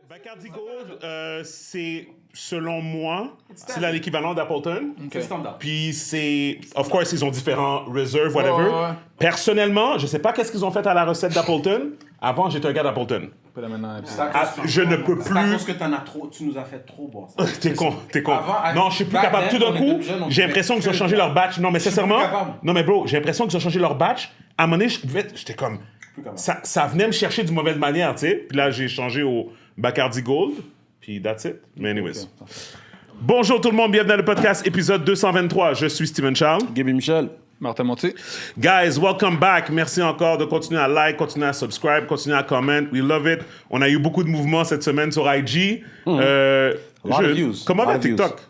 Bacardi Gold, c'est, selon moi, c'est l'équivalent d'Appleton. C'est standard. Puis c'est... Of course, ils ont différents reserves, whatever. Ouais. Personnellement, je sais pas qu'est-ce qu'ils ont fait à la recette d'Appleton. Avant, j'étais un gars d'Appleton. Je ne peux C'est à plus... cause que tu nous as fait trop boire. T'es con. Avant, Non, je suis plus back capable. then, Tout d'un on coup, était jeunes, on j'ai était l'impression qu'ils ont que changé leur batch. Non, mais sincèrement... capable. Non, mais bro, j'ai l'impression qu'ils ont changé leur batch. À un moment donné, j'étais comme... Ça venait me chercher d'une mauvaise manière, tu sais. Puis là, j'ai changé au Bacardi Gold. Puis that's it. Mais anyways. Okay. Bonjour tout le monde, bienvenue dans le podcast épisode 223. Je suis Steven Charles. Gaby Michel. Martin Montier. Guys, welcome back. Merci encore de continuer à like, continuer à subscribe, continuer à comment. We love it. On a eu beaucoup de mouvements cette semaine sur IG. Lot of views. Comment va Lot of TikTok? views.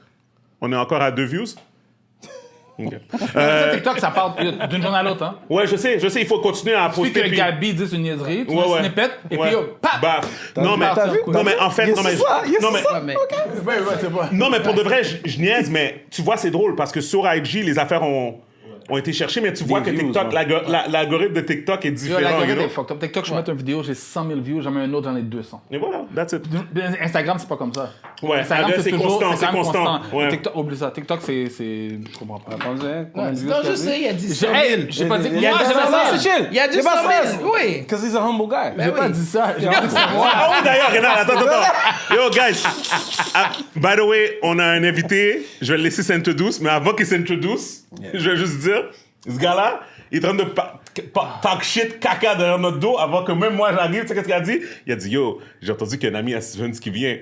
On est encore à 2 views? Okay. TikTok, ça part d'une journée à l'autre. Hein? Ouais, je sais, il faut continuer à Suffit poster. que Gabi dise une niaiserie, tu mets un snippet, et puis paf! Baf. Non, mais en fait, non, mais pour de vrai, je niaise, mais tu vois, c'est drôle parce que sur IG, les affaires ont été cherchées, mais tu vois que views, TikTok, l'algorithme de TikTok est différent. L'algorithme est fucked up. TikTok, je mets une vidéo, j'ai 100 000 views, j'en mets un autre, j'en ai 200. Et voilà, that's it. Instagram, c'est pas comme ça. Ouais, Instagram, c'est constant, c'est constant. Ouais. TikTok, oublie ça. TikTok, c'est... Je comprends pas. Non, je sais, il y a 10 000. J'ai pas dit... Il y a 10 000. Il y a 10 000, oui. Because he's a humble guy. J'ai pas dit ça. J'ai dit que c'est moi. Ah oui, d'ailleurs, Renan, attends. Yo, guys, by the way, on a un invité. Je vais le laisser s'introduce, mais avant qu'il s'introduce, je vais juste dire, ce gars-là, il est en train de talk shit, caca derrière notre dos avant que même moi j'arrive. Tu sais qu'est-ce qu'il a dit? Il a dit, yo, j'ai entendu qu'il y a un ami à Stevens qui vient.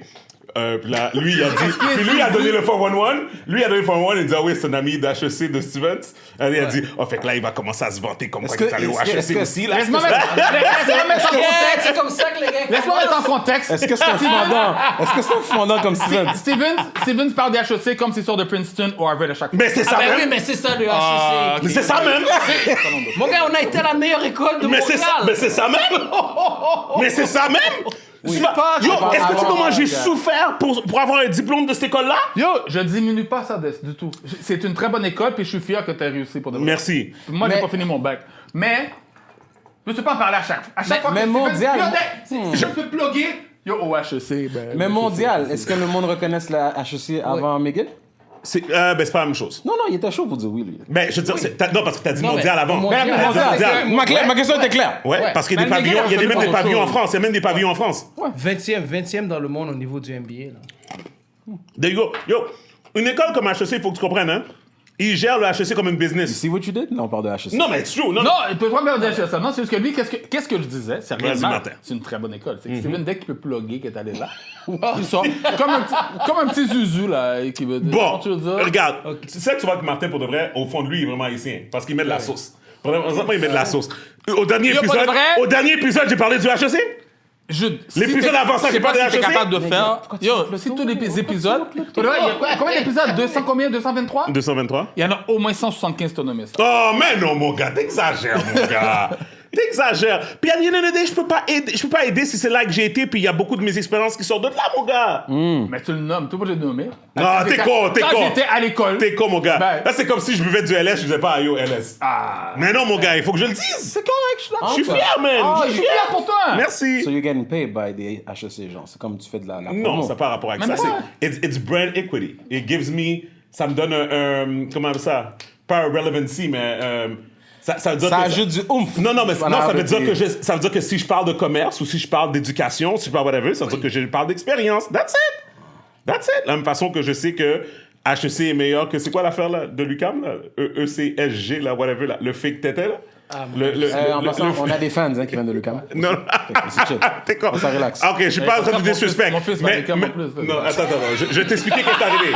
Puis là, lui, il a dit... Puis lui, il a donné le 411. Lui, il a donné le 411. Il dit, ah oui, c'est un ami d'HEC de Stevens. Et il a dit, oh, fait que là, il va commencer à se vanter comme quoi il est allé au HEC aussi. Laisse-moi mettre en contexte. C'est comme ça que les gars... Laisse-moi mettre en contexte. Est-ce que c'est un fondant comme Steven? Steven parle des HEC comme s'il sort de Princeton ou Harvard à chaque fois. Mais c'est ça Ben oui, même. mais c'est ça le HEC. Mais c'est ça même. Mon gars, on a été à la meilleure école de Mais Montréal. c'est ça même. Mais c'est ça même. Yo, est-ce que tu sais comment j'ai souffert pour avoir un diplôme de cette école-là? Yo, je diminue pas ça du tout. C'est une très bonne école, puis je suis fier que tu aies réussi pour de vrai. Merci. Moi, j'ai pas fini mon bac. Mais, je ne peux pas en parler à chaque fois. Mais que mondial. Je peux plugger. Yo, au HEC, Mais mondial, est-ce que le monde reconnaisse la HEC avant McGill? C'est pas la même chose. Non, il était chaud pour dire oui, lui. Ben, je veux dire, non, parce que t'as dit Non, mondial mais avant. mondial. Ma question était claire. Ouais, parce qu'il y a des Mais pavillons, il y a McGill, même des on pavillons en autre France. Il y a même des pavillons en France. 20e dans le monde au niveau du NBA. Là. There you go. Yo, une école comme HEC, il faut que tu comprennes, hein. Ils gèrent le HEC comme une business. See what you did? Non, on parle de HEC. Non, mais c'est true. Non, Non, il peut pas me dire ça. Non, c'est juste que lui, qu'est-ce que je disais? C'est réellement, Martin. c'est une très bonne école. C'est que Steven, dès qu'il peut plugger qu'il est allé là, il sort comme un petit zuzu, là, qui veut dire... Bon, tu veux dire? regarde. C'est ça que tu vois que Martin, pour de vrai, au fond de lui, il est vraiment haïtien. Parce qu'il met de la sauce. Vraiment, il met de la sauce. Au dernier Yo, pas de vrai? épisode, j'ai parlé du HEC. L'épisode avant ça, je sais j'ai pas pas si de t'es HEC. capable de faire. Yo, si tous les épisodes. Pour de vrai, il y a combien d'épisodes? 200 combien? 223? 223. Il y en a au moins 175 autonomistes. Oh, mais non, mon gars, t'exagères, mon gars. T'exagères. Puis à l'INND, je peux pas aider si c'est là que j'ai été, puis il y a beaucoup de mes expériences qui sortent de là, mon gars. Mais tu le nommes, tu peux pas le nommer. Ah, t'es con. Quand j'étais à l'école. T'es con, mon gars. Ben. Là, c'est comme si je buvais du LS, je disais pas, yo, LS. Ah. Mais non, mon gars, il faut que je le dise. C'est correct, je suis là. Je suis fier, man. Je suis fier pour toi. Merci. So you're getting paid by the HEC, genre. C'est comme tu fais de la Non, promo. ça n'a pas rapport avec Même ça. pas. It's brand equity. It gives me... Ça me donne un... Comment on appelle ça? Pas un relevancy, mais... ça veut dire Ça que ajoute du oomph. Non, mais Voilà, ça veut avec dire des- que ça veut dire que si je parle de commerce ou si je parle d'éducation, si je parle whatever, ça veut dire que je parle d'expérience. That's it. De la même façon que je sais que HEC est meilleur que... C'est quoi l'affaire, là, de l'UQAM, là? ECSG, là, whatever, là. Le fake tété, là. En passant, on a des fans qui viennent de l'UQAM. Non, C'est chill. t'es con. Ça relaxe. Ok, je suis pas en train de disrespect. Mon fils va à l'UQAM en plus. Non, attends. Je vais t'expliquer qu'est-ce qui est arrivé.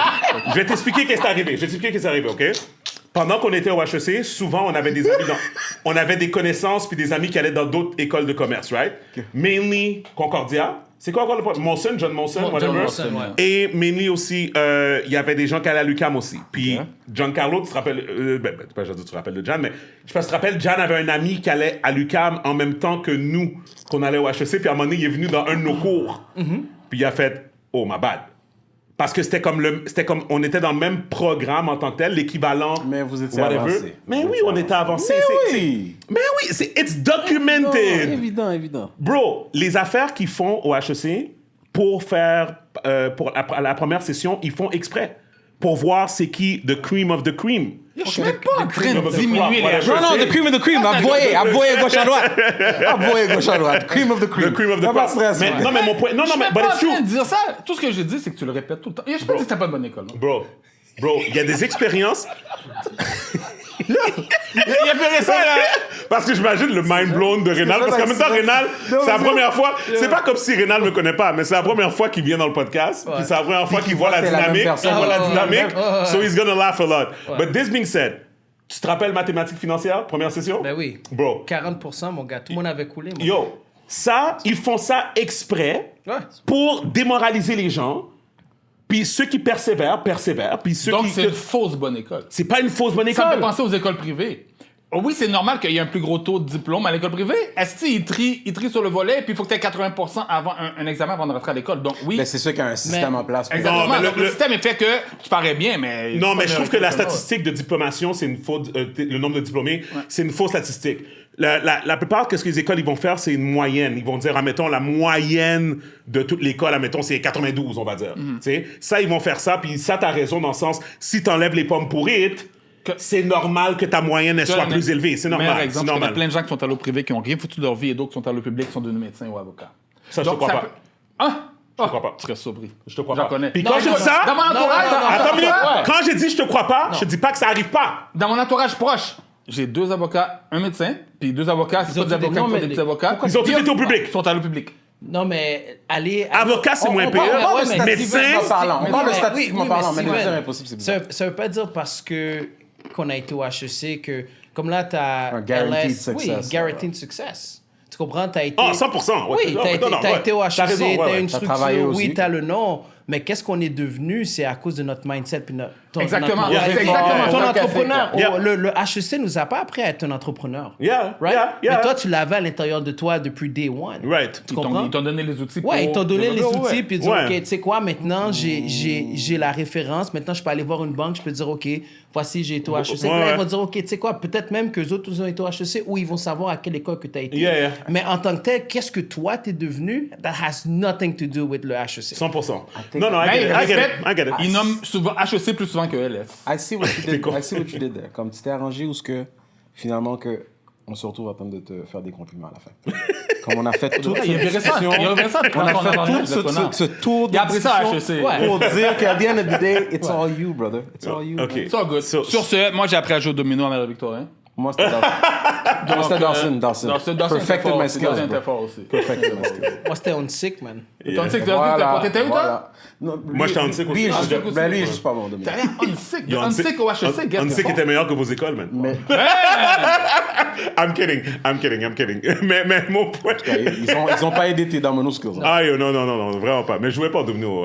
Je vais t'expliquer qu'est-ce qui est arrivé, ok? Pendant qu'on était au HEC, souvent, on avait des amis on avait des connaissances puis des amis qui allaient dans d'autres écoles de commerce, right? Mainly Concordia. C'est quoi encore le point? Monson, John Monson, whatever. Monson, ouais. Et mainly aussi, il y avait des gens qui allaient à l'UQAM aussi. Puis Giancarlo, tu te rappelles, pas je veux dire, tu te rappelles de Jan, mais je sais pas si tu te rappelles, Jan avait un ami qui allait à l'UQAM en même temps que nous, qu'on allait au HEC. Puis à un moment donné, il est venu dans un de nos cours. Puis il a fait, oh, my bad. Parce que c'était comme on était dans le même programme en tant que tel, l'équivalent. Mais vous étiez whatever. avancé. Mais oui, on était avancé. Mais oui. It's documented. Évident. Bro, les affaires qu'ils font au HEC, pour faire, pour la première session, ils font exprès. Pour voir c'est qui the cream of the cream. Je suis même pas en train de of the diminuer crop, les whatever. Non, non, the cream of the cream. Aboyez gauche à droite. Aboyez gauche à droite. Cream of the cream. The cream of the Y'a pas de crop. stress. Mais, man. non, mais mon point. Non, Je non, suis mais même but pas en it's true. train de dire ça. Tout ce que je dis, c'est que tu le répètes tout le temps. Je pas dit que t'as pas de bonne école. Non? Bro, il y a des expériences. Il a fait ça, là. Parce que j'imagine le mind blown de Rénal. Parce qu'en même temps, Rénal, c'est la première fois. C'est pas comme si Rénal me connaît pas, mais c'est la première fois qu'il vient dans le podcast. Puis c'est la première fois qu'il voit la t'es la même dynamique. personne. Il voit la Ouais, dynamique. ouais. So he's gonna laugh a lot. But this being said, tu te rappelles mathématiques financières, première session? Ben oui. Bro, 40%, mon gars. Tout le monde avait coulé. Moi. yo, ça, ils font ça exprès Ouais. pour démoraliser les gens. Puis ceux qui persévèrent. Puis ceux Donc, qui. c'est une fausse bonne école. C'est pas une fausse bonne Ça me fait école. penser aux écoles privées. Oh oui, c'est normal qu'il y ait un plus gros taux de diplôme à l'école privée. Est-ce qu'ils trient sur le volet, puis il faut que tu aies 80% avant un examen avant de rentrer à l'école. Donc oui, Mais c'est sûr qu'il y a un système en place. exactement. Non, mais Donc, le système est fait que tu parais bien, mais... Non, mais je trouve que la statistique statistique de diplomation, c'est une faute. Le nombre de diplômés, c'est une fausse statistique. La plupart, qu'est-ce que les écoles ils vont faire, c'est une moyenne. Ils vont dire, admettons, la moyenne de toute l'école, admettons, c'est 92, on va dire. Tu sais, ça, ils vont faire ça, puis ça, t'as raison dans le sens, si t'enlèves les pommes pourrites, c'est normal que ta moyenne elle soit plus élevée. C'est normal. Par C'est exemple, je connais normal. plein de gens qui sont allés au privé, qui n'ont rien foutu de leur vie, et d'autres qui sont allés au public, qui sont devenus médecins ou avocats. Ça, je te crois pas. Hein? Je te crois pas. Tu serais surpris. Je te crois J'en pas. connais. Puis Non, quand je non, dis ça, dans mon entourage, attends une minute. Ouais. Quand j'ai dit je te crois pas, je dis pas que ça arrive pas. Dans mon entourage proche, j'ai 2 avocats, un médecin, puis 2 avocats, c'est ont pas des tous des avocats, noms, mais mais des les- petits avocats. Ils ont tous été au public. Ils sont allés au public. Non, mais aller. Avocat, c'est moins On payé. parle de mais Médecin, statistiquement parlant. On Mais parle non, de mais statistiquement oui, parlant, mais Steven, les impossible, c'est bizarre. Ça veut pas dire parce que qu'on a été au HEC que comme là t'as Un guaranteed LS, oui, success. guaranteed success. Tu comprends? T'as été. Ah, 100%. Ouais. Oui, Non, t'as mais été, non, t'as ouais. été au HEC, T'as raison, ouais, t'as ouais. une T'as travaillé structure, aussi. oui, t'as le nom. Mais qu'est-ce qu'on est devenu, c'est à cause de notre mindset puis Exactement. notre Yeah, C'est exactement ton ça. entrepreneur. Yeah. Oh, le HEC nous a pas appris à être un entrepreneur. Yeah, Right? yeah. Mais toi, tu l'avais à l'intérieur de toi depuis day one. Right. Tu Ils comprends? t'ont donné les outils pour... Ouais, ils t'ont donné les Ouais, outils, ouais. puis ils disent, Ouais. OK, tu sais quoi, maintenant, j'ai la référence. Maintenant, je peux aller voir une banque, je peux dire, OK, voici, j'ai été au HEC. Ouais, Là, ouais. ils vont dire, OK, tu sais quoi, peut-être même qu'eux autres, ils ont été au HEC, ou ils vont savoir à quelle école que tu as été. Yeah, yeah. Mais en tant que tel, qu'est-ce que toi, t'es devenu? That has nothing to do with le HEC. 100%. Non, non, Mais I get it. I get it. ils nomment souvent HEC plus souvent que LS. I see what you did. I see what you did there. Comme tu t'es arrangé ou ce que finalement que on se retrouve en train de te faire des compliments à la fin. Comme on a fait toute Il cette y avait ça. discussion, Il y avait ça. on a fait tout ce tour de Il a appris ça à discussion HEC. pour dire qu'à the end of the day, it's all you, brother. It's all you. OK. So good. So- Sur ce, moi, j'ai appris à jouer au domino à Victorien. Moi, c'était Dawson. Moi, c'était Dawson. Perfected my skills, Dawson était bro. fort aussi. Perfected my skills. Moi, c'était on sick, man. Ton sick, t'étais où, toi? Non, Moi, j'étais en sick aussi. lui, il est Ah, juste- j'étais- ben, lui, il est juste pas bon, Dominique. T'avais un sick. Yo, Un sick au HEC. On sait qu'il était meilleur que vos écoles, man. Mais I'm kidding. Mais mon point. ils ont pas aidé tes domino skills. Ah, yo, non, vraiment pas. Mais je jouais pas au domino,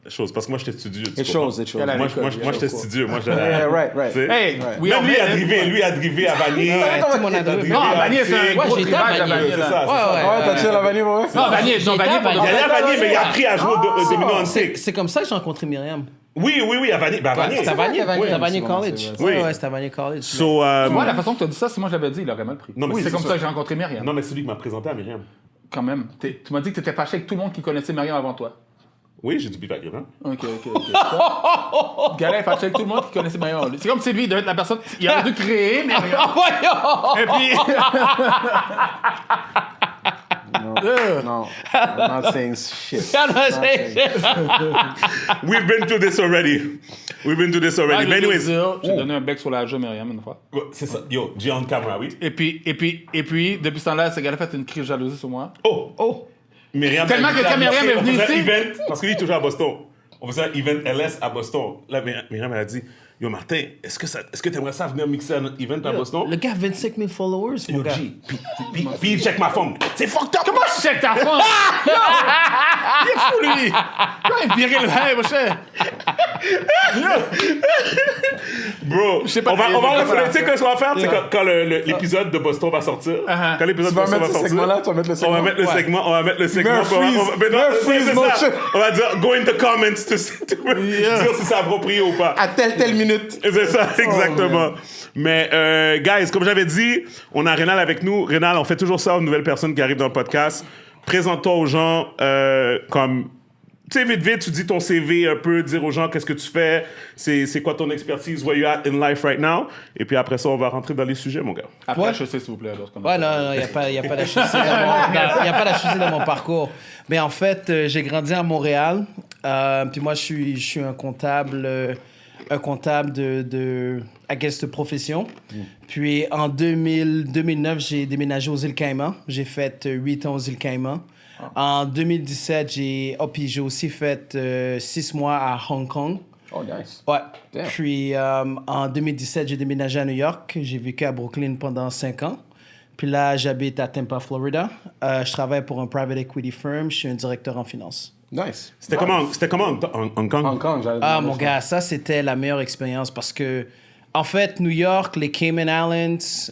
chose, parce que moi, j'étais studieux. tu It comprends? shows, it shows. Quelle année? Moi, j'étais studieux. Moi, j'allais. Yeah, right. Tu sais? Hey, Ouais. we Même are lui a drivé à Vanier. Tout le monde a drivé. Non, Vanier, c'est un Ouais, gros j'étais à trivage à Vanier, Vanier, c'est là. ça. Ouais, t'as chill la vanille, ouais? Non, Vanier, non, Vanier, J'étais à Il y a Vanier, mais il a appris à jouer au domino en sick. C'est comme ça que j'ai rencontré Myriam. Oui, à Vanier. Ben, à Vanier. C'était à Vanier, Vanier, c'était à Vanier c'est College. bon, c'est vrai. Ouais, c'était à Vanier College. So, Moi, la façon que tu as dit ça, si moi je l'avais dit, il aurait mal pris. Non, mais Oui, c'est c'est comme ça. ça que j'ai rencontré Myriam. non, mais c'est lui qui m'a présenté à Myriam. Quand même. Tu m'as dit que tu étais fâché avec tout le monde qui connaissait Myriam avant toi. Oui, j'ai du bif avec hein. Ok. Le gars est fâché avec tout le monde qui connaissait Myriam. C'est comme si lui, il devait être la personne. Il aurait dû créer Myriam. Et puis. Non, I'm not saying shit. We've been through this already. Ah, But anyways. J'ai donné un bec sur la joue à Myriam une fois. Ouais, c'est ça. Yo, j'ai on camera, oui. Et puis, depuis ce temps-là, ce gars-là a fait une crise de jalousie sur moi. Oh. Myriam. Tellement que quand Myriam est venue on faisait ici- un event, parce que lui, il est toujours à Boston. On faisait un event LS à Boston. Là, Myriam, elle a dit, yo, Martin, est-ce que tu aimerais ça venir mixer à notre event à Boston? Le gars a 25 000 followers, mon Yo, gars. G. Puis il check ma phone. C'est fucked up. Comment je check ta femme? Il est fou, lui! Comment il virait le verre, mon cher? Bro, sais pas on va travailler de refaire. ça. Tu sais ce qu'on va faire? C'est quand l'épisode de Boston va sortir. Quand l'épisode Tu de vas Boston va mettre ce sortir. segment-là, tu vas mettre le On segment. va mettre le segment. On va mettre le segment. freeze. Mais non, Mets un c'est freeze ça. motion. On va dire go in the comments to dire si c'est approprié ou pas. À telle minute. C'est ça, exactement. Mais, guys, comme j'avais dit, on a Rénal avec nous. Rénal, on fait toujours ça aux nouvelles personnes qui arrivent dans le podcast. présente-toi aux gens comme... Tu sais, vite, tu dis ton CV un peu, dire aux gens qu'est-ce que tu fais, c'est quoi ton expertise, where you at in life right now. Et puis après ça, on va rentrer dans les sujets, mon gars. Après Ouais. HEC, s'il vous plaît. Alors, Ouais, non, il n'y a pas d'HEC dans mon parcours. Mais en fait, j'ai grandi à Montréal. Puis moi, je suis un comptable de profession. Puis en 2009, j'ai déménagé aux îles Caïmans. J'ai fait 8 ans aux îles Caïmans. En 2017, j'ai aussi fait 6 mois à Hong Kong. Oh, nice. Ouais. Damn. Puis en 2017, j'ai déménagé à New York. J'ai vécu à Brooklyn pendant 5 ans. Puis là, j'habite à Tampa, Florida. Je travaille pour un private equity firm. Je suis un directeur en finance. Nice. C'était comment en Hong Kong? Hong Kong, j'allais Ah, demander mon ça. gars, ça, c'était la meilleure expérience parce que, en fait, New York, les Cayman Islands,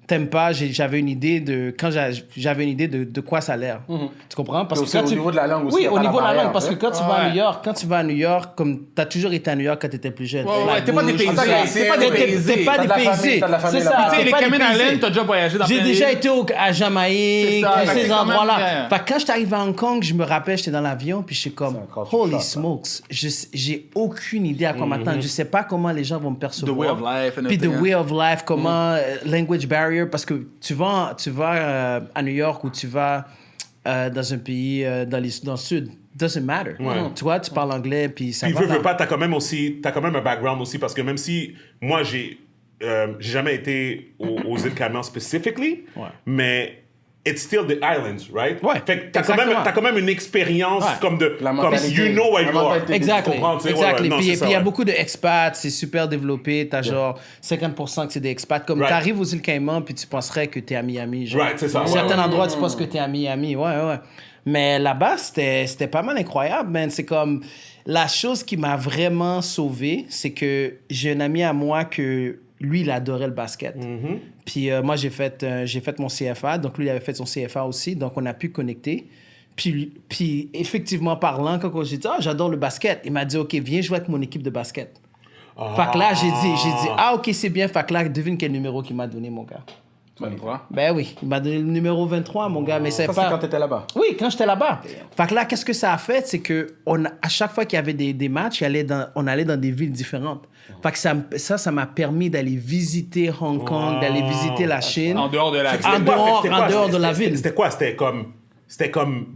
Tampa, j'avais une idée de quoi ça a l'air. Tu comprends? Parce aussi au niveau de la langue aussi, Oui, y a au pas la niveau de la barrière, langue. Parce que hein? quand tu vas à New York, comme tu as toujours été à New York quand tu étais plus jeune. Ouais, ouais, t'es pas Flatbush, dépaysé. tout ça. T'es pas dépaysé. T'es pas T'as de la famille, dépaysé. t'as de la famille C'est là-bas. ça. Tu sais, t'es les pas Cayman dépaysé. Islands, t'as déjà voyagé dans J'ai plein déjà d'îles. été à Jamaïque, C'est ça, fait que ces c'est quand même endroits-là. bien. Fait que quand j'étais arrivé à Hong Kong, je me rappelle, j'étais dans l'avion, puis je suis comme, C'est un culture holy shock, ça. smokes, j'ai aucune idée à quoi m'attendre. Je sais pas comment les gens vont me percevoir. The way of life and Puis the everything, way of life, comment, language barrier, parce que tu vas à New York ou tu vas dans un pays dans le sud. Doesn't matter. Tu vois, tu parles anglais, puis ça Puis va. veux pas, t'as quand même un background aussi, parce que même si moi, j'ai jamais été aux îles Caïmans specifically, mais it's still the islands, right? Ouais, Fait que t'as exactement. quand même une expérience comme La comme mentalité. you know where La you are. mentalité. Exactly. Tu comprends, tu sais, ouais, Exactly. non, Puis c'est puis ça, il y a ouais. beaucoup d'expats, c'est super développé. T'as genre 50% que c'est des expats. Comme Right. t'arrives aux îles Caïmans, puis tu penserais que t'es à Miami. Genre. Right, c'est ça. Certains Ouais, endroits, tu penses que t'es à Miami. Ouais. Mais là-bas, c'était pas mal incroyable, man. C'est comme... La chose qui m'a vraiment sauvé, c'est que j'ai un ami à moi que... Lui, il adorait le basket. Puis moi, j'ai fait mon CFA. Donc, lui, il avait fait son CFA aussi. Donc, on a pu connecter. Puis effectivement parlant, quand j'ai dit « Ah, j'adore le basket », il m'a dit « OK, viens jouer avec mon équipe de basket ». Fait que là, j'ai dit « Ah, OK, c'est bien. » Fait que là, devine quel numéro qu'il m'a donné, mon gars. 23. Ben oui, il m'a donné le numéro 23, mon gars, mais c'est Ça, c'est pas... quand t'étais là-bas. Oui, quand j'étais là-bas. Fait que là, qu'est-ce que ça a fait? C'est que à chaque fois qu'il y avait des matchs, on allait dans des villes différentes. Fait que ça m'a permis d'aller visiter Hong Kong, d'aller visiter la Chine. En dehors de la ville. En dehors de la ville. C'était quoi? C'était comme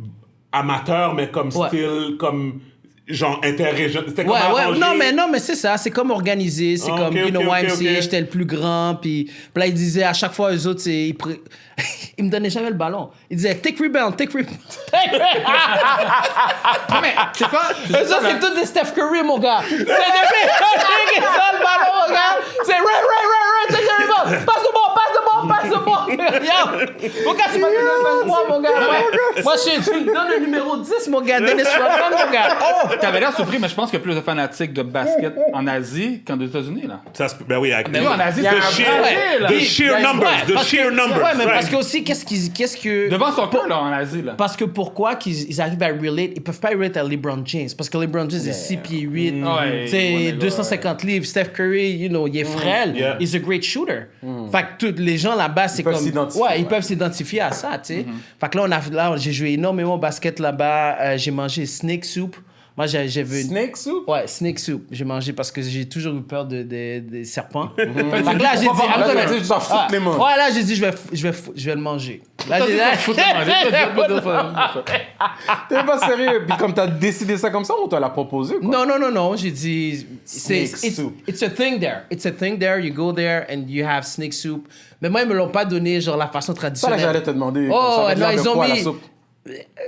amateur, mais comme Ouais. style, comme genre interrégional. C'était comme Ouais, arrangé. non, mais c'est ça, c'est comme organisé, c'est Ah, comme, ok, you know, ok, YMCA, ok. j'étais le plus grand, puis là, ils disaient à chaque fois, eux autres, ils me donnaient jamais le ballon. Ils disaient, take rebound. Mais c'est quoi? Eux autres, c'est tous des Steph Curry, mon gars. C'est des mecs qui donnent le ballon, mon gars. C'est right, take the rebound. Passe le ball. Yo, mon gars, c'est pas le 23, mon gars. Ouais. Moi, tu me donnes le numéro 10, mon gars. Dennis Rodman, mon gars. Oh! T'avais l'air surpris, mais je pense qu'il y a plus de fanatiques de basket en Asie qu'en États-Unis, là. Ça se peut- ben oui, avec Nous, en Asie, Il y a c'est un un sheer- vrai, là. the sheer numbers, the parce que- sheer numbers. Ouais, mais right. parce que aussi, qu'est-ce que... Devant son cœur, là, en Asie, là. Parce que pourquoi ils arrivent à relate, ils peuvent pas relate à LeBron James. Parce que LeBron James est 6 pieds 8, Ouais, tu sais, ouais, 250 livres. Steph Curry, you know, il est frêle. Yeah. He's a great shooter. Fait que tous les gens là-bas, c'est peuvent comme... s'identifier, Ouais, ils ouais. peuvent s'identifier à ça, tu sais. Fait que là, j'ai joué énormément au basket là-bas. J'ai mangé snake soup. Moi, j'avais une... Snake soup? Ouais, snake soup. J'ai mangé parce que j'ai toujours eu peur des serpents. Fait que là, j'ai dit... Là, I'm gonna- tu t'en fous de les mains. Ouais, là, j'ai dit, je vais le manger. Là, j'ai T'es pas sérieux? Puis comme t'as décidé ça comme ça, on te l'a proposé, quoi? Non. J'ai dit, Snake soup. it's a thing there. It's a thing there. You go there and you have snake soup. Mais moi, ils me l'ont pas donné, genre, la façon Ça, là, traditionnelle. j'allais te demander. Oh, ça avait non, l'air de ils ont quoi, la mis... soupe?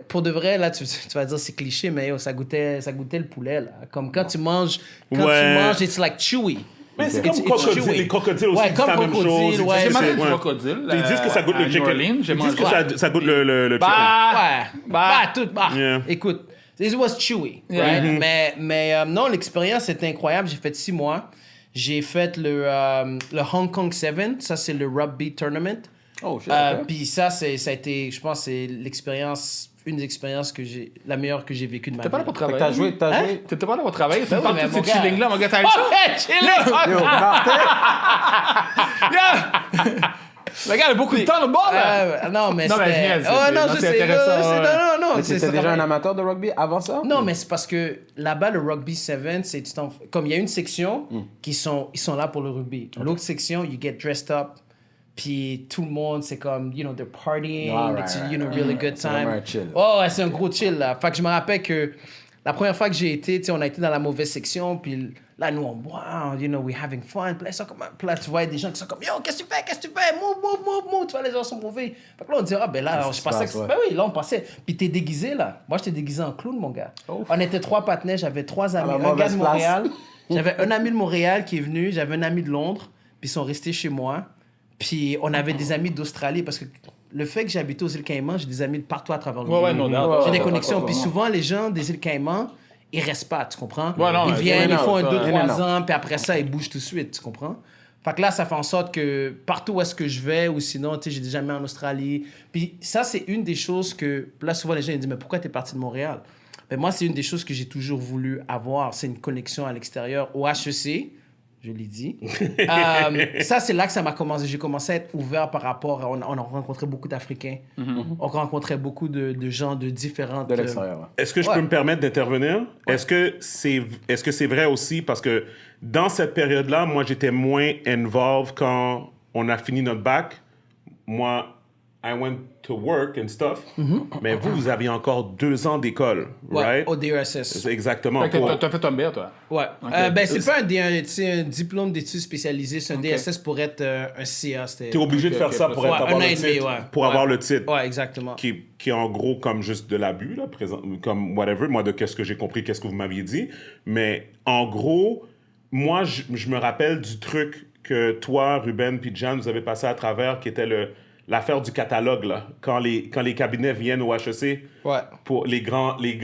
Pour de vrai, là, tu vas dire c'est cliché, mais yo, ça goûtait le poulet, là. Comme quand tu manges, Ouais. it's like chewy. Mais c'est It's comme crocodile. chewy. Les crocodiles aussi, Ouais, c'est comme la même crocodile, chose. ouais. J'ai C'est- mangé du ouais. crocodile. Ils disent que ça goûte à le New chicken. Orleans, j'ai Ils disent mangé que ça goûte le chicken. Yeah. Écoute, it was chewy, Yeah. right? Mais non, l'expérience était incroyable. J'ai fait 6 mois. J'ai fait le Hong Kong 7. Ça, c'est le rugby tournament. Oh, shit. Puis ça a été, je pense, c'est l'expérience une des expériences la meilleure que j'ai vécue de ma vie. T'es pas là pour Fait que travailler. t'as joué. T'étais pas là pour travailler. Tu oui, parles mais de mon ces gars- chillings-là, mon gars, t'as eu ça? Ouais, chilling! Yo, Martin, Le gars a beaucoup de temps, le bord, là. Non, mais Non, mais c'était... je niaise, Oh, non, c'est je sais. intéressant, ouais. Non, mais c'est t'étais ça. déjà un amateur de rugby avant ça? Non, mais c'est parce que là-bas, le rugby 7, c'est comme il y a une section ils sont là pour le rugby. L'autre section, you get dressed up. Puis tout le monde, c'est comme, you know, they're partying, Alright, it's a, you know, really good C'est vraiment time. un chill. Oh, ouais, c'est un gros chill, là. Fait que je me rappelle que la première fois que j'ai été, tu sais, on a été dans la mauvaise section, puis là, nous, on boit, you know, we're having fun. Puis là, ils sont comme, puis là, tu vois des gens qui sont comme, yo, qu'est-ce que tu fais? Move. Tu vois, les gens sont mauvais. Fait que là, on dit, ah, ben là, Qu'est-ce je qui pensais se que... passe, Ben oui, là, on pensait. Puis t'es déguisé, là. Moi, j'étais déguisé en clown, mon gars. On était 3 partenaires, j'avais 3 amis. la Un gars mauvaise de place. Montréal. J'avais un ami de Montréal qui est venu, j'avais un ami de Londres, puis ils sont restés chez moi. Puis on avait des amis d'Australie, parce que le fait que j'habitais aux îles Caïmans, j'ai des amis de partout à travers le monde. Ouais, non, non. J'ai des connexions. Puis souvent, les gens des îles Caïmans, ils restent pas, tu comprends? Ouais, non, Ils viennent, ils font ça, 2-3 ans, puis après ça, ils bougent tout de suite, tu comprends? Fait que là, ça fait en sorte que partout où est-ce que je vais, ou sinon, tu sais, j'ai déjà mis en Australie. Puis ça, c'est une des choses que... Là, souvent, les gens ils disent, mais pourquoi t'es parti de Montréal? Ben moi, c'est une des choses que j'ai toujours voulu avoir. C'est une connexion à l'extérieur. Au HEC, je l'ai dit. Ça, c'est là que ça m'a commencé. J'ai commencé à être ouvert par rapport à... On a rencontré beaucoup d'Africains. On rencontrait beaucoup de gens de différentes... De l'extérieur, ouais. Est-ce que je Ouais. peux me permettre d'intervenir? Est-ce que c'est vrai aussi? Parce que dans cette période-là, moi, j'étais moins involved quand on a fini notre bac. Moi, I went to work and stuff. Mais vous aviez encore 2 ans d'école, Ouais, right? au DESS. Exactement. Fait que Pour- t'as fait un BA, toi. Ouais. Ok. Ben, c'est pas tu sais, un diplôme d'études spécialisées. C'est un DSS pour être un CA. T'es obligé de faire ça pour Ouais, avoir un an le et demi, titre. ouais. Pour Ouais. avoir le titre. Ouais, exactement. Qui est en gros comme juste de l'abus, là, comme whatever, moi, de qu'est-ce que j'ai compris, qu'est-ce que vous m'aviez dit. Mais en gros, moi, je me rappelle du truc que toi, Ruben, puis Jan, vous avez passé à travers, qui était l'affaire du catalogue, là. Quand les cabinets viennent au HEC Ouais. pour les grands... Les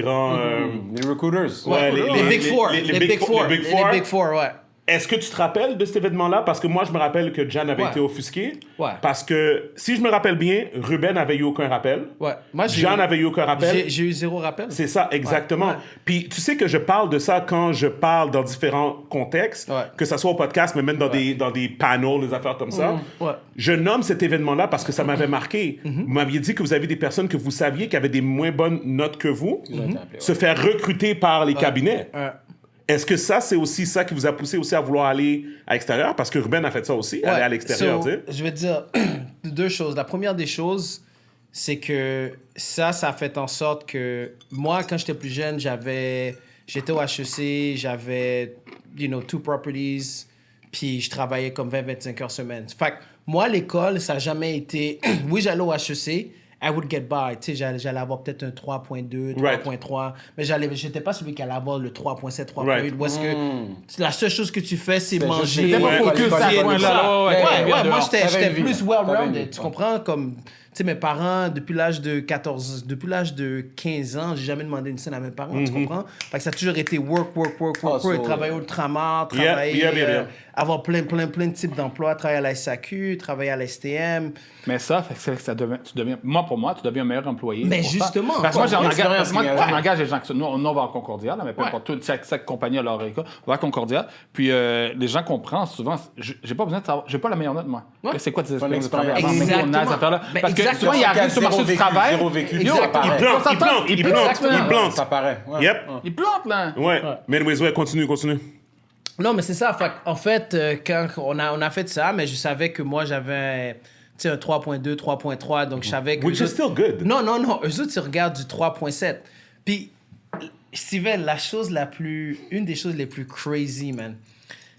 recruiters. Ouais, Les Big Four. les Big Four. Les Big Four, ouais. Est-ce que tu te rappelles de cet événement-là? Parce que moi, je me rappelle que Jan avait Ouais. été offusqué. Ouais. Parce que, si je me rappelle bien, Ruben avait eu aucun rappel. Ouais. Moi, Jan avait eu aucun rappel. J'ai eu 0 rappel. C'est ça, exactement. Ouais. Puis tu sais que je parle de ça quand je parle dans différents contextes, Ouais. que ce soit au podcast, mais même dans, dans des panels, des affaires comme ça. Ouais. Je nomme cet événement-là parce que ça m'avait marqué. Vous m'aviez dit que vous avez des personnes que vous saviez qui avaient des moins bonnes notes que vous, Ils ont été appelés, ouais. se faire recruter par les cabinets. Ouais. Est-ce que ça, c'est aussi ça qui vous a poussé aussi à vouloir aller à l'extérieur? Parce que Ruben a fait ça aussi, aller à l'extérieur, So, tu sais. je vais te dire 2 choses. La première des choses, c'est que ça a fait en sorte que moi, quand j'étais plus jeune, j'étais au HEC, j'avais, 2 properties, puis je travaillais comme 20-25 heures semaine. Fait que moi, l'école, ça n'a jamais été... Oui, j'allais au HEC, I would get by. Tu sais, j'allais avoir peut-être un 3.2, 3.3, mais j'étais pas celui qui allait avoir le 3.7, 3.8. Right. Où est-ce que la seule chose que tu fais, c'est juste manger. l'école, T'es pas focus à ce point-là. Ouais, Ouais, ouais, moi, dehors. j'étais T'avais une vie, plus là. T'avais une well-rounded. vie, Tu ouais. comprends? Comme, tu sais, mes parents, depuis l'âge de 15 ans, j'ai jamais demandé une scène à mes parents, tu comprends? Fait que ça a toujours été work, so- travailler au Ultramar, Yeah, travailler, yeah. avoir plein de types d'emplois, travailler à la SAQ, travailler à la STM. Mais ça, fait que ça devient, pour moi, tu deviens un meilleur employé. Mais pour ça. justement. Parce que moi, L'expérience moi, qui on vient avec. engage les gens. Nous, on va à Concordia, là, mais peu Ouais. importe, chaque compagnie a leur école. On va à Concordia. Puis les gens comprennent souvent, j'ai pas besoin de savoir, j'ai pas la meilleure note, moi. Ouais. C'est quoi tes Bonne expériences de travail avant? expérience. Mais nous, on a ces affaires-là. Ben, Parce que exactement. souvent, ils arrivent sur le marché du travail. Zéro vécu. Yo, Ça paraît. Il plante, on s'entend, il plante. Ça paraît. Ouais. Yep. Ils plantent, là. Ouais. Mais anyways, ouais, continue. Non, mais c'est ça. En fait, quand on a fait ça, mais je savais que moi, j'avais tu sais, un 3.2, 3.3, donc je savais que... Which is still good. Non, eux autres, ils regardent du 3.7. Puis, Steven, une des choses les plus crazy, man,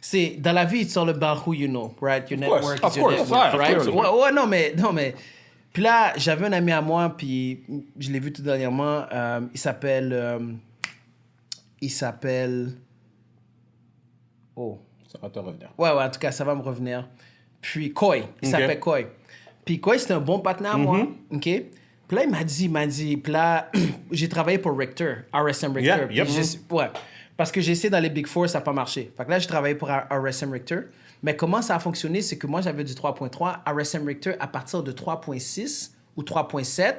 c'est, dans la vie, it's all about who you know, right? Your course, network of is your course, network, ouais, right? of course. Ouais, non, mais... Puis là, j'avais un ami à moi, puis je l'ai vu tout dernièrement, il s'appelle... Oh... Ça va te revenir. Ouais, en tout cas, ça va me revenir. Puis Koi, il s'appelle Koi. Puis Koi, c'était un bon partenaire à moi, OK? Puis là, il m'a dit, puis là, j'ai travaillé pour Richter, RSM Richter. Yeah, Puis yep. ouais, parce que j'ai essayé dans les Big Four, ça n'a pas marché. Fait que là, j'ai travaillé pour RSM Richter. Mais comment ça a fonctionné, c'est que moi, j'avais du 3.3, RSM Richter, à partir de 3.6 ou 3.7,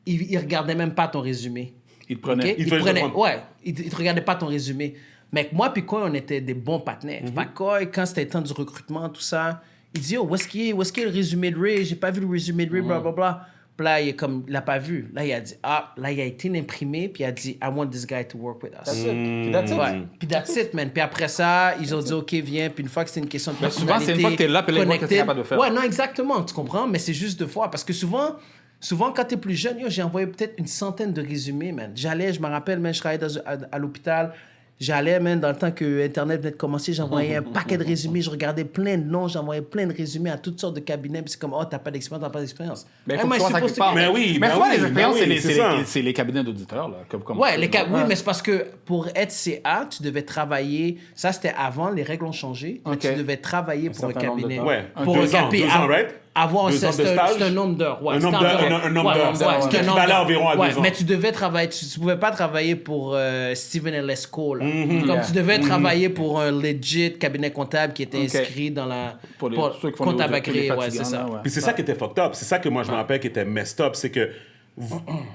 il regardait même pas ton résumé. Il te prenait. Ok? Il Il te faisait prenait, prendre. ouais, il te regardait pas ton résumé. Mais moi puis Koy, on était des bons partenaires. Fait que Koy, quand c'était le temps du recrutement, tout ça, il dit, oh, où est-ce qu'il est le résumé de Ray? J'ai pas vu le résumé de Ray, blablabla. Puis là, il l'a pas vu. Là, il a dit, là, il a été imprimé, puis il a dit, I want this guy to work with us. That's it. Puis that's it. Ouais. Puis that's it, man. Puis après ça, ils ont dit, OK, viens. Puis une fois que c'est une question de Mais souvent, personnalité, c'est une fois que t'es là, puis là, ils voient que t'es connected. capable de faire. Ouais, non, exactement. Tu comprends? Mais c'est juste 2 fois. Parce que souvent, quand t'es plus jeune, j'ai envoyé peut-être une centaine de résumés, man. Je me rappelle, man, je travaillais à l'hôpital. J'allais, man, dans le temps que Internet venait de commencer, j'envoyais un paquet de résumés, je regardais plein de noms, j'envoyais plein de résumés à toutes sortes de cabinets, puis c'est comme, oh, t'as pas d'expérience. Mais il Hey, faut que man, tu sois supposed quelque to part. get- Mais oui, Mais ben souvent, oui, les expériences, ben oui, c'est ça. c'est les cabinets d'auditeurs. Là, comme Ouais, oui, mais c'est parce que pour être CA, tu devais travailler. Ça, c'était avant, les règles ont changé. Mais Ok. tu devais travailler pour un certain nombre de cabinet. temps. Ouais, Pour 2 un ans, cabinet. 2 ans, right? Avoir 2 ans de c'est stage? un nombre d'heures. Ouais, Un nombre c'était d'heures, environ- un nombre ouais, d'heures. ouais, C'est c'était un nombre équivalent d'heures. environ à 2 Ouais, ans. mais tu devais travailler. Tu pouvais pas travailler pour Stephen L. Esco. Là. Mm-hmm. Comme tu devais travailler pour un legit cabinet comptable qui était inscrit dans la. Pour les- ceux qui font comptable les agréé, ouais, fatigants, c'est ça. là, ouais. Puis c'est ça qui était fucked up. C'est ça que moi, je me rappelle qui était messed up. C'est que,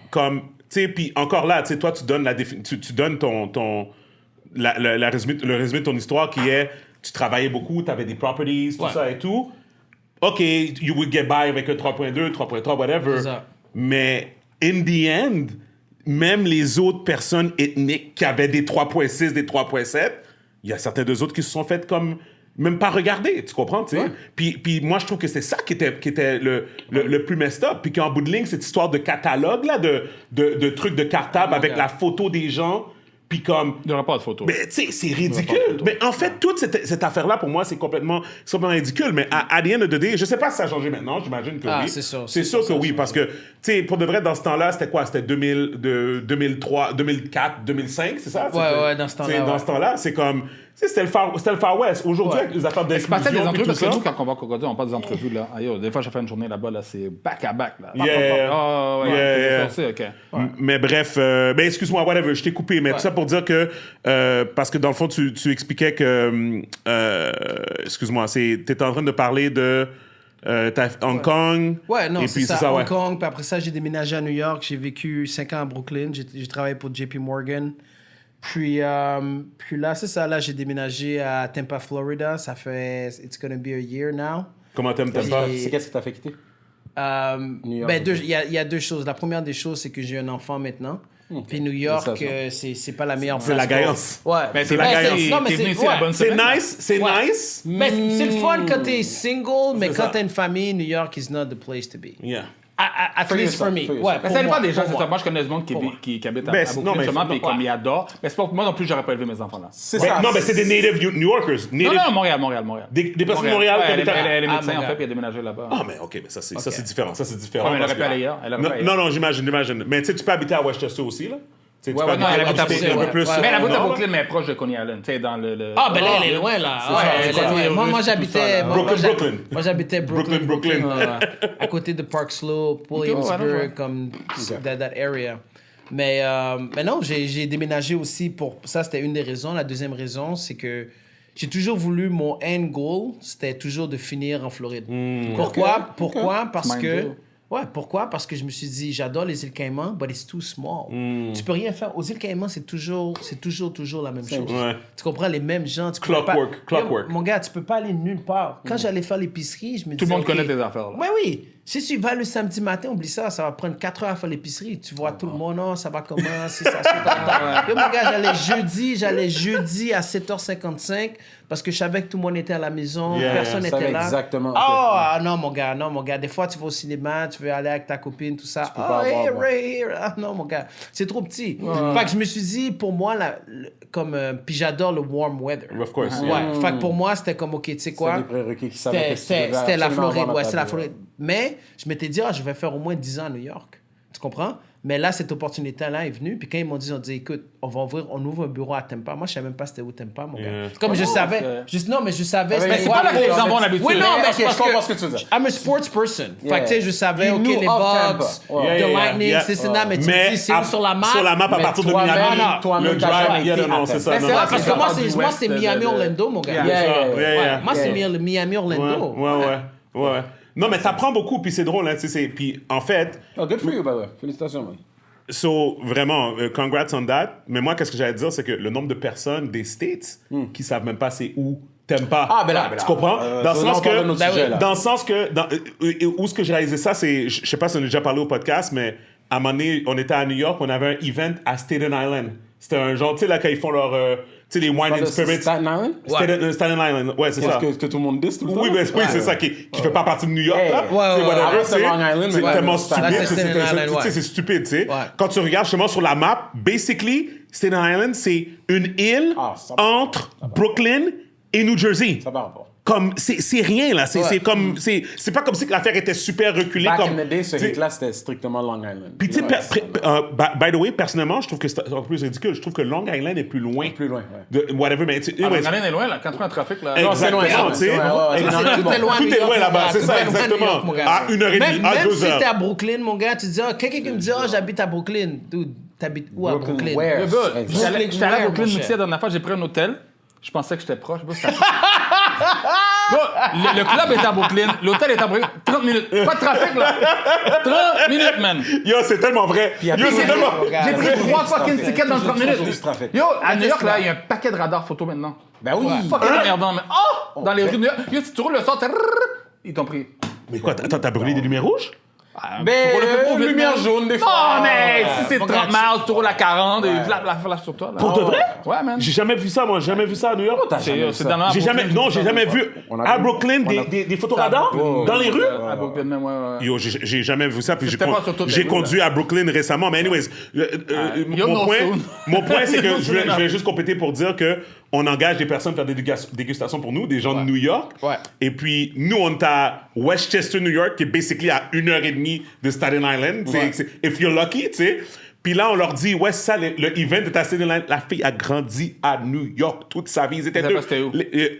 comme, tu sais, puis encore là, tu sais, toi, tu donnes, tu donnes le résumé de ton histoire qui est, tu travaillais beaucoup, tu avais des properties, tout Ouais. ça et tout. OK, you would get by avec un 3.2, 3.3, whatever. C'est ça. Mais, in the end, même les autres personnes ethniques qui avaient des 3.6, des 3.7, il y a certains d'eux autres qui se sont fait comme même pas regarder, tu comprends, tu sais? Ouais. Puis moi, je trouve que c'est ça qui était le plus messed up. Puis qu'en bout de ligne, cette histoire de catalogue, là, de trucs de cartable avec la photo des gens, puis comme... Il n'y aura pas de photo. Mais tu sais, c'est ridicule. Mais en fait, toute cette affaire-là, pour moi, c'est complètement ridicule. Mais à the end of the day, je sais pas si ça a changé maintenant, j'imagine que Ah, oui. c'est sûr, C'est sûr que oui, parce que, tu sais, pour de vrai, dans ce temps-là, c'était quoi? C'était 2003, 2004, 2005, c'est ça? Ouais, dans ce temps-là, Tu sais, Dans ouais. ce temps-là, c'est comme... Tu sais, c'était le Far West. Aujourd'hui, Ouais. avec les affaires C'est pas ça des d'inclusion et entrevues, tout parce que ça... nous, quand on va au Cocody, on passe des entrevues, là. Aïe, des fois, j'ai fait une journée là-bas, là, c'est back à back, là. Yeah. Ah, ouais, Yeah. c'est OK. Mais bref, ben excuse-moi, whatever, je t'ai coupé, mais tout ça pour dire que, parce que dans le fond, tu expliquais que, excuse-moi, t'étais en train de parler de Hong Kong. Ouais, non, et c'est puis ça, ouais. Hong Kong. Puis après ça, j'ai déménagé à New York. J'ai vécu 5 ans à Brooklyn. J'ai travaillé pour JP Morgan. Puis là, c'est ça. Là, j'ai déménagé à Tampa, Florida. Ça fait... It's gonna be a year now. Comment t'aimes Et- pas? C'est qu'est-ce qui t'a fait quitter? New York. Ben, il y a 2 choses. La première des choses, c'est que j'ai un enfant maintenant. Puis New York, c'est pas la meilleure C'est place. la pour- gaïance. Ouais. Mais c'est la vrai, gaïance. Non, mais t'es c'est- venu ici la ouais. bonne C'est semaine. nice, c'est Ouais. nice. Mais c'est le fun quand t'es single, mais C'est quand ça. t'as une famille, New York is not the place to be. Yeah. At least for me. yourself, for Ouais, yourself. Mais pour ça dépend moi, des gens, pour c'est moi. ça. Moi, je connais du monde Pour moi. qui habite à Ben, Brooklyn, non, mais justement, c'est- puis comme ils adorent. Mais c'est pas moi non plus, j'aurais pas élevé mes enfants là. C'est Ben, ça. non, mais c'est des native New Yorkers. Non, Native- non, Montréal. Des personnes de Montréal Ouais, qui elle, habitent à- elle est Ah, médecin, en Montréal. fait, puis elle a déménagé là-bas. Ah, mais OK, mais ça, c'est différent. Ça, c'est différent. Ouais, mais elle parce aurait pu que- aller ailleurs, elle aurait pu aller Non, non, j'imagine. Mais tu sais, tu peux habiter à Westchester aussi, là. Tu sais, tu Ouais, peux ouais, non, habiter elle habite à un peu Brooklyn. plus. Ouais, Mais elle habite à nord, là. Brooklyn, mais elle est proche de Coney Island, tu sais, dans le... Ah, ben là, elle est loin, là. ça, Ouais, c'est elle ça. est loin. Moi, Tout ça, j'habitais... là. moi, Brooklyn. Moi, j'habitais Brooklyn. Brooklyn. À côté de Park Slope, Williamsburg, ouais, ouais. comme that area. Mais non, j'ai déménagé aussi pour... Ça, c'était une des raisons. La deuxième raison, c'est que j'ai toujours voulu... Mon end goal, c'était toujours de finir en Floride. Pourquoi? Parce Mind que... you. Ouais, pourquoi? Parce que je me suis dit, j'adore les îles Caïmans, but it's too small. Tu peux rien faire. Aux îles Caïmans, c'est toujours la même chose. Ouais. Tu comprends? Les mêmes gens. Tu peux Clockwork, pas... clockwork. Mon gars, tu peux pas aller nulle part. Quand j'allais faire l'épicerie, je me disais... Tout le monde OK, connaît tes affaires, là. Ouais, oui. Si tu vas le samedi matin, oublie ça, ça va prendre 4 heures à faire l'épicerie. Tu vois tout le monde, oh, ça va comment, si ça se passe. Yo, mon gars, j'allais jeudi à 7h55 parce que je savais que tout le monde était à la maison, Yeah. personne Je savais n'était là. exactement. Oh, non, mon gars. Des fois, tu vas au cinéma, tu veux aller avec ta copine, tout ça. peux pas Oh, hey, avoir, bon. Ray. Ah, non, mon gars. C'est trop petit. Fait que je me suis dit, pour moi, puis j'adore le warm weather. Of course. Ouais. Fait que pour moi, c'était comme, OK, tu sais quoi? C'est des prérequis qui savaient que tu devais C'était la absolument Floride, avoir ouais, dans c'est ta la vie, Floride. Mais je m'étais dit, je vais faire au moins 10 ans à New York. Tu comprends? Mais là, cette opportunité-là est venue. Puis quand ils m'ont dit, écoute, on ouvre un bureau à Tampa. Moi, je savais même pas c'était où Tampa, mon gars. Yeah. Comme je Comment savais. Non, mais je savais. Mais c'est pas là que les gens vont d'habitude. Oui, non, mais Ok, c'est parce je comprends ce que que tu veux dire. I'm a sports person. Yeah. Fait que, tu sais, je savais, You OK, knew les of Bucks, Tampa. Ouais. The Yeah, Lightning, yeah. c'est ça, mais tu me Mais dis, c'est où sur la map? Sur la map, à Mais partir de toi-même, Miami, toi-même, le t'as drive, jamais été non, à c'est ça. Mais non, c'est non, vrai, c'est Parce que ça. moi, du c'est West, Miami-Orlando, mon gars. Yeah. Yeah, yeah, Yeah, yeah. Moi, c'est Yeah. Miami-Orlando. Ouais. Ouais. Non, mais t'apprends beaucoup, puis c'est drôle, hein, tu sais. Puis en fait, Oh, good for you, by the way. Félicitations, man. so vraiment, congrats on that. Mais moi, qu'est-ce que j'allais dire, c'est que le nombre de personnes des States qui savent même pas c'est où t'aimes pas. Ah, ben là. Tu comprends? Dans le ça, sens on parle de que, notre sujet, là. dans le sens que, où ce que j'ai réalisé ça, c'est, je sais pas si on a déjà parlé au podcast, mais à un moment donné, on était à New York, on avait un event à Staten Island. C'était un genre, tu sais, là, quand ils font leur, tu sais, les wine and spirits. Staten Island? Staten Island, ouais, c'est ça. Que tout le monde dit tout le temps? Oui, oui, c'est ça qui fait pas partie de New York, Hey. là. Ouais, C'est ouais, whatever, arrête, c'est c'est- Long Island, c'est mais tellement ouais, stupide. là, c'est c'est- Staten c'est- Island, tu sais, ouais. c'est stupide, tu sais. Ouais. Quand tu regardes justement sur la map, basically, Staten Island, c'est une île Ah, ça- entre Brooklyn et New Jersey. Ça va pas. Comme, c'est rien, là. C'est Ouais. comme, c'est pas comme si que l'affaire était super reculée. Back comme, in the day, ce tu sais, hit-là, c'était strictement Long Island. puis, tu sais, Ouais, by the way, personnellement, je trouve que c'est encore plus ridicule. Je trouve que Long Island est plus loin. Plus loin, ouais. De whatever, mais tu sais, Ah, anyways, Long Island est loin, là. Quand tu prends un trafic, là. Non, c'est loin, exactement, tu sais. ouais, ouais, ouais. Exactement. Tout est loin à Tout New est York, loin mon là-bas, gars. c'est Tout ça, est loin à New exactement. York, mon gars. À 1h30, Même à 2 si heures. t'es à Brooklyn, mon gars, tu dis, quelqu'un qui me dit, j'habite à Brooklyn. Dude, t'habites où à Brooklyn, Brooklyn? where? Le gars, Exact. j'étais allé à Brooklyn, Brooklyn mon mixer cher. la dernière fois, j'ai pris un hôtel. Je pensais que j'étais proche. Bro, c'était- Bro, le club est à Brooklyn, l'hôtel est à Brooklyn. 30 minutes. Pas de trafic, là. 30 minutes, man. Yo, c'est tellement vrai. Yo, c'est tellement. J'ai pris 3 fucking tickets dans 30 minutes. Toujours du trafic. Yo, à New York, là, il y a un paquet de radars photo maintenant. Ben oui. Fucking merdant, mais oh! Dans les rues de New York. Yo, si tu roules le sort, ils t'ont pris. Mais quoi, attends, t'as brûlé des lumières rouges? Ben, Tu roules un peu trop vite, lumière man. jaune, des Non, fois. mais si c'est Mon 30 gars, miles, tu roules à 40 et la flash sur toi. Là. Pour de vrai? Ouais, man. J'ai jamais vu ça, moi. J'ai jamais vu ça à New York. C'est dans la J'ai jamais, Brooklyn, non, j'ai jamais vu On a à vu- Brooklyn on a- des photoradars dans les rues. À Brooklyn, même, ouais. Yo, j'ai jamais vu ça. Puis C'était pas sur toutes les j'ai rues, conduit à Brooklyn récemment. Mais anyways, you know soon. mon point, c'est que You know je soon vais juste compléter pour dire que on engage des personnes pour faire des dégustations pour nous, des gens de New York. Ouais. Et puis, nous, on est à Westchester, New York, qui est basically à 1h30 de Staten Island. If you're lucky, tu sais. Puis là, on leur dit, ouais, ça, le event est à Staten Island. La fille a grandi à New York toute sa vie. Ils étaient Ils savaient deux. pas c'était où.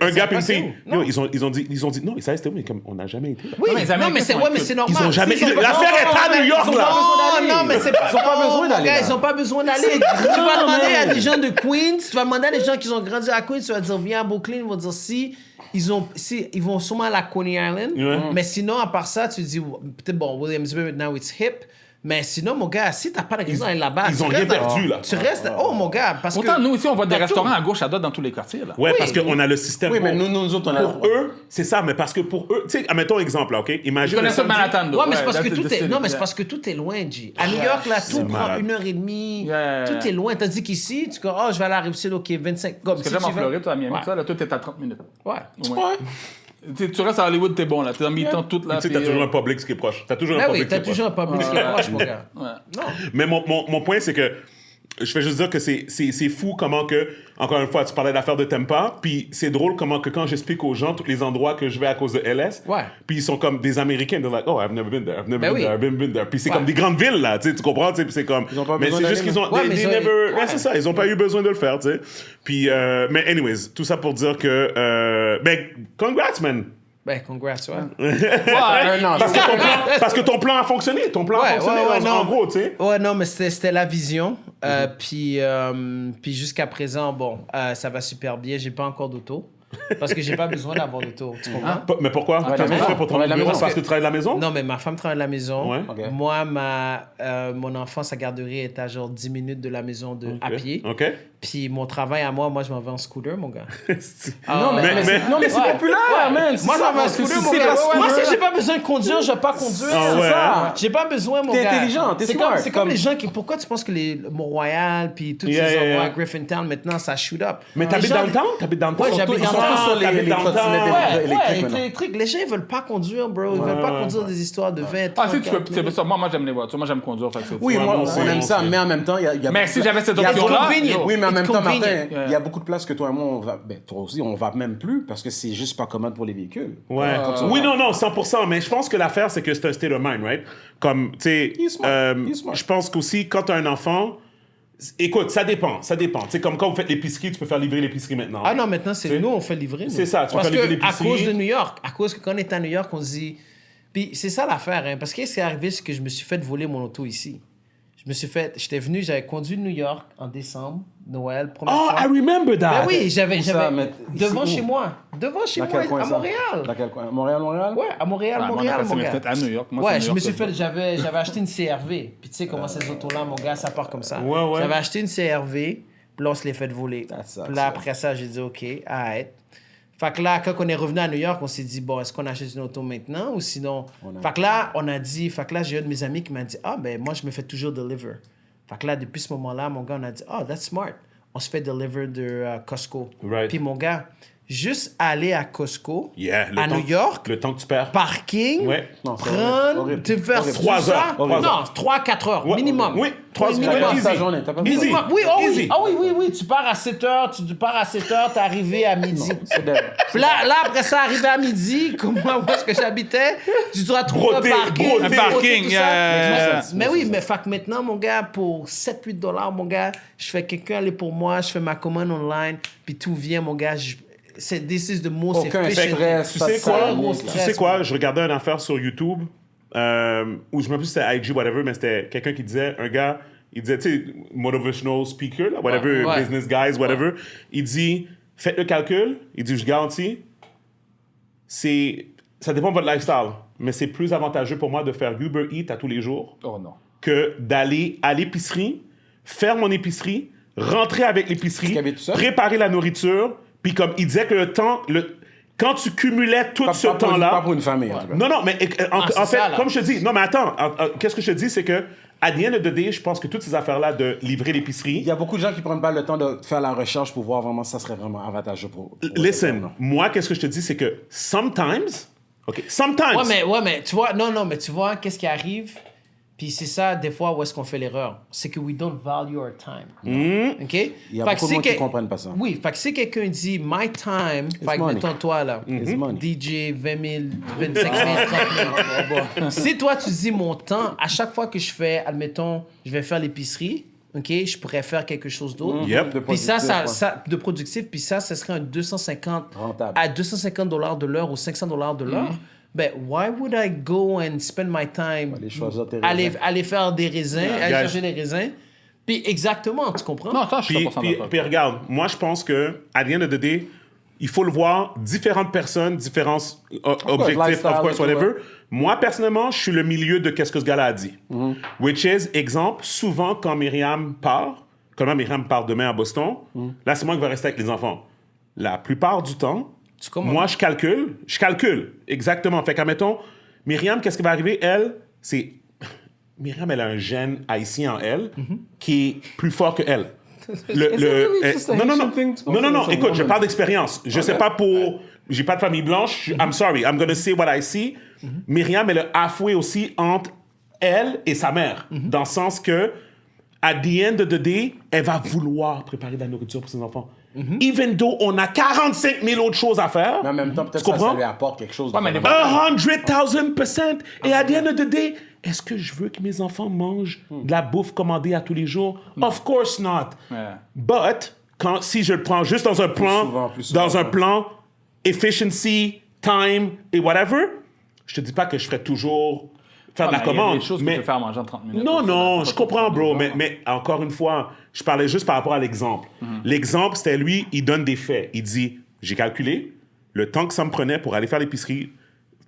Un gars et une pas c'était fille. où. Yo, ils ont dit, non, ils savaient c'était où, mais comme on n'a jamais été là. Oui, Non, mais les Américains mais c'est sont ouais, mais incultes. c'est normal. Ils ont jamais. S'ils ont pas- L'affaire est à New York, ils ont là. pas besoin Non, d'aller. non, mais c'est pas. Ils ont pas besoin mon d'aller, gars, là. Ils ont pas besoin d'aller. Tu vas demander à des gens de Queens, tu vas demander à des gens qui ont grandi à Queens, tu vas dire viens à Brooklyn, ils vont dire si ils vont sûrement à la Coney Island. Ouais. Mais sinon, à part ça, tu dis peut-être bon, Williamsburg, now it's hip. Mais sinon, mon gars, si t'as pas de raison d'aller là-bas, ils tu ont rien restes- perdu, là. Tu restes. Oh, mon gars, parce que. Pourtant, nous ici, on voit des t'as tout. restaurants à gauche, à droite dans tous les quartiers. Là. Ouais, Oui. parce qu'on a le système. Oui, mais nous autres, on a... Pour eux, c'est ça, mais parce que pour eux, tu sais, admettons exemple, là, OK? Je Imagine. connais le ça de samedi- Manhattan. Ouais, mais c'est parce que that's tout the est. city, Non, mais c'est yeah. parce que tout est loin, G. À New York, là, tout prend malade. 1h30. Yeah. Tout est loin. Tandis qu'ici, tu dis, oh, je vais aller à la Rive-Sud, OK, 25. Comme Parce que si j'aime en tu vas- Floride, toi, à Miami, Ouais. ça, là, tout est à 30 minutes. Ouais. Au moins. Tu restes à Hollywood, t'es bon, là. T'es en mi-temps toute là. Tu sais, t'as toujours un Publix qui est proche. T'as toujours un Ben Publix oui, qui est t'as proche. toujours un public qui est proche, mon gars. Ouais. Non. Mais mon point, c'est que je vais juste dire que c'est fou comment que, encore une fois, tu parlais d'affaires de Tempa, puis c'est drôle comment que quand j'explique aux gens tous les endroits que je vais à cause de LS, Ouais. puis ils sont comme des Américains, they're like, oh, I've never been there, I've never Ben been oui. there, I've never been there. Puis c'est Ouais. comme des grandes villes, là, tu sais, tu comprends, tu sais, puis c'est comme... Ils ont pas mais besoin c'est juste d'aller, qu'ils ont... Ouais, they mais ils ont- never... ouais. Ouais, c'est ça, ils ont pas eu besoin de le faire, tu sais. Puis, mais anyways, tout ça pour dire que... ben, congrats, man! Ben, congrats, ouais. Ouais, non, Parce que ton plan a fonctionné, ton plan a fonctionné, en gros, tu sais. Ouais, non, mais c'était la vision. Puis jusqu'à présent, bon, ça va super bien. J'ai pas encore d'auto. Parce que j'ai pas besoin d'avoir d'auto. Tu comprends? Mais pourquoi? la Qu'est-ce que tu maison. fais pour Travailler travailler de la maison. parce que tu travailles de la maison? Non, mais ma femme travaille à la maison. Ouais. Ok. Moi, mon enfant, sa garderie est à genre 10 minutes de la maison à pied. OK. Puis mon travail à moi je m'en vais en scooter, mon gars. Non, mais c'est Ouais. populaire, man. Moi, ça va c'est scooter, mon c'est gars. pas Moi, scooter. si j'ai pas besoin de conduire, je vais pas conduire. Ah ouais, C'est ça. hein? J'ai pas besoin, mon T'es gars. intelligent, t'es C'est smart. comme, c'est comme les gens qui... Pourquoi tu penses que le Mont-Royal puis tous Yeah, ces yeah, endroits, yeah. Griffintown, maintenant, ça shoot up. Mais Les t'habites gens- downtown? T'habites downtown? Ouais, j'habite Ils sont downtown. tous sur les T'habites downtown. trottinettes Ouais, électriques maintenant. électrique. Les gens, ils veulent pas conduire, bro. Ils veulent pas conduire des histoires de 20, 30, Ah, si tu peux. 40 C'est ça. Moi, j'aime les voitures. Moi, j'aime conduire. Fait que c'est- Oui, Ouais, moi, moi on aussi, aime moi ça, aussi. mais en même temps, il y a... Mais si j'avais cette il y a option-là. convenient. Oui, mais en même It's temps, Martin, convenient. il y a beaucoup de places que toi et moi, on va... Ben, toi aussi, on va même plus parce que c'est juste pas commode pour les véhicules. Ouais. Oui, non, 100%. Mais je pense que l'affaire, c'est que c'est un state of mind, right? Comme, tu sais, Il est smart. Il est smart. je pense qu'aussi, quand t'as un enfant, écoute, ça dépend. Tu sais, comme quand vous faites l'épicerie, tu peux faire livrer l'épicerie maintenant. Ah non, maintenant, c'est nous, on fait livrer. nous. C'est ça, tu vas Parce faire livrer que, à l'épicerie. cause de New York, à cause que quand on est à New York, on se dit... Puis c'est ça l'affaire, hein, parce que ce qui est arrivé, c'est que je me suis fait voler mon auto ici. J'étais venu, j'avais conduit de New York en décembre Noël, première Oh, fois. I remember Ben that. oui, j'avais ça, mais devant ici, chez où? moi. Devant chez Dans moi, quel coin, à ça? Montréal. Dans quel coin? Montréal? Ouais, à Montréal, Ah, moi, Montréal, on a mon fait gars. peut-être à New York. Moi, c'est Ouais, New je me York, suis là. fait, j'avais acheté une CRV. Puis tu sais comment ces autos-là, mon gars, ça part comme ça. Ouais, ouais. J'avais acheté une CRV, puis là, on se les fait voler. That sucks, Puis là, yeah. après ça, j'ai dit, OK, arrête. Fait que là, quand on est revenu à New York, on s'est dit, bon, est-ce qu'on achète une auto maintenant ou sinon... Fait que là, on a dit... Fait que là, j'ai un de mes amis qui m'a dit, ah, ben moi, je me fais toujours deliver. Fait que là, depuis ce moment-là, mon gars, on a dit, oh, that's smart. On se fait deliver de Costco. Right. Puis mon gars, juste aller à Costco, Yeah, le à temps- New York, Le temps que tu perds. parking, Ouais. Non, c'est prendre, horrible. te faire Horrible. 3 tout heures, ça. 3 Non, heures. 3-4 heures, Ouais, minimum. Oui, 3 Oui, heures. minimum. Easy. Easy. journée, t'as pas Easy. besoin. Oui, oh oui, Easy. ah oui, tu pars à 7 heures, tu pars à 7 heures, t'es arrivé à midi. C'est dead. Puis là, après ça, arrivé à midi, comme moi, où est-ce que j'habitais, tu dois trouver Broder, un parking. broder. Un parking, tout ça. yeah. Mais oui, mais fait que maintenant, mon gars, pour 7-8 $, mon gars, je fais quelqu'un aller pour moi, je fais ma commande online, puis tout vient, mon gars. C'est this is the most Aucun efficient. stress. Tu pas de sais quoi? stress, gros là. Tu stress, sais quoi? man. Je regardais une affaire sur YouTube où je me rappelle plus si c'était IG, whatever, mais c'était quelqu'un qui disait, un gars, il disait, tu sais, motivational speaker, là, whatever, Ouais. business guys, whatever. Il dit, faites le calcul. Il dit, je garantis, ça dépend de votre lifestyle, mais c'est plus avantageux pour moi de faire Uber Eats à tous les jours Oh non. que d'aller à l'épicerie, faire mon épicerie, rentrer avec l'épicerie, qu'il habite tout seul? préparer la nourriture, puis comme il disait que quand tu cumulais tout ce Pas temps-là... pour une famille, en tout cas. Non, non, mais en c'est fait, ça, là. comme je te dis, non, mais attends, qu'est-ce que je te dis, c'est que, à the end of the day, je pense que toutes ces affaires-là de livrer l'épicerie, Il y a beaucoup de gens qui prennent pas le temps de faire la recherche pour voir vraiment si ça serait vraiment avantageux pour listen, non. moi, qu'est-ce que je te dis, c'est que sometimes, Ouais, mais tu vois, non, mais tu vois, qu'est-ce qui arrive? Puis c'est ça, des fois, où est-ce qu'on fait l'erreur? C'est que we don't value our time. OK? Il y a Fait beaucoup que de monde si qui comprennent pas ça. Oui, fait que si quelqu'un dit « my time », fait que money. mettons toi, là, It's money. DJ, 20 000, 25 000, 30 000. Si toi, tu dis « mon temps », à chaque fois que je fais, admettons, je vais faire l'épicerie, OK, je pourrais faire quelque chose d'autre. Yep. De Puis ça, productif, ouais. de productif, puis ça serait un 250 Rentable. à 250 $ de l'heure ou 500 $ de l'heure. Ben, why would I go and spend my time Aller choisir tes aller, raisins. aller faire des raisins, aller Guys. chercher des raisins? Puis exactement, tu comprends? Non, ça, je suis puis, 100% puis, d'accord. puis regarde, moi, je pense que, à the end of the day, il faut le voir, différentes personnes, différents objectifs, lifestyle of course, et tout, whatever. ouais. Moi, personnellement, je suis le milieu de qu'est-ce que ce gars-là a dit. Which is, exemple, souvent, quand Myriam part demain à Boston, là, c'est moi qui vais rester avec les enfants. La plupart du temps, Tu comprends? moi, je calcule, exactement. Fait qu'admettons, Myriam, qu'est-ce qui va arriver? Elle, c'est... Myriam, elle a un gène haïtien en elle qui est plus fort que elle. Non, écoute, je parle d'expérience. Je sais pas pour... J'ai pas de famille blanche. I'm sorry. I'm gonna say what I see. Myriam, elle est halfway aussi entre elle et sa mère. Dans le sens que, at the end of the day, elle va vouloir préparer de la nourriture pour ses enfants. Even though on a 45 000 autres choses à faire. Mais en même temps, peut-être Tu ça comprends? lui apporte quelque chose. Ouais, mais de des vraiment- fois- 100,000%. Et at the end of the day, est-ce que je veux que mes enfants mangent de la bouffe commandée à tous les jours? Of course not. Ouais. But, si je le prends juste dans un plan, plus souvent, dans un ouais. plan efficiency, time et whatever, je te dis pas que je ferai toujours faire de la Il y a commande. des choses que tu peux faire manger en 30 minutes. Non, Ça, non, c'est je pas comprends, tout bro. le temps. Mais encore une fois, je parlais juste par rapport à l'exemple. L'exemple, c'était lui, il donne des faits. Il dit, j'ai calculé le temps que ça me prenait pour aller faire l'épicerie,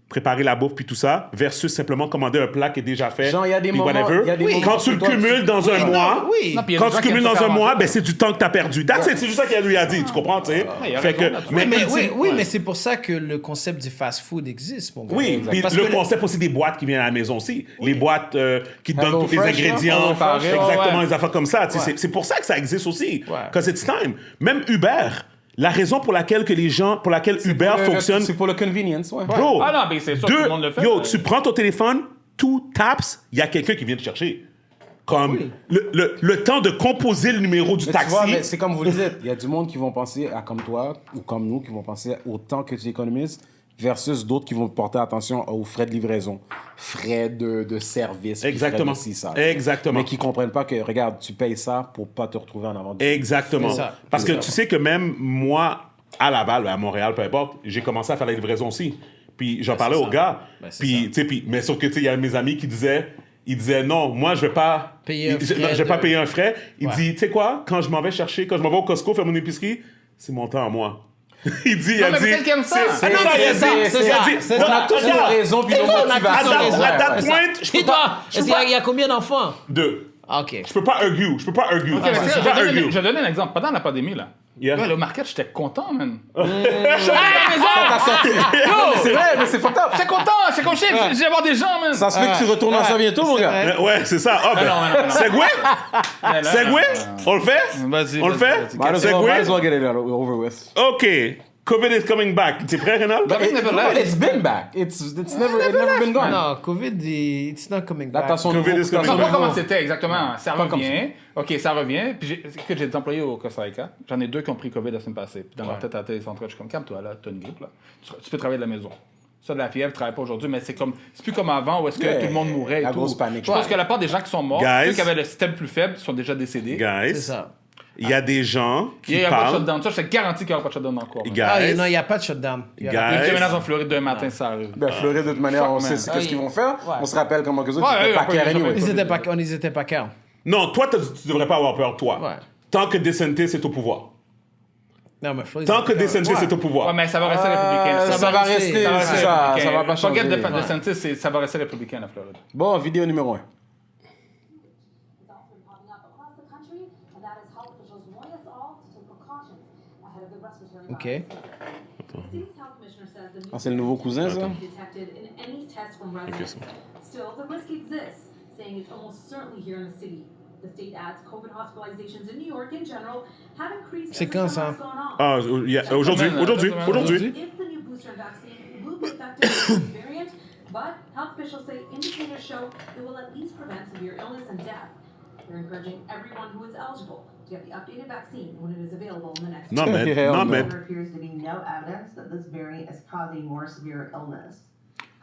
préparer la bouffe puis tout ça, versus simplement commander un plat qui est déjà fait. Genre, il y a des puis moments- whatever. il y a des Oui. moments Quand tu où le toi, cumules dans un mois, oui. Non, puis il y a quand des gens tu qui cumules aiment dans ça un faire mois, manger. ben c'est du temps que tu as perdu. C'est juste ça qu'elle lui a dit, tu comprends, tu sais? il a Fait raison, que, là, tu mais, Mais c'est pour ça que le concept du fast-food existe, mon gars. oui, puis Parce le que concept aussi des boîtes qui viennent à la maison aussi. Les boîtes qui te donnent Hello tous les Fresh, ingrédients. là, Hello Fresh, Exactement, ouais. les affaires comme ça. Tu sais, Ouais. c'est pour ça que ça existe aussi. Ouais. Because it's time. Même Uber, la raison pour laquelle Uber fonctionne... C'est pour le convenience, ouais. Bro, Ah non, mais c'est sûr que tout le monde le fait. Yo, tu prends ton téléphone, tout taps, il y a quelqu'un qui vient te chercher. Comme le temps de composer le numéro du Mais taxi. tu vois, mais c'est comme vous le dites, il y a du monde qui vont penser à comme toi ou comme nous, qui vont penser au temps que tu économises versus d'autres qui vont porter attention aux frais de livraison, frais de service, puis Exactement. frais de ci, ça. Exactement. Mais qui comprennent pas que, regarde, tu payes ça pour pas te retrouver en avant. Exactement. C'est ça. Parce que tu sais que même moi, à Laval, à Montréal, peu importe, j'ai commencé à faire la livraison aussi. Puis j'en parlais c'est au ça. gars. Ben, c'est Puis, ça. tu sais, mais sauf que, tu sais, il y a mes amis qui disaient, il disait non, moi je vais pas Payer un je frais vais pas de- payer un frais. Il Ouais. dit, tu sais quoi, quand je m'en vais au Costco faire mon épicerie, c'est mon temps à moi. il dit, Non, mais peut-être qu'il aime ça. c'est Ah non, mais c'est ça, c'est ça, c'est On ça. a tous nos raisons puis nos on a tous À motivations. nos raisons. date Ouais, pointe, je Et peux toi, pas. est-ce qu'il y a combien d'enfants? 2. Ah, OK. Je peux pas argue. Ok, mais Je tu sais, peux pas argue. je vais donner un exemple. Pendant la pandémie, là, Yeah. ouais, le market, j'étais content, man. Ça t'a sorti. Non, mais c'est vrai, mais c'est fucked up. J'étais content, c'est comme je vais voir des gens, man. Ça se fait que tu retournes à ça bientôt, mon C'est gars. vrai. Ouais, c'est ça. Ah, ben, non. Segway? Segway? On le fait? Vas-y, On le fait? Might as well get it over with. OK. COVID is coming back. T'es prêt, Rénal? Covid never left. It's been back. It's never been gone. Non, COVID, it's not coming Là, back. t'as son Covid nouveau- is t'as coming son Non, pas back. nouveau- comment c'était exactement. Ça Pas comme revient. OK, ça revient. Puis j'ai des employés au Costa Rica. J'en ai 2 qui ont pris COVID la semaine passée. Puis dans leur tête à tête, ils sont en train de je suis comme, calme-toi, là, t'as une grippe, là. Tu peux travailler de la maison. Ça, de la fièvre, travaille pas aujourd'hui, mais c'est plus comme avant où est-ce que Yeah, tout le monde mourait et la tout. grosse panique. Je pense que la part des gens qui sont morts, Guys. ceux qui avaient le système plus faible, sont déjà décédés. Guys, C'est ça. il y a des gens Il qui n'y a pas de parlent. shutdown. Ça, je te garantis qu'il n'y aura pas de shutdown dans le cours. Guys, Ah, non, il n'y a pas de shutdown. Il y a- Guys. Les déménages en Floride demain matin, ça arrive. Ben, Floride, de toute manière, on Fuck, sait man. qu'est-ce qu'ils vont faire. Ouais. On se rappelle comment que autres, Ouais, ils étaient ouais, pas ouais, care ouais, anyway. Ils étaient pas calmes. Non, toi, tu devrais pas avoir peur, toi. Ouais. Tant que DeSantis est au pouvoir. Non, mais Floride, Tant que ils étaient calmes. DeSantis est au pouvoir. Ouais, mais ça va rester républicain. Ça va rester, Ça va c'est rester ça, républicain. ça va pas Forget changer. de DeSantis, ça va rester républicain, la Floride. Bon, vidéo numéro 1. It's also been popping up across the country, and that is health officials warning us all to take precautions ahead of the respiratory OK. virus. The city's health commissioner says the new Ah, c'est le nouveau cousin, ça? detected in any test from residents. Still, the risk exists, saying it's almost certainly here in the city. The state adds COVID hospitalizations in New York in general have increased C'est as the quand, summer ça? has gone on. Ah, aujourd'hui. If the new booster vaccine will be effective against the variant, but health officials say indicators show it will at least prevent severe illness and death. They're encouraging everyone who is eligible to get the updated vaccine when it is available in the next Non, mais. Hell Non, no. mais. There appears to be no evidence that this variant is causing more severe illness.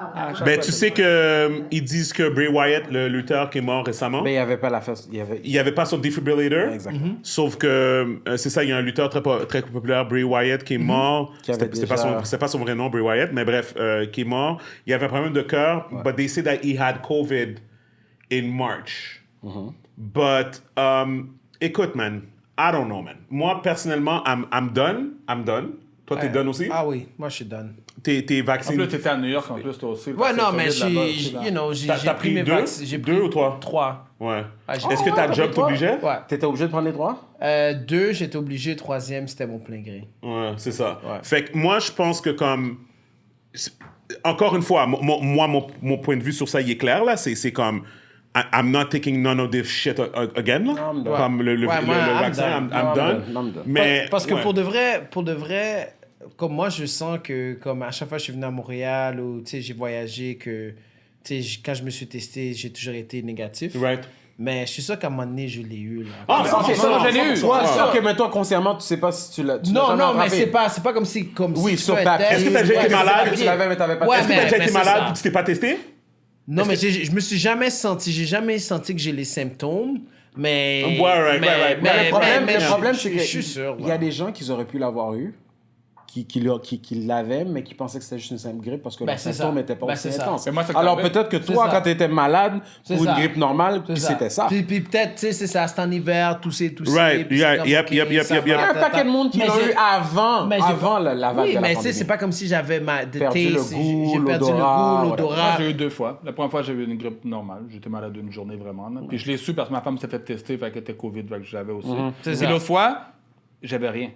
However, Ben, tu sais que ils disent que Bray Wyatt, le lutteur qui est mort récemment, Ben, il n'y avait pas la face. il n'y avait pas son defibrillator. Exactement. Sauf que c'est ça, il y a un lutteur très populaire, Bray Wyatt, qui est mort. Qui avait C'était pas son vrai nom, Bray Wyatt, mais bref, qui est mort. Il avait un problème de cœur, but they said that he had COVID in March. But écoute, man, I don't know, man. Moi, personnellement, I'm done. I'm done. Toi, t'es done aussi? Ah oui, moi, je suis done. T'es En vacciné? plus, t'étais à New York, en plus, toi aussi. Ouais, non, mais j'ai, T'as pris mes deux? vaccins. J'ai Deux pris ou trois? 3. Ouais. Ah, j'ai- Est-ce que ta job t'obligeait? Ouais. T'étais obligé de prendre les 3? 2, j'étais obligé. 3e, c'était mon plein gré. Ouais, c'est ça. Ouais. Fait que moi, je pense que comme... Encore une fois, mon point de vue sur ça, il est clair, là. C'est comme... I'm not taking none of this shit again, là. I'm done. Comme le Ouais, moi, I'm vaccin, done. I'm done. I'm done. Mais... Parce que ouais. pour de vrai, comme moi, je sens que comme à chaque fois que je suis venu à Montréal ou tu sais, j'ai voyagé, que tu sais, quand je me suis testé, j'ai toujours été négatif. Right. Mais je suis sûr qu'à un moment donné, je l'ai eu. Là. Ah, Ok, ça, je l'ai eu. Toi, Ah. ok, mais toi, consciemment, tu sais pas si tu l'as. tu l'as Non, jamais non, mais attrapé. c'est pas comme si. Oui, si sur tu fais un papier. test- Est-ce que t'as déjà Ouais, été sur malade? papier. Tu l'avais, mais t'avais pas Ouais, Est-ce que t'as mais- déjà été mais c'est malade ça. et tu t'es pas testé? Non, mais je me suis jamais senti que j'ai les symptômes. Mais. Ouais, right. Mais le problème, mais le problème, je c'est que suis sûr. il y a des gens qui auraient pu l'avoir eu, qui l'avaient, mais qui pensaient que c'était juste une simple grippe parce que Ben, leurs c'est symptômes ça. n'étaient pas Ben, aussi c'est ça. intenses. Mais moi, c'est Alors correct. peut-être que C'est toi, ça. quand tu étais malade C'est pour une ça. grippe normale, puis c'était ça. Puis peut-être, tu sais, c'est ça, c'est en hiver, tousser. Right, puis yeah, c'est comme, yep, ok, yep, yep, ça yep, va, yep. Il y a un ta, ta. paquet de monde qui Mais l'ont j'ai- eu avant mais j'ai la vague Oui, de la mais tu sais, pandémie. c'est pas comme si j'avais Perdu taste, le j'ai goût, perdu le l'odorat, goût, ouais. Moi, l'odorat. j'ai eu 2 fois. La première fois, j'ai eu une grippe normale. J'étais malade une journée vraiment. Là. Puis je l'ai su parce que ma femme s'est fait tester, fait qu'elle était COVID, fait que j'avais aussi. C'est Puis ça. l'autre fois, j'avais rien.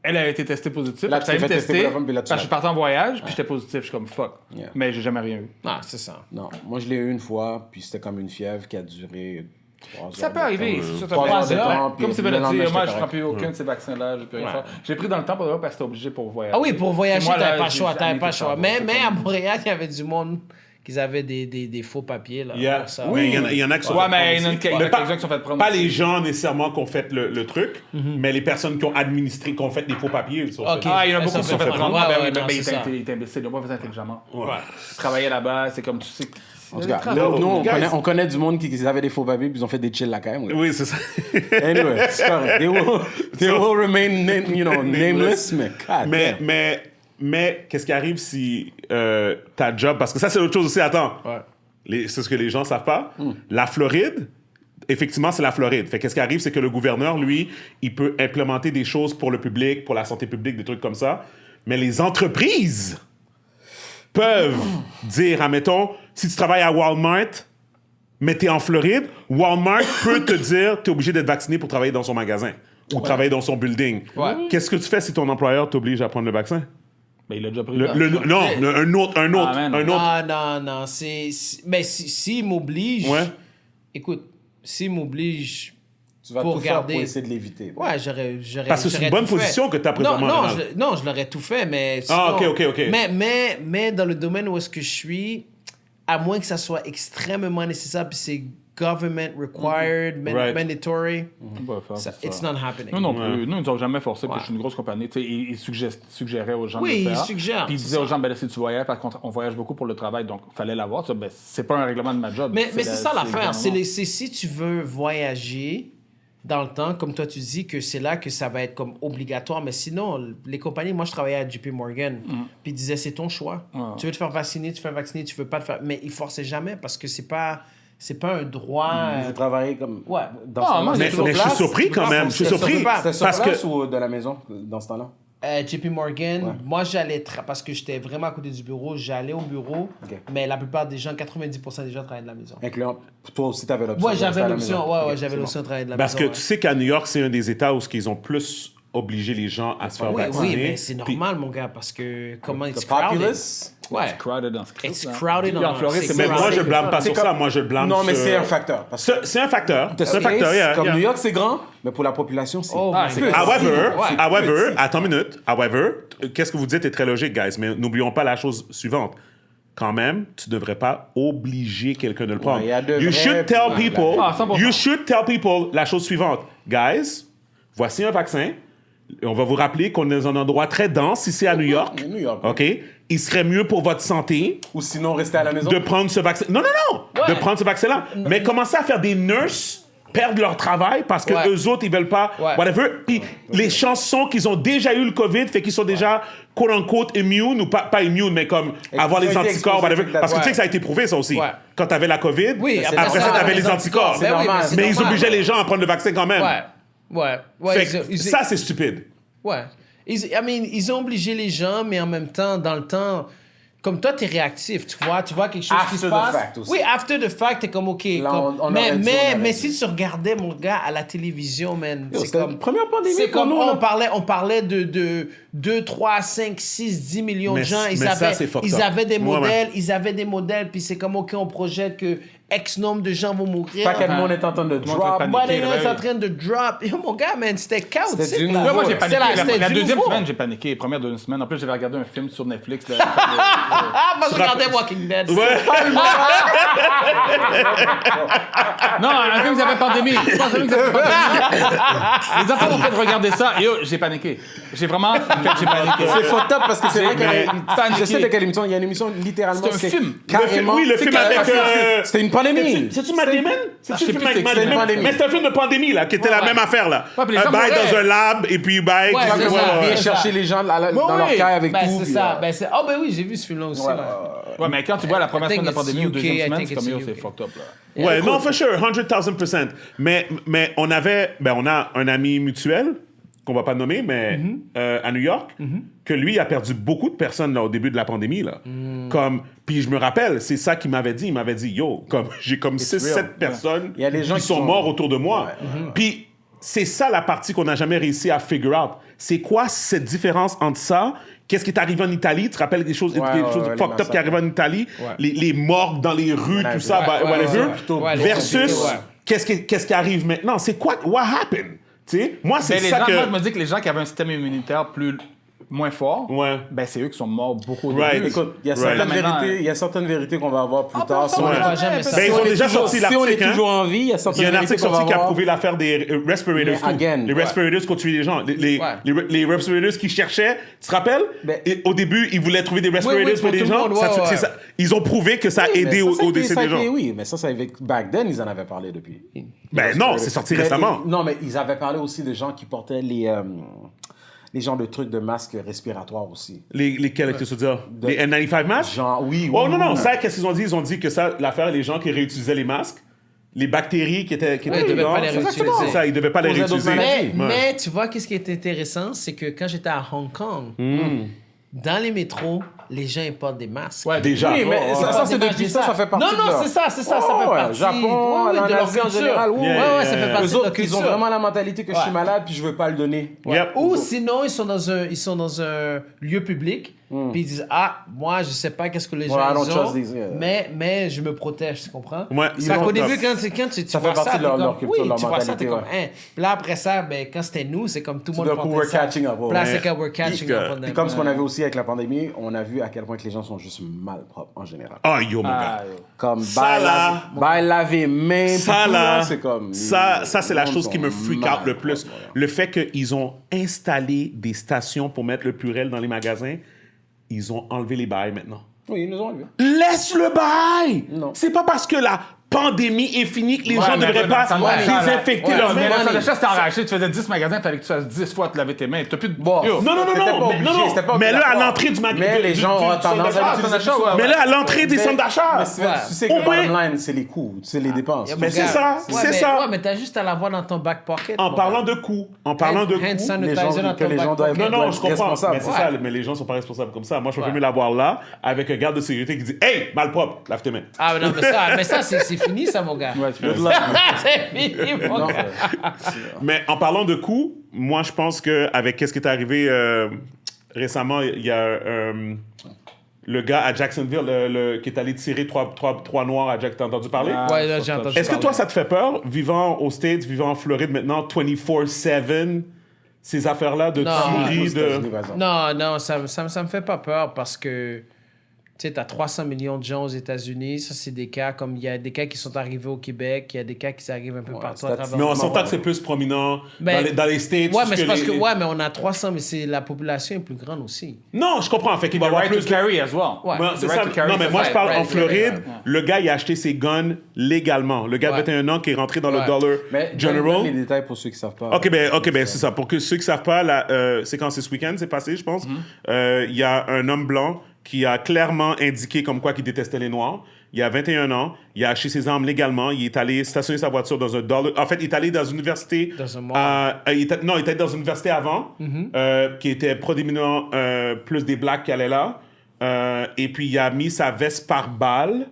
Elle a été testée positive. Là, fait que tu ça t'es allait me fait tester tester. pour la femme, puis là, tu Parce que je suis parti en voyage, puis j'étais positif. Je suis comme fuck. Yeah. Mais j'ai jamais rien eu. Ah, c'est ça. Non, moi je l'ai eu une fois, puis c'était comme une fièvre qui a duré 3 heures. Ça peut arriver. Ça peut 3 heures de arriver. temps, puis Comme c'est le bien lendemain, dit, moi, j'étais je prends correct. plus aucun de ces vaccins-là. J'ai plus rien Ouais. faire. J'ai pris dans le temps pour parce que c'était obligé pour voyager. Ah oui, pour voyager, Et moi, là, t'avais pas le j'ai choix, jamais t'avais pas le été choix. savoir, Mais c'est à comme- Montréal, il y avait du monde qui avaient des faux papiers, là, Yeah. pour ça. Mais il y en a qui sont Ouais, fait mais il y en a prendre aussi. quelques-uns qui sont fait prendre. Pas les gens nécessairement qui ont fait le truc, mais les personnes qui ont administré, qui ont fait des faux papiers. ils sont Ok. fait- Ah, il y en a Mais beaucoup ça qui se sont fait fait prendre. prendre. Ouais, Ah, ben ouais, oui, non, mais il c'est ça. était imbécile. Ils ont pas fait intelligemment. Ouais. Je travaillais là-bas, c'est comme tu sais. En tout cas, nous, on connaît du monde qui avaient des faux papiers, puis ils ont fait des chill là quand même. ouais. Oui, c'est ça. Anyway, c'est correct. They will remain, nameless, mais God damn. Mais qu'est-ce qui arrive si ta job, parce que ça c'est autre chose aussi, attends. Ouais. C'est ce que les gens savent pas. La Floride, effectivement, c'est la Floride. Fait qu'est-ce qui arrive, c'est que le gouverneur, lui, il peut implémenter des choses pour le public, pour la santé publique, des trucs comme ça. Mais les entreprises peuvent dire, admettons, si tu travailles à Walmart, mais t'es en Floride, Walmart peut te dire, t'es obligé d'être vacciné pour travailler dans son magasin ou travailler dans son building. Ouais. Qu'est-ce que tu fais si ton employeur t'oblige à prendre le vaccin? Ben, il a déjà pris Un autre. Non. Mais s'il m'oblige... Ouais. Écoute, s'il m'oblige... Tu vas pour tout faire garder... pour essayer de l'éviter. Ouais, j'aurais Parce que c'est une bonne tout fait. position que t'as présentement. Non, je l'aurais tout fait, mais... Ah, sinon- ok. Mais dans le domaine où est-ce que je suis, à moins que ça soit extrêmement nécessaire, puis c'est government required, Right. mandatory, On va faire ça, ça. it's not happening. Nous non plus. Nous, ils nous ont jamais forcé, parce Ouais. que je suis une grosse compagnie. Tu sais, ils suggéraient aux gens Oui, de le ils faire. suggèrent, Puis ils c'est disaient ça. aux gens, ben là, si tu voyages, par contre, on voyage beaucoup pour le travail, donc il fallait l'avoir. Ça, ben, c'est pas un règlement de ma job. Mais c'est ça l'affaire, le c'est gouvernement. si tu veux voyager dans le temps, comme toi tu dis, que c'est là que ça va être comme obligatoire, mais sinon, les compagnies, moi je travaillais à JP Morgan, puis ils disaient c'est ton choix. Ouais. Tu veux te faire vacciner, tu veux pas te faire... Mais ils forçaient jamais parce que c'est pas un droit... Vous travaillez comme... Ouais. Dans Ah, ce moi, temps-là. Mais sur je suis place, surpris quand même. Je suis C'était surpris. sur place. C'était sur Parce place que. ou de la maison dans ce temps-là? JP Morgan, Ouais. moi j'allais, parce que j'étais vraiment à côté du bureau, j'allais au bureau, Ok. mais la plupart des gens, 90% des gens travaillaient de la maison. Incluant... Toi aussi, t'avais l'option. Ouais, de rester j'avais à la l'option, maison. ouais, Ok, j'avais c'est l'option de travailler de la Parce maison. que tu sais qu'à New York, c'est un des États où ils ont plus obligé les gens à se faire Oui, vacciner. oui, mais c'est Puis- normal, mon gars, parce que comment The it's crowded. populace? Ouais. C'est crowded dans ce It's truc, là. crowded Puis en en- Floride, c'est c'est Mais même moi, je assez- blâme pas C'est sur comme- ça. Moi, je blâme Non, mais sur- c'est un facteur. Parce que C'est un facteur. C'est un States, facteur, yeah, comme yeah. New York, c'est grand, mais pour la population, c'est... Oh Ah, my c'est- God. However, attends une minute. However, qu'est-ce que vous dites est très logique, guys, mais n'oublions pas la chose suivante. Quand même, tu ne devrais pas obliger quelqu'un de le prendre. il y a de You vrais- should tell Ouais, people, Ah, 100%. you should tell people la chose suivante. Guys, voici un vaccin. On va vous rappeler qu'on est dans un endroit très dense ici à New York. New York. OK? Il serait mieux pour votre santé Ou sinon, rester à la maison. de prendre ce vaccin. Non. De prendre ce vaccin-là. Mais commencer à faire des nurses perdre leur travail parce que Ouais. eux autres, ils veulent pas, Ouais. whatever. Puis les chances sont qu'ils ont déjà eu le COVID, fait qu'ils sont déjà, quote-unquote, immune, ou pas immune, mais comme avoir qu'ils les ont été anticorps, exposés whatever. toute la- Parce que tu Ouais. sais que ça a été prouvé, ça aussi. Ouais. Quand t'avais la COVID, Oui, après ça, t'avais les anticorps. C'est normal. c'est Mais ils normal. obligeaient les gens à prendre le vaccin quand même. Ouais. Fait que ça, c'est stupide. Ouais. Ils ont obligé les gens, mais en même temps, dans le temps, comme toi, t'es réactif, tu vois quelque chose qui se After the passe. fact aussi. Oui, after the fact, t'es comme, OK. Là, comme- on aurait dit, mais si tu regardais, mon gars, à la télévision, man, c'est c'était comme... la première pandémie C'est pour comme, nous, on là. parlait de 2, 3, 5, 6, 10 millions de Mais- gens. mais ça, c'est fucked Ils up. avaient des Ouais, modèles, puis c'est comme, OK, on projette que X nombre de gens vont mourir. Pas que le monde est en train de monde drop. va paniquer. Moi, les gens ouais. sont en train de drop. Yo, mon gars, man, c'était chaotique. C'était du là. nouveau, Ouais, moi, j'ai là. paniqué. C'était La du deuxième nouveau. semaine, j'ai paniqué. Les premières 2 semaines. En plus, j'avais regardé un film sur Netflix. là. Ah, moi, je regardais Walking Dead. Non, un film qui s'appelle Pandémie. Je pense à un film qui s'appelle Pandémie. Les enfants m'ont fait regarder ça et j'ai paniqué. J'ai vraiment j'ai paniqué. C'est fucked up parce que c'est vrai Mais- que je sais de quelle émission. Il y a une émission littéralement. C'est un film. Carrément. Oui, le film avec... C'était une pandémie. C'est-tu Matt Damon? C'est-tu je sais le film plus avec c'est Matt qui, Damon? pandémie. Mais c'est un film de pandémie, là, qui était la Ouais. même affaire, là. Ouais, puis les gens Bail mouraient. dans un lab, et puis bail... Ouais, qui- c'est ça. Viens c'est chercher ça. les gens dans leur Oui, caille avec ben, tout. c'est puis, ça. Ben, c'est... Oh, ben oui, j'ai vu ce film-là aussi. ouais. Ouais, mais quand tu vois la première I semaine de la think it's pandémie ou UK, deuxième I semaine, think c'est comme it's yo, UK. c'est fucked up, là. Ouais, non, for sure, 100,000%. Mais on a un ami mutuel, qu'on va pas nommer, mais à New York, que lui a perdu beaucoup de personnes là, au début de la pandémie. Là. Puis je me rappelle, c'est ça qu'il m'avait dit. Il m'avait dit, yo, j'ai comme 6-7 real. personnes Il y a des gens qui qui sont sont- morts autour de moi. Puis c'est ça la partie qu'on n'a jamais réussi à figure out. C'est quoi cette différence entre ça? Qu'est-ce qui est arrivé en Italie? Tu te rappelles des choses, Ouais, des choses les fucked up qui arrivent en Italie? Ouais. Les morts dans les rues, tout ça, whatever. ouais, les Versus, hôpitaux, ouais. qu'est-ce qui arrive maintenant? C'est quoi? What happened? Tu sais, moi, c'est Ben, les ça gens, que... moi, je me dis que les gens qui avaient un système immunitaire moins fort, Ouais. ben c'est eux qui sont morts beaucoup au Right. début. Écoute, il y a Right. certaines vérités qu'on va avoir plus tard. ça, Si on on est- verra jamais ça. Ben, ils ont on est déjà toujours- sorti Si on est l'article, hein. toujours en vie, il y a Il y certaines a un vérités article qu'on va sorti qui a avoir. prouvé l'affaire des respirators. Mais tout. again, Les ouais. respirators qui ont tué les gens. Les respirators qui cherchaient, tu te rappelles? Ben- Et au début, ils voulaient trouver des respirators oui, pour pour les tout le gens. monde, Ça, ouais, c'est ouais. ça. Ils ont prouvé que ça a Mais aidé ça, ça a au été- décès ça a des été- gens. Oui, mais ça avec back then, ils en avaient parlé depuis. Ben non, c'est sorti Mais- récemment. Non, mais ils avaient parlé aussi de gens qui portaient les genres de trucs de masques respiratoires aussi. Lesquels, qu'est-ce que tu veux dire? Les N95 masques? Genre, oui. Oh oui, non, non, oui. ça, qu'est-ce qu'ils ont dit? Ils ont dit que ça, l'affaire, les gens qui réutilisaient les masques, les bactéries qui étaient ils devaient dedans, pas les c'est réutiliser. exactement ça, ils devaient pas les Causaient d'autres réutiliser. maladies. Mais tu vois, qu'est-ce qui est intéressant, c'est que quand j'étais à Hong Kong, dans les métros, les gens ils portent des masques. Ouais, Déjà. Oui, mais Ils ça, portent c'est des depuis masques, ça fait partie Non, de non, leur- c'est ça, ça Oh, fait ouais, partie. Japon, Oui, en de leur Asie en culture. général, oui. Ouais, ouais, ça fait partie Eux de leur autres, ils ont culture. vraiment la mentalité que je suis Ouais. malade puis je veux pas le donner. Yep. Ou sinon, ils sont dans un lieu public, puis ils disent moi, je sais pas qu'est-ce que les gens I don't ils trust ont, these, yeah. mais je me protège, tu comprends? Ouais, Fait ils qu'au vont- début, quand tu Ça vois fait partie ça, de leur- t'es leur comme, culture, oui, leur tu vois ça, t'es mentalité, comme, Puis là, après ça, quand c'était nous, c'est comme tout le monde d'un coup, portait we're ça. catching up, ouais. Puis là, c'est Ouais. quand we're catching Puis up. que- on Puis them. comme ce qu'on avait aussi avec la pandémie, on a vu à quel point que les gens sont juste mal propres en général. Ah, yo, mon gars. Ah, yo. Comme Ça, là, laver main, puis Ça, tout, là, c'est comme... ça, c'est la les chose gens qui me sont freak mal out le plus. propres, ouais. Le fait qu'ils ont installé des stations pour mettre le Purell dans les magasins, ils ont enlevé les bails maintenant. Oui, ils nous ont enlevé. Laisse le bail! Non. C'est pas parce que la pandémie est finie que les gens ne mais devraient pas ça doit être désinfecter Ouais, leurs mais mains. là, ça c'était enragé. Tu faisais 10 magasins, il fallait que tu fasses 10 fois te laver tes mains. T'as plus de. Bon. Yo. Non, non, non, T'étais non, pas mais, obligé, non, c'était pas non. Mais là, à obligatoire. l'entrée du magasin. Mais les gens ont tendance à ton achat, ouais, Mais là, à l'entrée des centres d'achat. Mais tu sais que Au le moins- bottom line, c'est les coûts, c'est les dépenses. Mais c'est ça, c'est ça. Ouais, mais t'as juste à l'avoir dans ton back pocket. En mon parlant gars. de coûts, en parlant de Hand coûts, sanitizer les gens- dans que ton les back gens doivent- pocket. non, non, doivent je être comprends, responsables. mais c'est Ouais. ça, mais les gens sont pas responsables comme ça. Moi, je Ouais. préfère mieux l'avoir là, avec un garde de sécurité qui dit « Hey, malpropre, lave tes mains. Ah, non, mais ça c'est fini, ça, mon gars. Ouais, tu peux- C'est fini, mon Non, gars. Mais en parlant de coûts, moi, je pense qu'avec qu'est-ce qui est arrivé récemment, il y a le gars à Jacksonville qui est allé tirer trois noirs à Jack. T'as entendu parler? Ah, Ouais, là, j'ai entendu Est-ce que parler. toi, ça te fait peur, vivant aux States, vivant en Floride maintenant, 24/7, ces affaires-là de Non. tuerie, aux États-Unis, de... par exemple. Non, ça me fait pas peur parce que, tu sais, t'as 300 millions de gens aux États-Unis. Ça, c'est des cas comme il y a des cas qui sont arrivés au Québec, il y a des cas qui arrivent un peu partout à travers Mais on le s'entend monde. que c'est plus prominent Ben, dans les States. Ouais, mais c'est parce les- que, ouais, mais on a 300, mais c'est la population est plus grande aussi. Non, je comprends. Fait qu'il va y The avoir right plus to carry as well. Ouais. Non, c'est The right ça. to carry, Non, mais c'est moi, ça. je parle Right, en Floride. right. Le gars, il a acheté ses guns légalement. Le gars de Ouais. 21 ans qui est rentré dans le Ouais. Dollar Mais General. donne les détails pour ceux qui savent pas. OK, ben c'est ça. Pour que ceux qui savent pas, c'est quand c'est ce week-end, c'est passé, je pense. Il y a un homme blanc qui a clairement indiqué comme quoi qu'il détestait les Noirs. Il a 21 ans, il a acheté ses armes légalement, il est allé stationner sa voiture dans un dollar. En fait, il est allé dans une université. Dans un mall. Il était dans une université avant, qui était prédominant plus des blacks qui allaient là. Et puis, il a mis sa veste par balle.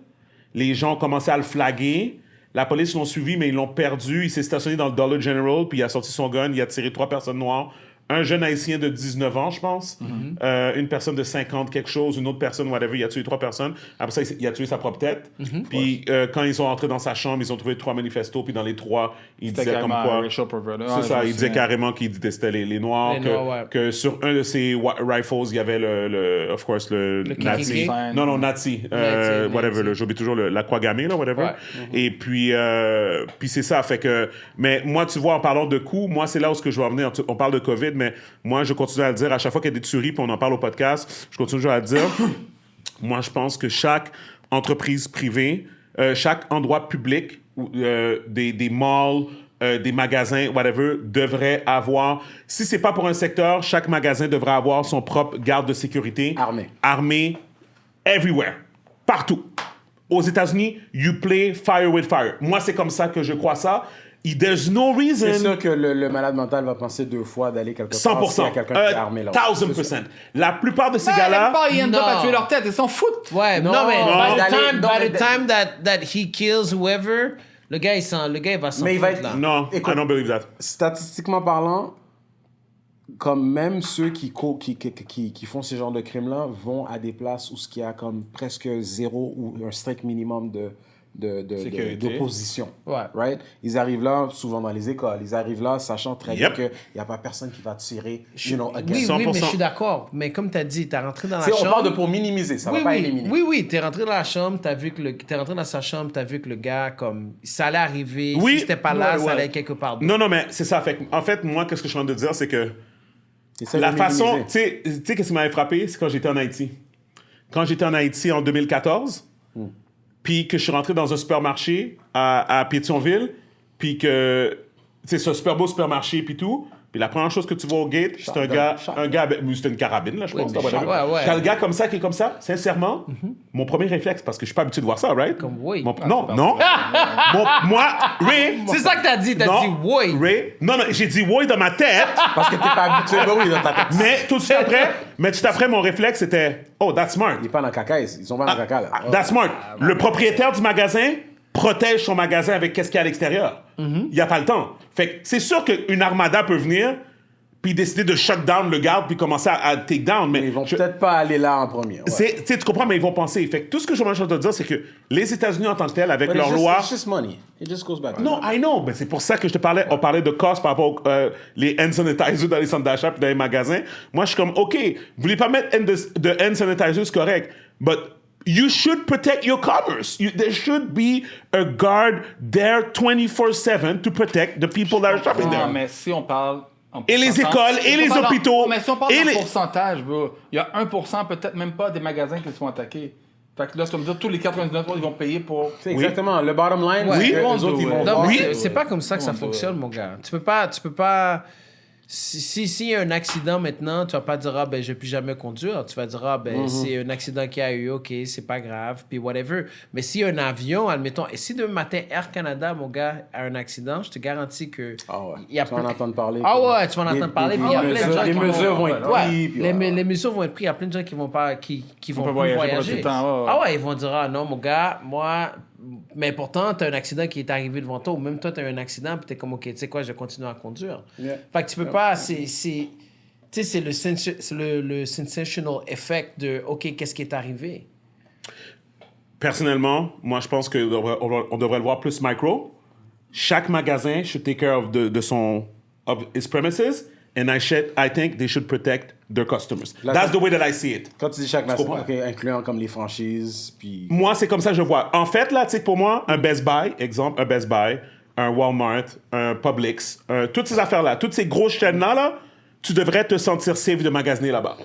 Les gens ont commencé à le flaguer. La police l'ont suivi, mais ils l'ont perdu. Il s'est stationné dans le Dollar General, puis il a sorti son gun, il a tiré 3 personnes noires. Un jeune haïtien de 19 ans, je pense. Une personne de 50 quelque chose, une autre personne, whatever. Il a tué 3 personnes. Après ça, il a tué sa propre tête. Puis quand ils sont entrés dans sa chambre, ils ont trouvé 3 manifestos. Puis dans les 3, il C'était disait comme carrément quoi... racial pervert. C'est ça, il disait carrément qu'il détestait les Noirs, Les que, Noirs, ouais. que sur un de ses rifles, il y avait of course, le Nazi. KKK. Non, Nazi. Nazi. Whatever, j'oublie toujours la croix gammée, là, whatever. Ouais. Et puis c'est ça, fait que... Mais moi, tu vois, en parlant de coups, moi, c'est là où je veux en venir. On parle de COVID, mais moi, je continue à le dire, à chaque fois qu'il y a des tueries, puis on en parle au podcast, je continue toujours à le dire. Moi, je pense que chaque entreprise privée, chaque endroit public, des malls, des magasins, whatever, devrait avoir... Si c'est pas pour un secteur, chaque magasin devrait avoir son propre garde de sécurité. Armé, everywhere. Partout. Aux États-Unis, you play fire with fire. Moi, c'est comme ça que je crois ça. There's no reason... C'est sûr que le malade mental va penser 2 fois d'aller quelque part s'il y 100%. a quelqu'un qui est armé là. 1000%. La plupart de ces La gars-là... plupart, ils n'ont pas Non. tué leur tête, ils s'en foutent. Ouais, non, Non, mais non, by the time that he kills whoever, le gars, il va s'en Mais il va foutre, être- là. Non, Écoute, I don't believe that. Statistiquement parlant, comme même ceux qui font ce genre de crimes-là vont à des places où il y a comme presque 0 ou un strict minimum Sécurité. d'opposition. Ouais. Right? Ils arrivent là, souvent dans les écoles, ils arrivent là sachant très Yep. bien qu'il n'y a pas personne qui va tirer, Oui, against. oui, mais 100%. je suis d'accord. Mais comme tu as dit, tu es rentré dans la Tu sais, chambre. on parle de pour minimiser, ça oui, va pas oui, éliminer. oui, t'es rentré dans la chambre, t'es rentré dans sa chambre, t'as vu que le gars, comme, ça allait arriver. Oui, Si c'était pas là, ouais, ça ouais. allait être quelque part d'autre. Non, non, mais c'est ça. En fait, moi, qu'est-ce que je suis en train de dire, c'est que Essaie la de façon... minimiser. Tu sais, qu'est-ce qui m'avait frappé? C'est quand j'étais en Haïti. Quand j'étais en Haïti en 2014, puis que je suis rentré dans un supermarché à Pétionville, puis que... C'est ce super beau supermarché, puis tout. Puis la première chose que tu vois au gate, c'est un gars avec... C'était une carabine, là, je pense. mais whatever. ouais. T'as le gars comme ça qui est comme ça, sincèrement, mon premier réflexe, parce que je suis pas habitué de voir ça, right? Comme oui. Non. Moi, Ray... C'est ça que t'as dit, t'as dit oui. Ray... Non, j'ai dit oui dans ma tête, Parce que t'es pas habitué, ben oui, dans ta tête. mais tout de suite après, mon réflexe, c'était « Oh, that's smart. Il est pas dans le caca, ils sont pas dans le caca, là. That's smart. Le propriétaire du magasin protège son magasin avec qu'est-ce qu'il y a à l'extérieur. Il n'y a pas le temps. Fait que c'est sûr qu'une armada peut venir puis décider de shut down le garde puis commencer à take down. Mais Ils vont peut-être pas aller là en premier. Ouais. tu comprends, mais ils vont penser. Fait que tout ce que je veux te dire, c'est que les États-Unis en tant que tel, avec But leur it's just- loi... It's just money. It just goes back. Non, I know. Ben, c'est pour ça que je te parlais. On parlait de cost par rapport aux les hand sanitizers dans les centres d'achat puis dans les magasins. Moi, je suis comme, OK, vous voulez pas mettre de hand sanitizers, c'est correct. But you should protect your commerce. There should be a guard there 24/7 to protect the people that are shopping Non, there. mais si on parle... en Et les pourcentage- écoles, et si on les parle en- hôpitaux, Mais si on parle et en les- pourcentage, bro, il y a 1%, peut-être même pas, des magasins qui se font attaquer. Fait que là, tu vas me dire, tous les 99 ils vont payer pour... C'est exactement. Le bottom line, Ouais. c'est que Oui. eux autres, ils vont Non, voir. mais c'est pas comme ça que ça fonctionne, mon gars. Tu peux pas. Si y a un accident maintenant, tu vas pas dire, ah, ben, je vais plus jamais conduire. Tu vas dire, ah, ben, c'est un accident qui a eu, ok, c'est pas grave, puis whatever. Mais s'il y a un avion, admettons, et si demain matin, Air Canada, mon gars, a un accident, je te garantis que. Ah ouais. il y a Tu vas en entendre parler. Ah ouais, tu vas en entendre parler, puis il y a plein de gens Les qui mesures vont être Ouais, prises. puis les, ouais. les mesures vont être prises. Il y a plein de gens qui vont pas, qui vont pas plus voyager pendant tout voyager. le temps, ouais. Ah ouais, ils vont dire, ah non, mon gars, moi, mais pourtant, t'as un accident qui est arrivé devant toi, ou même toi, t'as eu un accident, puis t'es comme, ok, tu sais quoi, je vais continuer à conduire. Yeah. Fait que tu peux pas, tu sais, c'est le sensational effect de, ok, qu'est-ce qui est arrivé? Personnellement, moi, je pense qu'on devrait le voir plus micro. Chaque magasin should take care of of its premises, and I think they should protect their customers. Là, That's the way that I see it. Quand tu dis chaque magasin, comprends? ok, incluant comme les franchises, puis... Moi, c'est comme ça que je vois. En fait, là, tu sais, pour moi, un Best Buy, exemple, un Best Buy, un Walmart, un Publix, toutes ces affaires-là, toutes ces grosses chaînes-là, là, tu devrais te sentir safe de magasiner là-bas.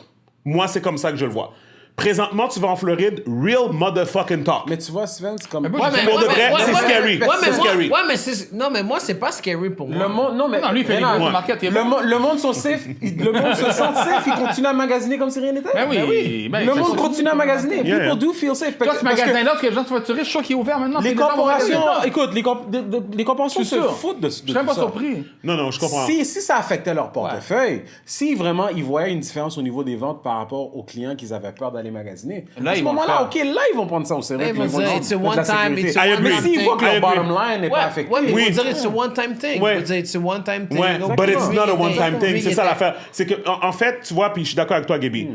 Moi, c'est comme ça que je le vois. Présentement, tu vas en Floride, real motherfucking talk. Mais tu vois, Steven, c'est comme... Mais moi, Ouais, j'ai- Pour de vrai, c'est scary. Ouais, mais C'est scary. ouais, mais non, mais moi, c'est pas scary pour moi. Le monde, non, mais... Non, lui, il fait les Renan, gros Ouais. market, il est Le, bon. le monde sont safe, le monde se sent safe, ils continuent à magasiner comme si rien n'était. Ben oui, ben, le c'est monde ça. continue à magasiner. Yeah. People do feel safe. Toi, ce Parce que magasin-là, parce que les gens se voituraient, je suis sûr qu'il est ouvert maintenant. les puis les gens vont corporations, regarder. écoute, les corporations Je se suis sûr. foutent de Je tout suis même pas ça. surpris. Non, je comprends. Si ça affectait leur portefeuille, si vraiment ils voyaient une différence au niveau des ventes par rapport aux clients qu'ils avaient peur d'aller magasiner, Là, à ce ils vont moment-là, faire. OK, là, ils vont prendre ça au sérieux. Ils puis vont ils vont dire, dire, it's a mettre la one-time, sécurité. it's a I agree. Mais s'ils voient que leur I agree. bottom line n'est pas affecté, Ouais, mais Oui. ils vont dire it's a one-time thing. Ouais. Ils vont dire it's a one-time thing. Ouais, Donc, but it's not a oui, one-time thing. oui, C'est ça était- l'affaire. C'est que, en fait, tu vois, puis je suis d'accord avec toi, Gaby.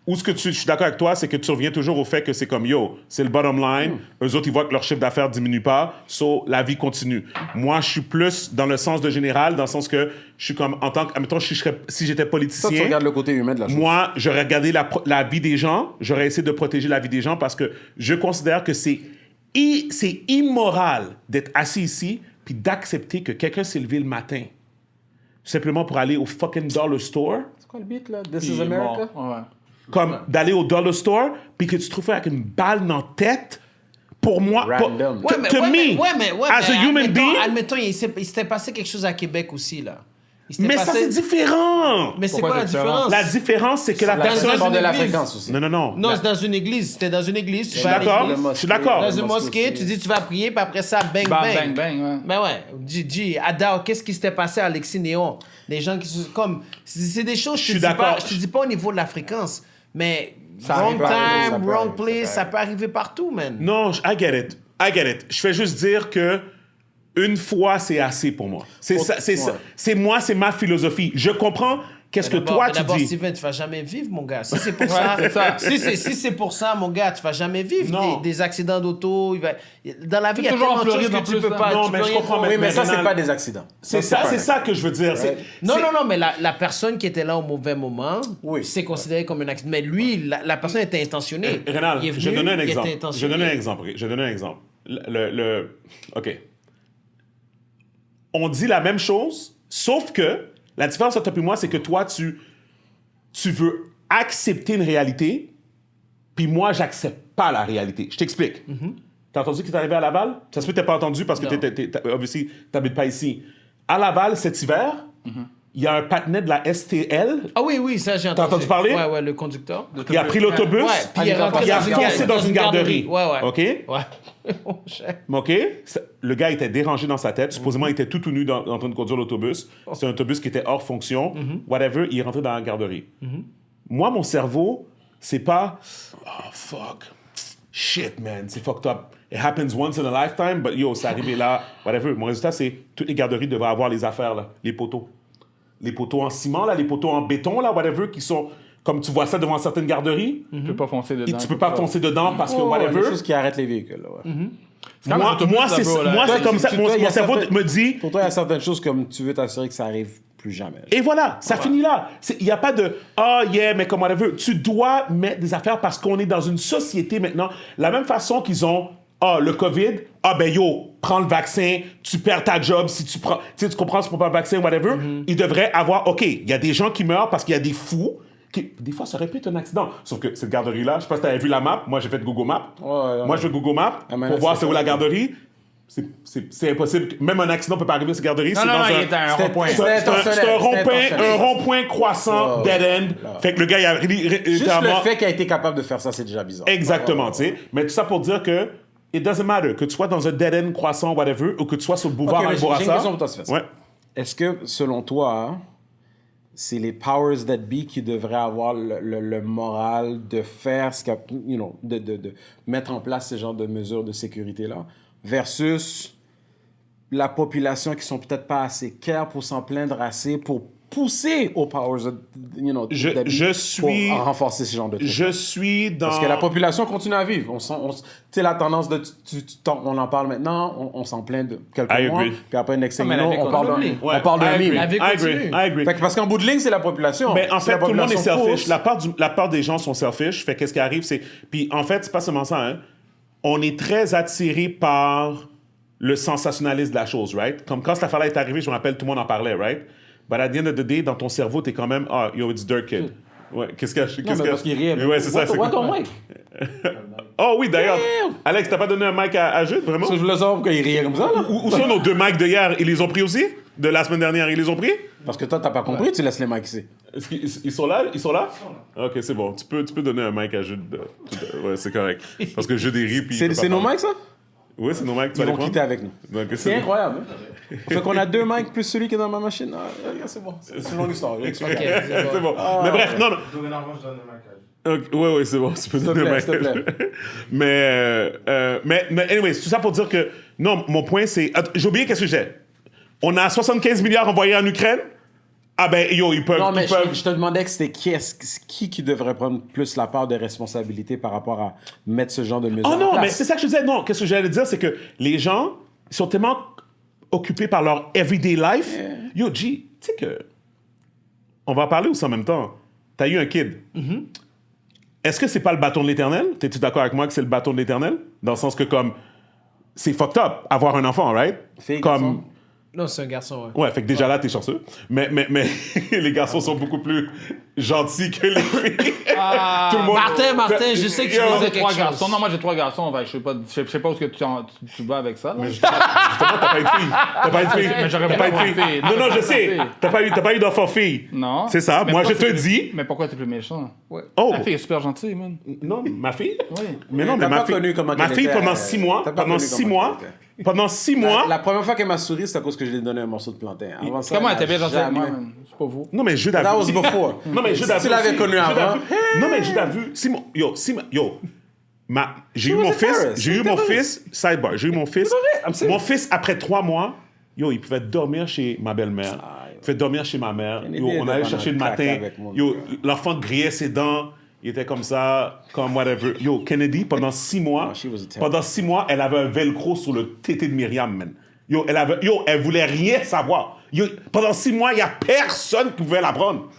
Où ce que je suis d'accord avec toi, c'est que tu reviens toujours au fait que c'est comme, yo, c'est le bottom line. Eux autres, ils voient que leur chiffre d'affaires diminue pas, so la vie continue. Moi, je suis plus dans le sens de général, dans le sens que je suis comme, en tant que, admettons, si j'étais ça, tu politicien, regardes le côté humain de la chose. moi, j'aurais regardé la vie des gens, j'aurais essayé de protéger la vie des gens parce que je considère que c'est immoral d'être assis ici puis d'accepter que quelqu'un s'est levé le matin simplement pour aller au fucking dollar store, C'est quoi le beat, là? This Puis, is America? bon, ouais. comme d'aller au dollar store puis que tu te trouves avec une balle dans la tête. Pour moi, Random. to me, as a human being, Admettons, il s'était passé quelque chose à Québec aussi, là. Il s'était mais ça passé- c'est différent. Mais c'est Pourquoi quoi la c'est différent? différence? La différence, c'est que la La personne... question de la église. fréquence aussi. Non. Non, c'est dans une église. C'était dans une église. Tu Je suis vas à d'accord. l'église. Je suis d'accord. Dans une mosquée, tu dis tu vas prier, puis après ça, bang, Bang, bang. bang, bang, ouais. Ben ouais, Gigi, Adao, qu'est-ce qui s'était passé à Alexis Néon? Les gens qui se... Comme, c'est des choses, Je suis d'accord. Je te dis pas au niveau de la fréquence, mais Ça wrong arrive, ça time, peut wrong arriver, place, ça ça peut peut arriver partout, man. Non, I get it. Je fais juste dire que une fois, c'est assez pour moi. C'est ça, c'est moi, c'est ma philosophie. Je comprends qu'est-ce que toi, tu D'abord, dis. Steven, tu vas jamais vivre, mon gars. Si c'est pour ça, c'est ça. si c'est pour ça, mon gars, tu vas jamais vivre Non. des accidents d'auto. Dans la vie, il y a toujours en tellement de choses Floride, en que tu plus, peux là. pas. Non, tu mais peux je rien comprends, faire. Oui, mais ça, c'est Rénal, pas des accidents. C'est ça que je veux dire. C'est- Non, c'est- non, mais la personne qui était là au mauvais moment, Oui. c'est considéré comme un accident. Mais lui, la personne était intentionnée. Rénal, Il est venu, je vais donner un il était exemple. intentionné. Je vais donner un exemple. OK. On dit la même chose, sauf que la différence entre toi et moi, c'est que toi, tu veux accepter une réalité, puis moi, j'accepte pas la réalité. Je t'explique. T'as entendu qu'il est arrivé à Laval? Ça se peut que t'as pas entendu parce que Non. obviously, t'habites pas ici. À Laval, cet hiver, il y a un patinet de la STL. Ah oui, ça j'ai entendu. entendu parler? Ouais, le conducteur. Il a pris l'autobus. Ouais, puis il est rentré il a foncé dans une garderie. Ouais. OK? Ouais. Oh, chef. OK? Le gars était dérangé dans sa tête. Supposément, il était tout nu en train de conduire l'autobus. C'est un autobus qui était hors fonction. Whatever, il est rentré dans la garderie. Moi, mon cerveau, c'est pas « Oh, fuck. Shit, man. C'est fucked up. It happens once in a lifetime, but yo, c'est arrivé là. Whatever. » Mon résultat, c'est toutes les garderies devraient avoir les affaires, là. Les poteaux. Les poteaux en ciment, là, les poteaux en béton, là, whatever, qui sont... Comme tu vois ça devant certaines garderies. Tu peux pas foncer dedans. Et tu peux pas foncer dedans parce que Les whatever. choses qui arrêtent les véhicules. Là, ouais. Moi, c'est comme ça. Mon cerveau me dit. Pour toi, il y a certaines choses comme tu veux t'assurer que ça arrive plus jamais. Et voilà, ça finit là. Il n'y a pas de mais comme whatever. Tu dois mettre des affaires parce qu'on est dans une société maintenant. La même façon qu'ils ont le COVID. Prends le vaccin, tu perds ta job si tu prends. Tu comprends, si tu prends pas le vaccin, whatever. Ils devraient avoir. OK, il y a des gens qui meurent parce qu'il y a des fous. Des fois, ça aurait pu être un accident. Sauf que cette garderie-là, je sais pas si tu avais vu la map. Moi, j'ai fait Google Maps. Moi, je fais Google Maps pour voir c'est où la garderie. C'est impossible. Même un accident peut pas arriver à cette garderie. Non, il était un rond-point. C'est un rond-point croissant, dead end. Fait que le gars, il a Juste le fait qu'il a été capable de faire ça, c'est déjà bizarre. Exactement, tu sais. Mais tout ça pour dire que it doesn't matter. Que tu sois dans un dead end croissant, whatever, ou que tu sois sur le boulevard J'ai une Bourassa. question pour toi, Sylvestre. Ouais. Est-ce que, selon toi, c'est les powers that be qui devraient avoir le moral de faire ce de mettre en place ce genre de mesures de sécurité-là, versus la population qui sont peut-être pas assez clairs pour s'en plaindre assez, pour pousser aux powers that, pour renforcer ce genre de trucs. Je suis dans... Parce que la population continue à vivre. Tu sais, la tendance de... on en parle maintenant, on s'en plaint de quelques mois, puis après, next thing you know, on parle d'un meme. I agree. Fait que parce qu'en bout de ligne, c'est la population. Mais en fait, tout le monde est selfish. Pousse. La part des gens sont selfish. Fait qu'est-ce qui arrive, c'est... Puis en fait, c'est pas seulement ça, hein. On est très attiré par le sensationnalisme de la chose, right? Comme quand cette affaire-là est arrivée, je me rappelle, tout le monde en parlait, right? But at the end of the day, dans ton cerveau, t'es quand même, it's dirt kid. Ouais, qu'est-ce que... parce qu'il riait. Ouais, c'est ça. What ton mic? Oh oui, d'ailleurs. Alex, t'as pas donné un mic à Jude, vraiment? Je voulais savoir pourquoi il riait comme ça, là. Où sont nos 2 mics de hier? Ils les ont pris aussi? De la semaine dernière, ils les ont pris? Parce que toi, t'as pas compris, tu laisses les mics ici. Est-ce qu'ils sont là? Ils sont là? OK, c'est bon. Tu peux donner un mic à Jude. Ouais, c'est correct. Parce que Jude est ri, puis... C'est nos mics, ça? Oui, c'est nos mics. Ils vont quitter avec nous. Donc, C'est incroyable. Hein? Fait qu'on a 2 mics plus celui qui est dans ma machine. C'est bon. C'est une longue histoire. C'est bon. Mais bref, non. Oui, c'est bon. Tu peux donner un mic. S'il te plaît. Mais anyway, tout ça pour dire que... Non, mon point, c'est... J'ai oublié qu'est-ce que j'ai. On a 75 milliards envoyés en Ukraine. Ah ben, ils peuvent... Non, mais je te demandais que c'était qui devrait prendre plus la part de responsabilité par rapport à mettre ce genre de mesures en non, place. mais c'est ça que je disais. Non, qu'est-ce que j'allais dire, c'est que les gens sont tellement occupés par leur everyday life. Yo, G, tu sais que... On va en parler aussi en même temps. T'as eu un kid. Est-ce que c'est pas le bâton de l'Éternel? T'es-tu d'accord avec moi que c'est le bâton de l'Éternel? Dans le sens que, comme... C'est fucked up, avoir un enfant, right? Fille, comme... garçon. Non, c'est un garçon, ouais. Ouais, fait que déjà là, t'es chanceux. Mais les garçons sont beaucoup plus gentils que les filles. Tout le monde... Martin, je sais que tu Moi, faisais j'ai 3 quelque garçons. chose. Non, moi, j'ai 3 garçons. Je sais pas où est-ce que tu vas avec ça. Là. Mais justement, t'as pas eu de fille. T'as pas eu de fille. Mais j'aurais T'as pas pas eu de eu de fille. fille. Non, je sais. T'as pas eu d'enfant fille. Non. C'est ça. Mais Moi, je pourquoi te c'est dis... Mais pourquoi t'es plus méchant? Ouais. Oh. La fille est super gentille, man. Non, ma fille? Oui. Mais non, mais T'as ma pas connu fille... comment Ma qu'elle fille, était, pendant 6 mois... t'as pas Pendant connu 6 comment mois... qu'elle était. Pendant 6 mois... La première fois qu'elle m'a souri, c'est à cause que je lui ai donné un morceau de plantain. Avant ça, Comment elle elle était bien a gentille avec moi, jamais- man? C'est pas vous. Non, mais Jude a vu... That was before. Non, mais Jude a vu... Si tu l'avais aussi. connu Jude a avant. vu. Non, mais Jude a vu... J'ai eu was mon a fils... terrorist. J'ai eu mon fils... Sidebar. J'ai eu mon fils... I'm serious. Mon fils, après 3 mois... il pouvait dormir chez ma belle-mère. Il pouvait dormir chez ma mère. Kennedy On était allait pas chercher le dans le matin. crack avec moi. L'enfant grillait ses dents. Il était comme ça, comme whatever. Kennedy, pendant 6 mois... she was a terrorist. Pendant 6 mois, elle avait un velcro sur le tété de Myriam, man. Elle voulait rien savoir. Pendant 6 mois, il n'y a personne qui pouvait la prendre.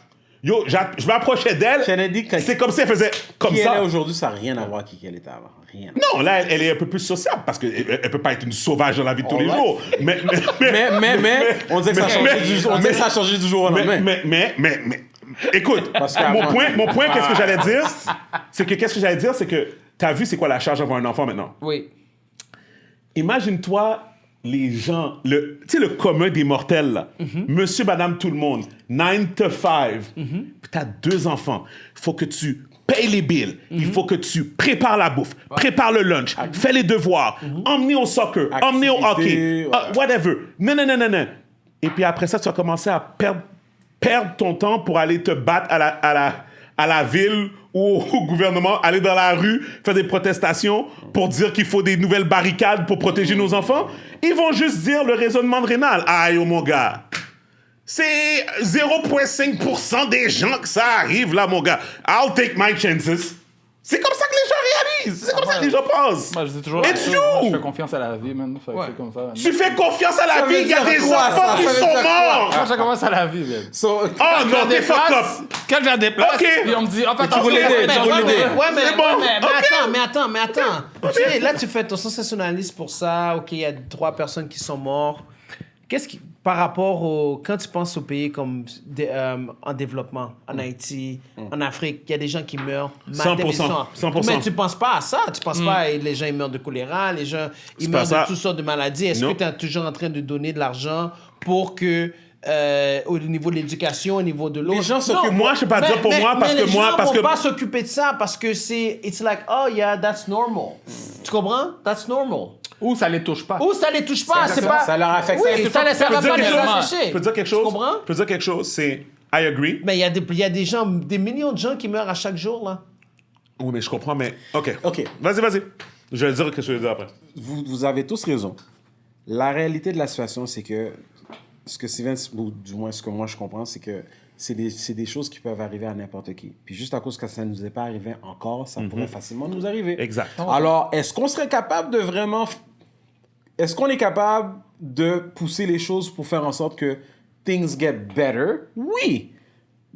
Je m'approchais d'elle. Kennedy, C'est comme si elle faisait comme Qui elle ça. est aujourd'hui, ça n'a rien à voir avec qui elle était avant. Rien. Non, là, elle est un peu plus sociable parce qu'elle ne peut pas être une sauvage dans la vie de tous les Alright. jours. Mais on disait que ça a changé du jour au lendemain. mais, écoute, mon point, qu'est-ce que j'allais dire? C'est que, t'as vu c'est quoi la charge d'avoir un enfant maintenant? Oui. Imagine-toi, les gens, tu sais, le commun des mortels, là. Monsieur, madame, tout le monde, 9 to 5, tu as 2 enfants. Il faut que tu payes les bills. Il faut que tu prépares la bouffe, prépares le lunch, fais les devoirs, emmener au soccer, emmener au hockey, whatever. Non. Et puis après ça, tu vas commencer à perdre ton temps pour aller te battre à la ville ou au gouvernement, aller dans la rue, faire des protestations pour dire qu'il faut des nouvelles barricades pour protéger nos enfants. Ils vont juste dire le raisonnement de Rénal. Aïe, oh mon gars. C'est 0,5% des gens que ça arrive là, mon gars. I'll take my chances. C'est comme ça que les gens réalisent. C'est comme ça que les gens pensent. Moi, je dis toujours, It's moi, je you. fais confiance à la vie, man. Fait que c'est comme ça. Man. Tu fais confiance à la Ça vie, veut il y a dire des quoi, enfants ça? qui Ça veut sont dire quoi? morts. Moi, je commence à la vie, man. So, Oh non, t'es fucked up. Quand je la déplace, Ok. puis on me dit, en fait, tu roules les dés, tu roules les dés. Ouais, mais, C'est bon. mais attends. Tu sais, là, tu fais ton sensationnalisme pour ça. OK, il y a 3 personnes qui sont mortes. Qu'est-ce qui, par rapport au... Quand tu penses aux pays comme en développement, en Haïti, en Afrique, il y a des gens qui meurent. 100%. Mais tu penses pas à ça. Tu penses pas les gens ils meurent de choléra, les gens ils C'est meurent pas ça. de toutes sortes de maladies. Est-ce Non. que tu es toujours en train de donner de l'argent pour que... au niveau de l'éducation, au niveau de l'eau. Les gens s'occupent- Moi, je sais pas dire pour moi, parce que les moi, gens parce vont que- pas s'occuper de ça parce que c'est it's like oh yeah that's normal. Tu comprends? That's normal. ou ça les touche pas. Ou ça les touche pas, c'est pas. ça leur affecte. Oui, ça les Je peux va dire pas quelque les chose? afficher. Je peux dire quelque chose? Tu comprends? Je peux dire quelque chose, c'est I agree. Mais il y a des gens, des millions de gens qui meurent à chaque jour là. Oui, mais je comprends, mais OK. OK. Vas-y. Je vais dire ce que je vais dire après. Vous avez tous raison. La réalité de la situation, c'est que ce que Steven, ou du moins ce que moi je comprends, c'est que c'est des choses qui peuvent arriver à n'importe qui. Puis juste à cause que ça ne nous est pas arrivé encore, ça pourrait facilement nous arriver. Exact. Alors, est-ce qu'on serait capable de vraiment... Est-ce qu'on est capable de pousser les choses pour faire en sorte que things get better? Oui.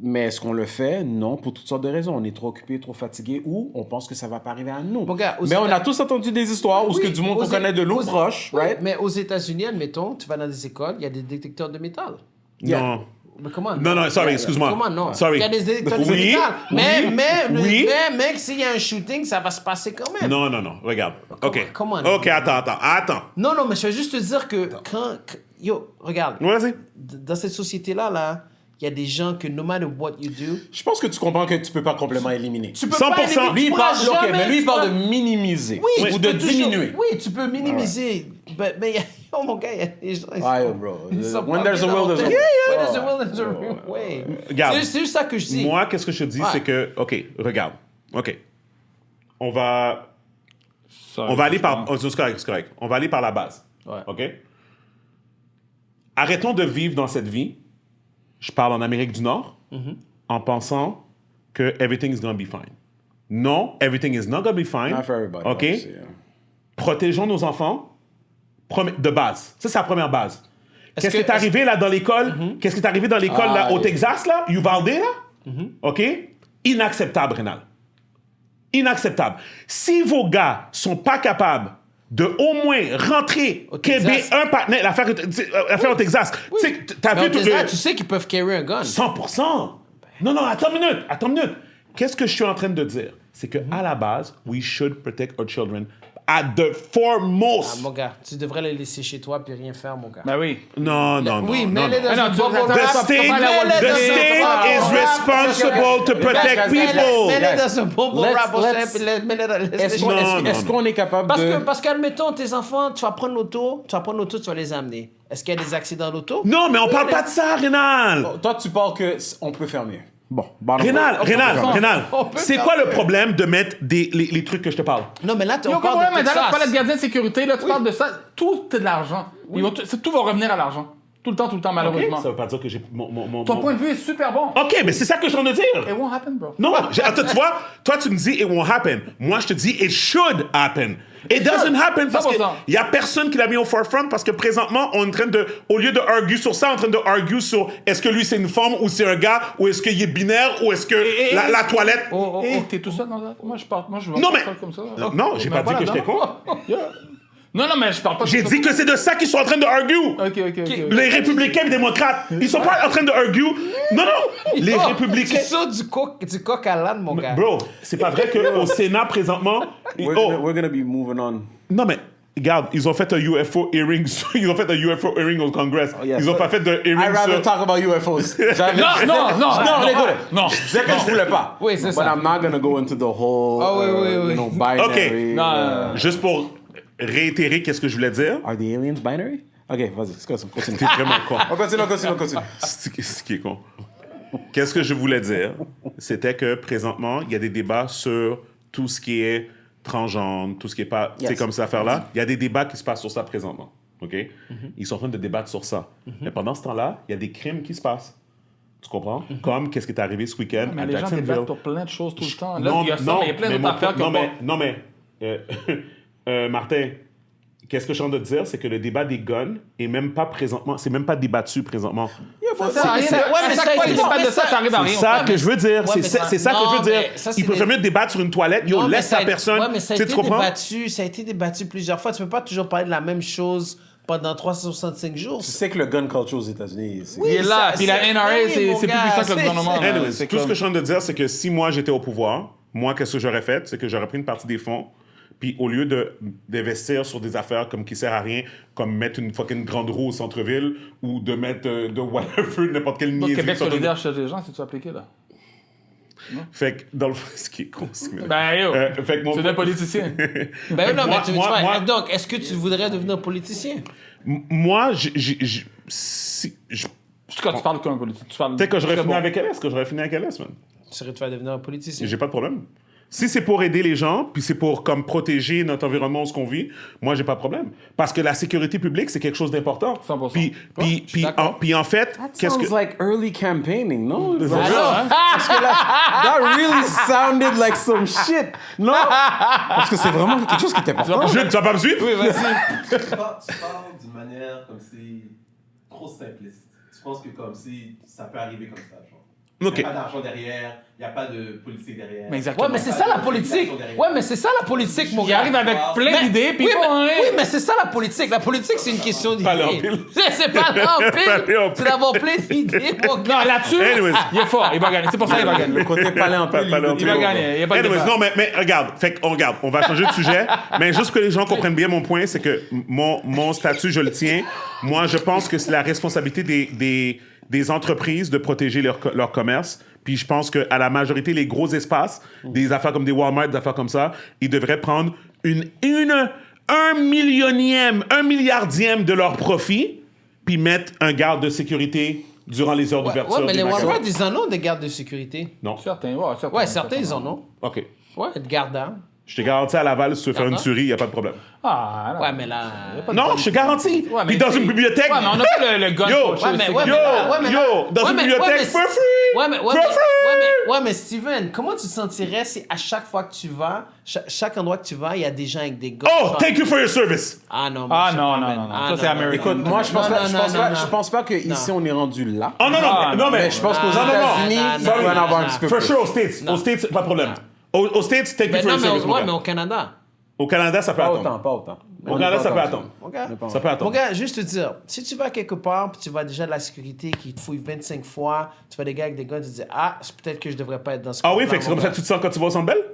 Mais est-ce qu'on le fait? Non, pour toutes sortes de raisons. On est trop occupé, trop fatigué, ou on pense que ça va pas arriver à nous. Mon gars, aux Mais on a États- tous entendu des histoires où ce que du monde qu'on connaît de l'eau proche, Oui, right? mais aux États-Unis, admettons, tu vas dans des écoles, il y a des détecteurs de métal. Non. Mais comment? Non, sorry, excuse-moi. Comment non? Sorry. Il y a des détecteurs de Oui, métal. Mais, oui. mais, mec, s'il y a un shooting, ça va se passer quand même. Non, regarde. OK. come on. OK, attends. Non, mais je vais juste te dire que yo, regarde, Vas-y. dans cette société-là, il y a des gens que no matter what you do, Je pense que tu comprends que tu peux pas complètement éliminer. tu peux 100%. pas éliminer, Lui, tu il pourras parle, ok, jamais- mais lui, il tu parle de pourras- minimiser Oui, ou tu de peux toujours- diminuer. Oui, tu peux minimiser. Mais oh mon gars, il y a des gens. Ah, yo, bro. ils sont When pas there's a bien will, dans there's a leur way. tête. When there's a will, there's a way. Regarde. C'est juste ça que je dis. Moi, qu'est-ce que je te dis, Ouais. c'est que, OK, regarde. OK. On va Ça, aller par... oh, c'est correct. On va aller par la base. Ouais. OK? Arrêtons de vivre dans cette vie. Je parle en Amérique du Nord, en pensant que everything is gonna be fine. Non, everything is not gonna be fine. Not for everybody, OK? obviously, yeah. Protégeons nos enfants de base. Ça, c'est la première base. Qu'est-ce qui que- est arrivé là dans l'école? Qu'est-ce qui est arrivé dans l'école là, Ah, au yeah. Texas, là? Uvalde, là? OK? Inacceptable, Rénal. Inacceptable. Si vos gars sont pas capables de au moins rentrer Au Québec, Texas. un partenaire, l'affaire au Texas. Tu sais, t'as Mais vu au tout Texas, tu sais qu'ils peuvent carry un gun. 100%. Non, attends une minute. Qu'est-ce que je suis en train de dire? C'est que à la base, we should protect our children at the Ah, foremost. mon gars, tu devrais les laisser chez toi puis rien faire, mon gars. Ben oui. Non. Oui, non. mets-les dans non, une tu- bubble attends, wrap. The state is Mets-les responsible to protect people. Mets-les dans un bubble wrap, let's- puis mets-les dans Est-ce qu'on Non, est-ce qu'on est capable Parce qu'admettons, tes enfants, tu vas prendre l'auto, tu vas les amener. Est-ce qu'il y a des accidents d'auto? Non, mais on parle pas de ça, Rénal. Toi, tu parles que on peut faire mieux. Bon, Rénal, On peut c'est faire quoi le mieux. problème de mettre les trucs que je te parle? Non, mais là, Il y a on aucun parle problème, de mais d'ailleurs, tu parles de Texas. gardien de sécurité, là, tu parles de ça. Tout est de l'argent. Tout va revenir à l'argent. Tout le temps, malheureusement. Ça veut pas dire que j'ai mon Ton point de vue est super bon. OK, mais c'est ça que je suis en train de dire. It won't happen, bro. Non, attends, tu vois, toi tu me dis it won't happen. Moi je te dis it should happen. It doesn't happen parce 100%. qu'il y a personne qui l'a mis au forefront parce que présentement on est en train de, au lieu de argue sur ça, on est en train de argue sur est-ce que lui c'est une femme ou c'est un gars ou est-ce qu'il est binaire ou est-ce que la toilette. Oh, t'es tout seul dans ça? Moi, je vois Non, pas mais- ça comme ça. Non, j'ai pas dit que j'étais con. Yeah. Non, mais je parle pas de J'ai ça. dit que c'est de ça qu'ils sont en train de argue. Ok. Les républicains et les démocrates, ils sont pas en train de argue. Non, les Oh, républicains. Tu sautes du coq à l'âne, mon gars. Bro, c'est pas vrai qu'au Sénat présentement. We're gonna be moving on. Non, mais Regarde, ils ont fait un UFO hearing, ils ont fait un UFO hearing au Congress. yes. Ils ont pas fait de hearing I'd rather sur... talk about UFOs. Non, écoute, non. je disais que je voulais pas. Oui, c'est But ça. I'm not gonna go into the whole, Ah, oui, oui. you know, binary. Non, Juste pour réitérer qu'est-ce que je voulais dire. Are the aliens binary? Ok, vas-y, continue. T'es vraiment con. On continue. C'est ce qui est con. Qu'est-ce que je voulais dire? C'était que présentement, il y a des débats sur tout ce qui est transgenre, tout ce qui est pas... Tu sais, comme cette affaire-là. Il y a des débats qui se passent sur ça présentement. OK? Ils sont en train de débattre sur ça. Mais pendant ce temps-là, il y a des crimes qui se passent. Tu comprends? Comme qu'est-ce qui est arrivé ce week-end Mais à les gens Jacksonville. débattent pour plein de choses tout le temps. Là, il y a ça, mais il y a plein d'autres mon affaires point- que... non, mais Martin, qu'est-ce que je suis en train de dire, c'est que le débat des guns est même pas présentement, c'est même pas débattu présentement. Ça arrive, à chaque fois qu'ils débattent de ça, ça arrive à C'est rien. ça que je veux dire. Ouais, mais C'est ça que je veux non, dire. mais ça, c'est Il préfère mieux débattre sur une toilette. Yo, Non, mais laisse ça la a- personne. Ouais, mais ça a Tu sais, été tu comprends? débattu, ça a été débattu plusieurs fois. Tu peux pas toujours parler de la même chose pendant 365 jours. Tu sais que le gun culture aux États-Unis, c'est... Il est là, ça- puis la c'est- NRA, oui, c'est mon plus gars, puissant que le c'est- gouvernement. Anyways, C'est tout ce comme- que je suis en train de dire, c'est que si moi j'étais au pouvoir, moi, qu'est-ce que j'aurais fait? C'est que j'aurais pris une partie des fonds, puis au lieu d'investir sur des affaires comme qui sert à rien, comme mettre une fucking grande roue au centre-ville, ou de mettre de whatever, n'importe quelle Au niaiserie. Québec sur- solidaire chez les gens, c'est-tu appliqué, là? Fait que, dans le fond, ce qui est con, c'est que... Ben, yo, fait que mon c'est des politiciens. Ben non, mais tu moi- vois, moi- donc, est-ce que tu voudrais devenir politicien? Moi, Quand tu parles comme un politicien, tu parles... peut-être que j'aurais très fini bon. avec LS, man. Tu serais tu vas devenir un politicien? J'ai pas de problème. Si c'est pour aider les gens, puis c'est pour comme protéger notre environnement où ce qu'on vit, moi j'ai pas de problème. Parce que la sécurité publique c'est quelque chose d'important. 100%. Puis en fait, qu'est-ce que Sounds like early campaigning, non? Ah, Parce que là, that really sounded like some shit, non? Parce que c'est vraiment quelque chose qui était important. Jules, tu vas pas me suivre? Oui, vas-y. Tu parles d'une manière comme si trop simpliste. Tu penses que comme si ça peut arriver comme ça, genre. Il Ok. n'y a pas d'argent derrière, il n'y a pas de politique derrière. Mais exactement. Ouais, mais c'est ça la politique. Ouais, mais c'est ça la politique, mon Il gars. arrive avec plein Mais- d'idées, puis oui, bon, mais, hein. oui, mais c'est ça la politique. La politique, c'est une question d'idées. Pas l'empile. C'est pas l'empile. Pas l'empile. C'est d'avoir plein d'idées, mon gars. Non, là-dessus, Anyways. il est fort, il va gagner. C'est pour ça qu'il va gagner. Le côté paléontologue, Pas Il va gagner, il n'y a pas de Anyways, débat. non, mais regarde, on va changer de sujet, mais juste que les gens comprennent bien mon point, c'est que mon statut, je le tiens. Moi, je pense que c'est la responsabilité des entreprises de protéger leur commerce. Puis je pense qu'à la majorité, les gros espaces, des affaires comme des Walmart, des affaires comme ça, ils devraient prendre un milliardième de leur profit, puis mettre un garde de sécurité durant les heures d'ouverture. Ouais, mais des les magasins. Walmart, ils en ont des gardes de sécurité. Non. Certains, Ouais, certains, ils en ont. OK. Ouais, de garde d'armes. Je te garantis à Laval, si tu veux faire une Pardon? tuerie, il n'y a pas de problème. Ah, non. Ouais, mais là... Non, je te garantis. Ouais, mais Puis dans c'est- une bibliothèque. Ouais, mais on a pas le gun Yo, culture, ouais, c'est- ouais, Yo, mais- ouais, mais- yo, dans ouais, une mais- bibliothèque, ouais, mais- for free! Ouais, mais, For free! ouais, mais Steven, comment tu te sentirais si à chaque fois que tu vas, chaque endroit que tu vas, il y a des gens avec des guns? Oh, thank you for your service! Ah non, Ah, je sais non, pas, non, man. non, non. Ah, Ça, c'est américain. Écoute, moi, je pense Non, pas, non, je pense non, pas, non. je pense pas qu'ici, on est rendu là. Oh non, Ah, non, mais Mais je pense qu'aux non, non, États-Unis, non, il non, peut en non, avoir un non. petit peu For plus. sure, aux States. Non. Aux States, pas de problème. Aux States, thank you Mais for non, your mais, service, mon ouais, gars. mais au Canada. Au Canada, ça peut Pas attendre. autant, pas autant. Au Canada, ça peut Pas attendre. Mon gars, Ça peut mon attendre. gars, juste te dire, si tu vas quelque part, puis tu vois déjà de la sécurité qui te fouille 25 fois, tu vois des gars avec des guns, tu te dis, ah, c'est peut-être que je devrais pas être dans ce Ah oui, coin-là, fait que c'est mon comme ça gars. que tu te sens quand tu vas au Centre Bell?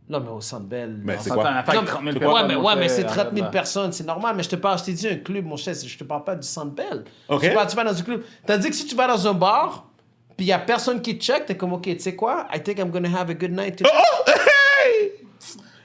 Non, mais au Centre Bell. Mais non. c'est Ça, quoi? t'en as fait Non, 30 000 c'est personnes. quoi? Ouais, mais c'est Arrête 30 000 là. personnes, c'est normal. Mais je t'ai dit un club, mon chef. Je te parle pas du Centre Bell. Ok. Tu vas dans un club. Tandis que si tu vas dans un bar, puis il y a personne qui te check, t'es comme, OK, tu sais quoi? I think I'm gonna have a good night today. Oh, hey!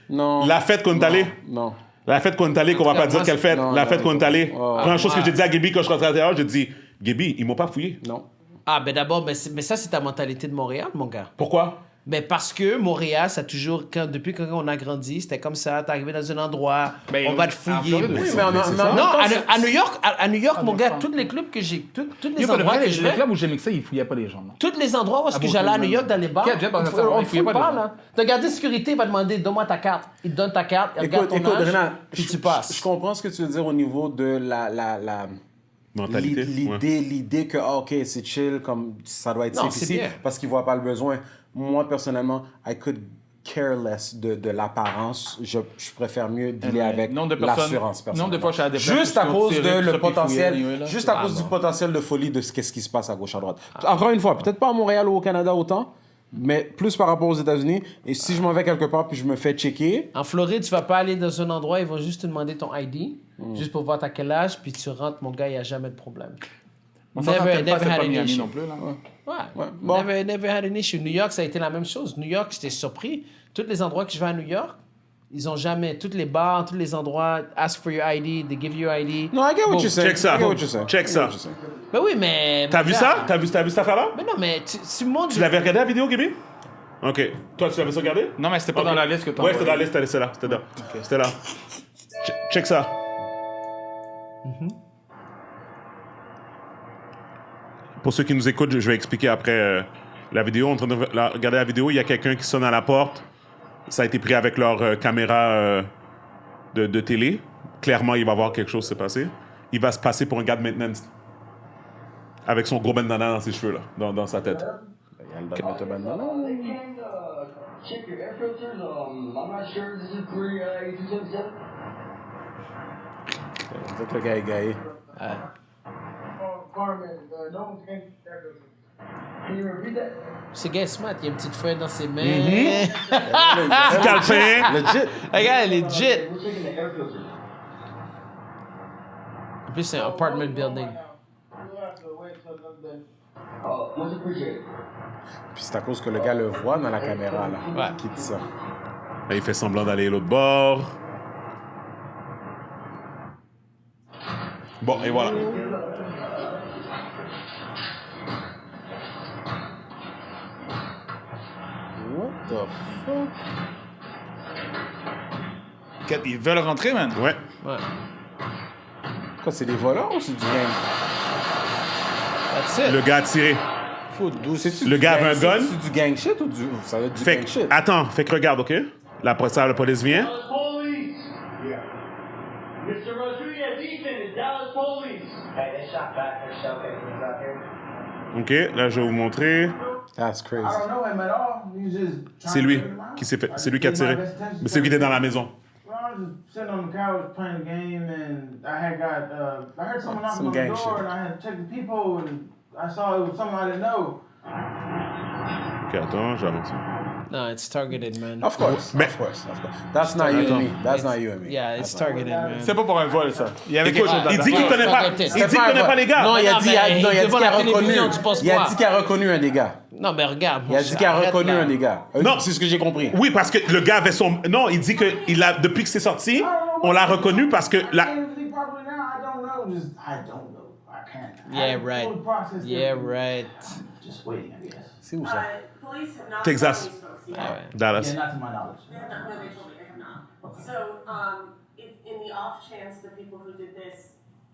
Non. La fête qu'on est allé. Non. La fête qu'on est allé, qu'on va En tout pas cas, dire moi, quelle fête. non, La non, fête qu'on est allé. oh. Première chose que Ouais. j'ai dit à Gaby quand je rentrais à l'intérieur, j'ai dit, Gaby, ils m'ont pas fouillé. Non. Ah, ben d'abord, mais ça, c'est ta mentalité de Montréal, mon gars. Pourquoi? Ben parce que Montréal, ça a toujours, depuis quand on a grandi, c'était comme ça. T'es arrivé dans un endroit, Ben, on va te en fouiller. Floride, Oui, c'est mais en ça. même Non, temps, à New York, à New York, mon New gars, York. tous les clubs que j'ai, tous les Yo, pas de endroits vrai, que je les vais, clubs où j'ai mixé, ils fouillaient pas les gens. là. tous les endroits où est-ce que j'allais à New York, dans les bars, Quel jet, par exemple, on il ne fouillait fouille pas pas, les gens. là. T'as gardé sécurité, il va demander, donne-moi ta carte. Il te donne ta carte, il regarde Écoute, ton âge, Renan, puis tu je passes. comprends ce que tu veux dire au niveau de la Mentalité. l'idée que, ah, OK, c'est chill, comme ça doit être Non, safe c'est ici, bien. parce qu'ils voient pas le besoin. Moi, personnellement, I could care less de l'apparence. Je préfère mieux dealer avec nombre de personnes- l'assurance personnelle. nombre de fois, je suis à des places Juste qui à sont cause tirées, de puis le ça, puis potentiel, fouiller, là. du potentiel de folie de ce qui se passe à gauche, à droite. Encore une fois, peut-être pas à Montréal ou au Canada autant, Mais plus par rapport aux États-Unis. Et si je m'en vais quelque part puis je me fais checker, En Floride, tu vas pas aller dans un endroit, ils vont juste te demander ton ID, juste pour voir t'as quel âge, puis tu rentres, mon gars, il n'y a jamais de problème. On s'entend peut-être pas, c'est had pas an Miami issue. non plus, là. Ouais. Bon. Never had an issue. New York, ça a été la même chose. New York, j'étais surpris. Tous les endroits que je vais à New York, ils ont jamais, tous les bars, tous les endroits, ask for your ID, they give you your ID. non, I get what Boom. you're saying. Check ça. I get what you're saying. Check I get ça. what you're saying. Ben oui, mais... T'as vu ça? T'as vu cette affaire-là? Mais non, mais tu montres... Tu l'avais regardé la vidéo, Gaby? OK. Toi, tu l'avais regardé? Non, mais c'était pas Ok. dans la liste que tu as Ouais, c'était dans la liste, c'était là. C'était là. C'était là. Check ça. Pour ceux qui nous écoutent, je vais expliquer après la vidéo. En train de regarder la vidéo, il y a quelqu'un qui sonne à la porte. Ça a été pris avec leur caméra de télé. Clairement, il va voir quelque chose s'est passé. Il va se passer pour un gars de maintenance. Avec son gros bandana dans ses cheveux, là, dans sa tête. Il y a le Dr. Bandana. They came to check your air filters. I'm not sure. This is 38277. On dirait que le gars est gaillé. Carmen, no one's getting air filters. Can you repeat that? Ce gars est smart, il a une petite feuille dans ses mains. Petit calepin. Legit. Regarde, legit. We're checking the air filters. En plus, c'est un apartment building. We'll have to wait till another day. Oh, much appreciated. Puis c'est à cause que le gars le voit dans la caméra, là. Ouais. Qui dit ça. Là, il fait semblant d'aller à l'autre bord. Bon, et voilà. What the fuck? Ils veulent rentrer, man. Ouais. Ouais. Quoi, c'est des voleurs ou c'est du gang? That's it. Le gars a tiré. C'est-tu Le du gars gang- avait un gun? C'est du gang shit ou du... Ça va être du Fait gang que, shit? attends, fait que regarde, OK? La police vient. Dallas police. Yeah. Mr. Rodriguez, Ethan, it's Dallas police. Hey, they shot back. They're shell casings out here. OK, là, je vais vous montrer. That's crazy. I don't know him at all. He's just trying C'est lui to get him out. qui s'est fait. C'est lui qui a tiré. Get my best attention. Mais c'est lui qui était dans la maison. Well, I was just sitting on the couch playing the game, and I had got. I heard someone knocking Some on the gang door, shit. and I had checked the people, and I saw it was someone I didn't know. OK, attends, j'avance. No, it's targeted, man. Of course, Mais- of course, of course. That's not you and me. That's not you and me. Yeah, it's targeted, man. C'est pas pour un vol, ça. Il y avait Écoute, quelque chose il dit qu'il là-dedans. connaît pas. C'était Il dit qu'il pas un connaît vol. pas les gars. Non, il a Non, dit, mais non, il a devant dit qu'il la a reconnu. télévision, tu penses Il a quoi? dit qu'il a reconnu un des gars. Non, mais regarde. Il a dit qu'il a arrête, reconnu là. un des gars. Non. C'est ce que j'ai compris. Oui, parce que le gars avait son. Non, il dit que depuis que c'est sorti, on l'a reconnu parce que la. Everything properly now, I don't know. Just I don't know. I can't. Yeah, I haven't right. fully processed Yeah, everything. right. Just waiting, I guess. C'est où ça? Police have not Texas. found these folks yet. Ah ouais. Dallas. Yeah, not to my knowledge. They have not, no, they told me they have not. So, if in the off chance the people who did this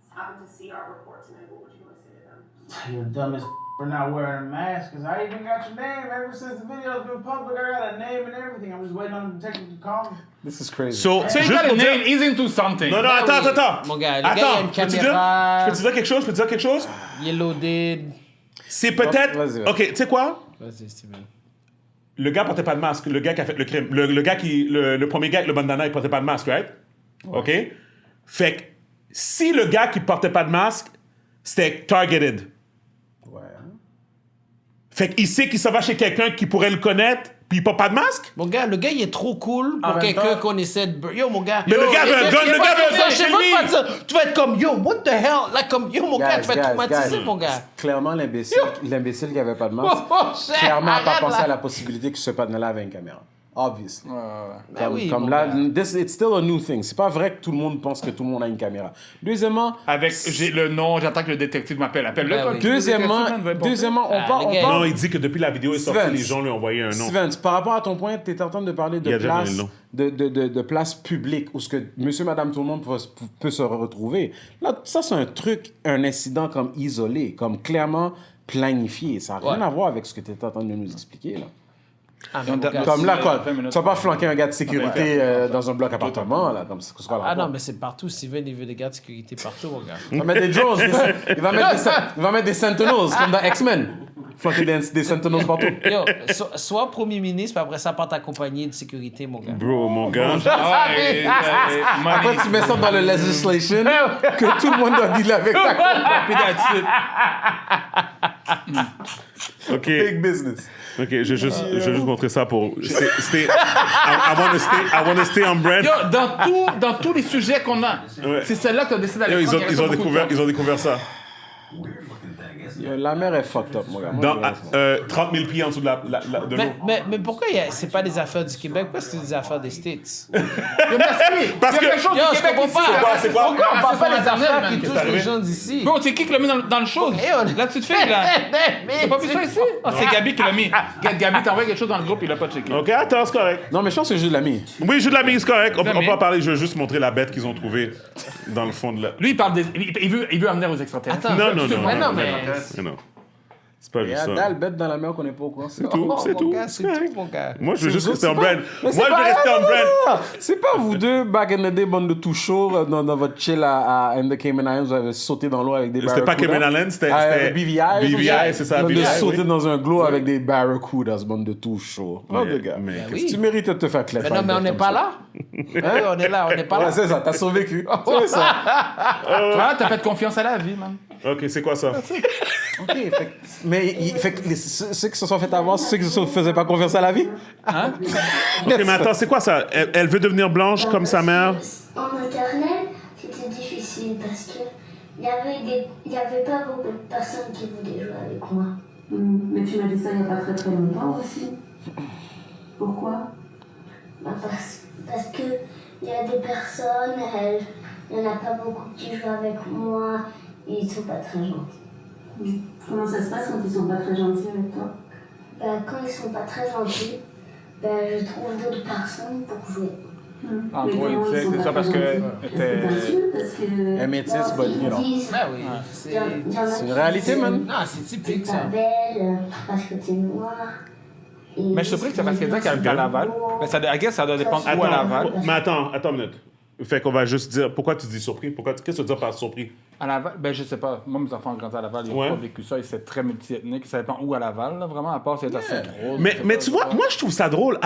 happen to see our report tonight, what would you want to say to them? You're dumb as for not wearing a mask, because I even got your name ever since the video's been public. I got a name and everything. I'm just waiting on the detective to call me. This is crazy. So, So, juste you got pour a name, dire. he's into something. Non, non, Ben attends, oui. attends. Mon gars, le gars, il a Attends, une je peux te caméra. dire quelque chose? Je peux te dire quelque chose? Il est loaded. C'est peut-être. Vas-y, vas-y. OK, tu sais quoi? Vas-y, Steven. Le gars portait pas de masque. Le gars qui a fait le crime. Le gars qui. Le premier gars avec le bandana, il portait pas de masque, right? OK? Fait que si le gars qui portait pas de masque, c'était targeted. Ouais. Fait qu'il sait qu'il s'en va chez quelqu'un qui pourrait le connaître, puis il porte pas de masque? Mon gars, le gars, il est trop cool pour En même quelqu'un temps- qu'on essaie de... Yo, mon gars. Mais le gars yo, veut un gun, je sais le pas gars veut un ce que gun je sais chez pas lui. quoi dire. Tu vas être comme, yo, what the hell? Là, comme, yo, mon gars, tu vas être traumatisé, mon gars. Clairement, l'imbécile qui avait pas de masque, Oh, shit, clairement, n'a pas arrête, pensé là. à la possibilité que ce panneau-là avait une caméra. Obviously. Ben oui, Comme mon là, gars. it's still a new thing. C'est pas vrai que tout le monde pense que tout le monde a une caméra. Deuxièmement, Avec j'ai le nom, j'attends que le détective m'appelle. Appelle-le. Ben toi, oui. le détective, man, va deuxièmement, répondre. deuxièmement, on Ah, parle... le gars, Non, il dit que depuis la vidéo est sortie, Steven, les gens lui ont envoyé un nom. Steven, par rapport à ton point, tu es en train de parler Il de a déjà donné place, le nom. de place publique où ce que monsieur, madame, tout le monde peut se retrouver. Là, ça, c'est un truc, un incident comme isolé, comme clairement planifié. Ça n'a rien Ouais. à voir avec ce que tu es en train de nous expliquer, là. Ah, mais mon gars, Comme là, quoi, 20 minutes. tu vas pas flanquer un gars de sécurité dans un bloc appartement, là, comme c'est quoi Ah la non, mais c'est partout. Steven, il veut des gars de sécurité partout, mon gars. Il va mettre des drones, il va mettre des sentinels, comme dans X-Men. Flanquer des Sentinels partout. Yo, sois premier ministre, puis après ça, pas t'accompagner de sécurité, mon gars. Bro, mon gars. Ah, et, Après, tu mets ça dans le legislation que tout le monde doit dealer avec ta Puis that's it. OK. big business. OK, je vais juste montrer ça pour... I want to stay on brand. Yo, dans tous les sujets qu'on a, Ouais. c'est celle-là que tu as décidé d'aller Yo, prendre, il y avait pas beaucoup de temps. ils ont découvert ça. La mer est fucked up, mon gars. Moi, Dans, je- 30 000 pieds en dessous de l'eau. Mais pourquoi c'est pas des affaires du Québec? Pourquoi c'est des affaires des States? Yo, merci. Parce Il y a que- quelque chose du Yo, je Québec comprends ici, pas. là. C'est quoi? Pourquoi on parle pas des Internet, affaires man. qui Qu'est-ce touchent qui les est gens d'ici? Bro, c'est qui l'a mis dans le show? Là, tu te fais, là. T'as pas vu ça ici? Ah, c'est Gabi qui l'a mis. Gabi t'as envoyé quelque chose dans le groupe, il l'a pas checké. OK, attends, c'est correct. Non, mais je pense que c'est juste l'ami. Oui, jeu de la mise, c'est correct. On La peut mise. en parler. Je veux juste montrer la bête qu'ils ont trouvée dans le fond de la... Lui, il parle des. Il veut amener aux extraterrestres. Attends. Non, Mais non, mais... non. C'est pas Il y juste a ça. dalle bête dans la mer qu'on n'est pas au courant. C'est tout, c'est mon tout. gars, c'est tout, mon gars. Moi, je veux juste C'est rester en pas- brand. Mais Moi, c'est je veux pas- rester en brand. non. C'est pas vous deux, back in the day, bande de tout chaud, dans votre chill à in the Cayman Islands, vous avez sauté dans l'eau avec des C'était pas barracudas. Cayman Islands, c'était BVI. BVI, c'est ça, Vous avez BVI, sauté oui. dans un glow avec des barracudas, bande de tout chaud. Oh, Mais- les gars. mais Ben oui. Tu mérites de te faire clapper. Mais non, mais on n'est pas là. Hein, on est là, on n'est pas Ouais, là. c'est ça, t'as survécu. C'est ça. Toi, t'as fait confiance à la vie, man. OK, c'est quoi ça? OK, fait que ceux qui se sont fait avant, ceux qui ne se faisaient pas confiance à la vie. OK, mais attends, c'est quoi ça? Elle veut devenir blanche comme sa mère? En maternelle, c'était difficile parce que il y avait pas beaucoup de personnes qui voulaient jouer avec moi. Mais tu m'as dit ça il n'y a pas très très longtemps aussi. Pourquoi? Parce que il y a des personnes, il n'y en a pas beaucoup qui jouent avec moi et ils sont pas très gentils. Comment ça se passe quand ils sont pas très gentils avec toi? Quand ils sont pas très gentils, je trouve d'autres personnes pour jouer. En Mais gros, comment il ils disait sont que pas ça parce très que gentils? était- Est-ce que t'insultes parce que... Un métis, but you know. Ils disent, Ben oui, C'est une réalité, man. Non, c'est typique, t'es ça. pas belle parce que t'es noire. Mais je suis surpris que c'est parce qu'elle dit qu'elle habite à Laval. Mais ça, I guess, ça doit dépendre où à Laval. Mais attends une minute. Fait qu'on va juste dire... Pourquoi tu dis surpris? Qu'est-ce que tu veux dire par surpris? À Laval, ben je sais pas. Moi, mes enfants ont grandi à Laval, ils n'ont Ouais. pas vécu ça. C'est très multiethnique. Ça dépend où à Laval, là, vraiment, à part si c'est assez drôle. Mais tu vois, moi, je trouve ça drôle.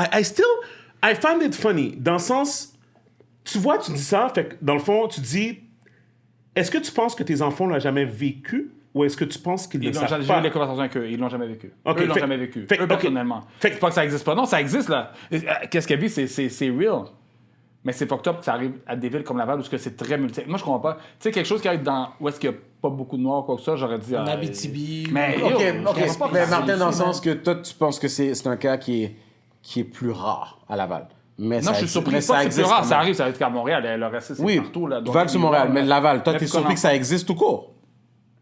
I find it funny. Dans le sens... Tu vois, tu dis ça, fait que dans le fond, tu dis... Est-ce que tu penses que tes enfants l'ont jamais vécu? Ou est-ce que tu penses qu'ils ne J'ai savent eu pas? les conversations avec eux, ils l'ont jamais vécu. Ok, Eux, ils l'ont fait- jamais vécu. fait- Eux, ok. personnellement. Fait- C'est pas que ça existe pas. Non, ça existe, là. Qu'est-ce qu'elle vit, c'est real. Mais c'est fucked up que ça arrive à des villes comme Laval où c'est très multi. Moi, je comprends pas. Tu sais, quelque chose qui arrive dans. Où est-ce qu'il y a pas beaucoup de noirs ou quoi que ça, j'aurais dit. En Abitibi. Mais. yo, OK, je comprends pas que mais ça Martin, arrive dans le ici, sens que toi, tu penses que c'est un cas qui est plus rare à Laval. Mais Non, ça je suis existe- surpris. mais Pas que c'est existe plus rare. quand Ça même. arrive, ça arrive qu'à Montréal. Le reste, c'est Oui, partout. Là, donc, Val sur Montréal, mais Laval, toi, Mais t'es puis surpris qu'on que ça existe tout court.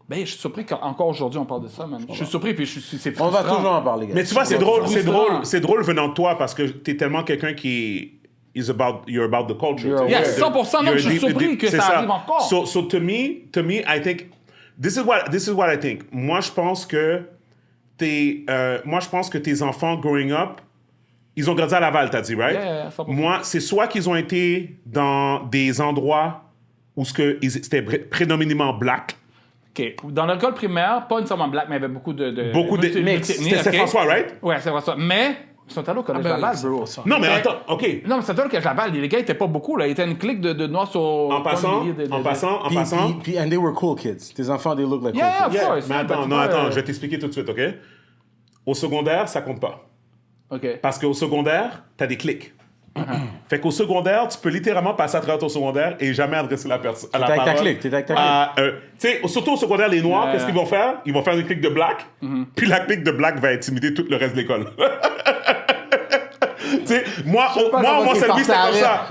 Ben, je suis surpris qu'encore aujourd'hui, on parle de ça, man. Je suis surpris, puis c'est On va frustrant. toujours en parler, gars. Mais tu vois, c'est drôle, frustrant. c'est drôle venant de toi parce que t'es tellement quelqu'un qui you're about the culture. You're tu sais. Yes, 100%, non, You're je suis surpris que c'est ça arrive encore. So to me, I think this is what I think. Moi, je pense que tes enfants growing up, ils ont grandi à Laval, t'as dit, right? Yeah, 100%. Moi, c'est soit qu'ils ont été dans des endroits où c'était prédominamment black. OK. Dans l'école primaire, pas nécessairement black, mais il y avait beaucoup de Beaucoup de multi-ethnies, C'était OK? François, right? Ouais, c'est François. Mais ils sont allés au collège Laval, bro. Non, mais Mais- attends, OK. Non, mais c'est allé au collège Laval. Les gars étaient pas beaucoup, là. Ils étaient une clique de noirs sur... En passant, Puis, and they were cool kids. Tes enfants, they look like Yeah, cool kids. of course. Mais attends, je vais t'expliquer tout de suite, OK? Au secondaire, ça compte pas. OK. Parce qu'au secondaire, t'as des clics. Fait qu'au secondaire, tu peux littéralement passer à travers ton secondaire et jamais adresser la personne. T'es avec ta clique, t'es avec ta clique. Tu sais, surtout au secondaire, les Noirs, Ouais. qu'est-ce qu'ils vont faire? Ils vont faire une clique de black, puis la clique de black va intimider tout le reste de l'école. Tu sais, moi, au Mont-Saint-Louis, c'était comme ça.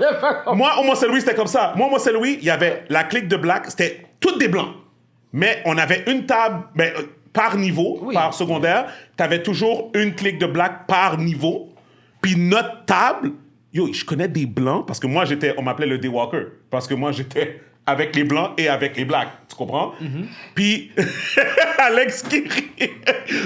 Moi, au Mont-Saint-Louis, c'était comme ça. Moi, au Mont-Saint-Louis, il y avait la clique de black, c'était toutes des blancs. Mais on avait une table, par niveau, par secondaire, t'avais toujours une clique de black par niveau. Puis notre table, yo, je connais des blancs parce que moi, on m'appelait le Daywalker. Parce que moi, j'étais avec les blancs et avec les blacks. Tu comprends? Puis, Alex qui rit.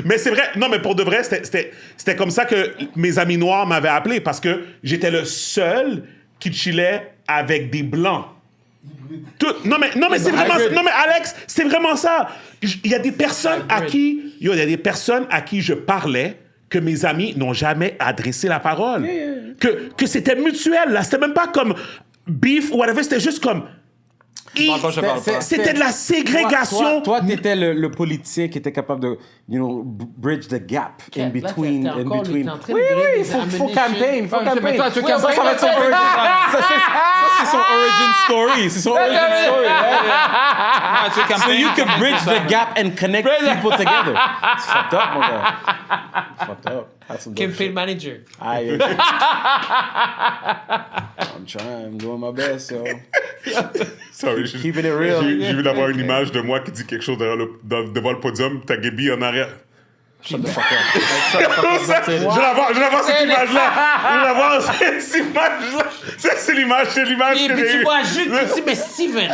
Mais c'est vrai, non, mais pour de vrai, c'était comme ça que mes amis noirs m'avaient appelé parce que j'étais le seul qui chillait avec des blancs. Non mais c'est vraiment non mais Alex, c'est vraiment ça. Il y a des personnes à qui je parlais que mes amis n'ont jamais adressé la parole. Que c'était mutuel là, c'était même pas comme beef ou whatever, c'était juste comme c'était de la ségrégation. Toi, t'étais le politicien qui était capable de, bridge the gap in between. Oui, il faut campaign. Ça va être son origin. Ça, c'est son origin story. C'est son origin story. So you can bridge the gap and connect people together. It's fucked up, mon gars. It's fucked up. Campaign manager. I'm trying. I'm doing my best, yo. Sorry, Keeping it real. J'ai vu d'avoir une image de moi qui dit quelque chose devant le podium, t'as Gaby en arrière. Shut the fuck up. Je vais la voir cette image-là. Je vais la voir cette image-là. C'est l'image que j'ai eue. Tu vois Jules qui dit, mais Steven.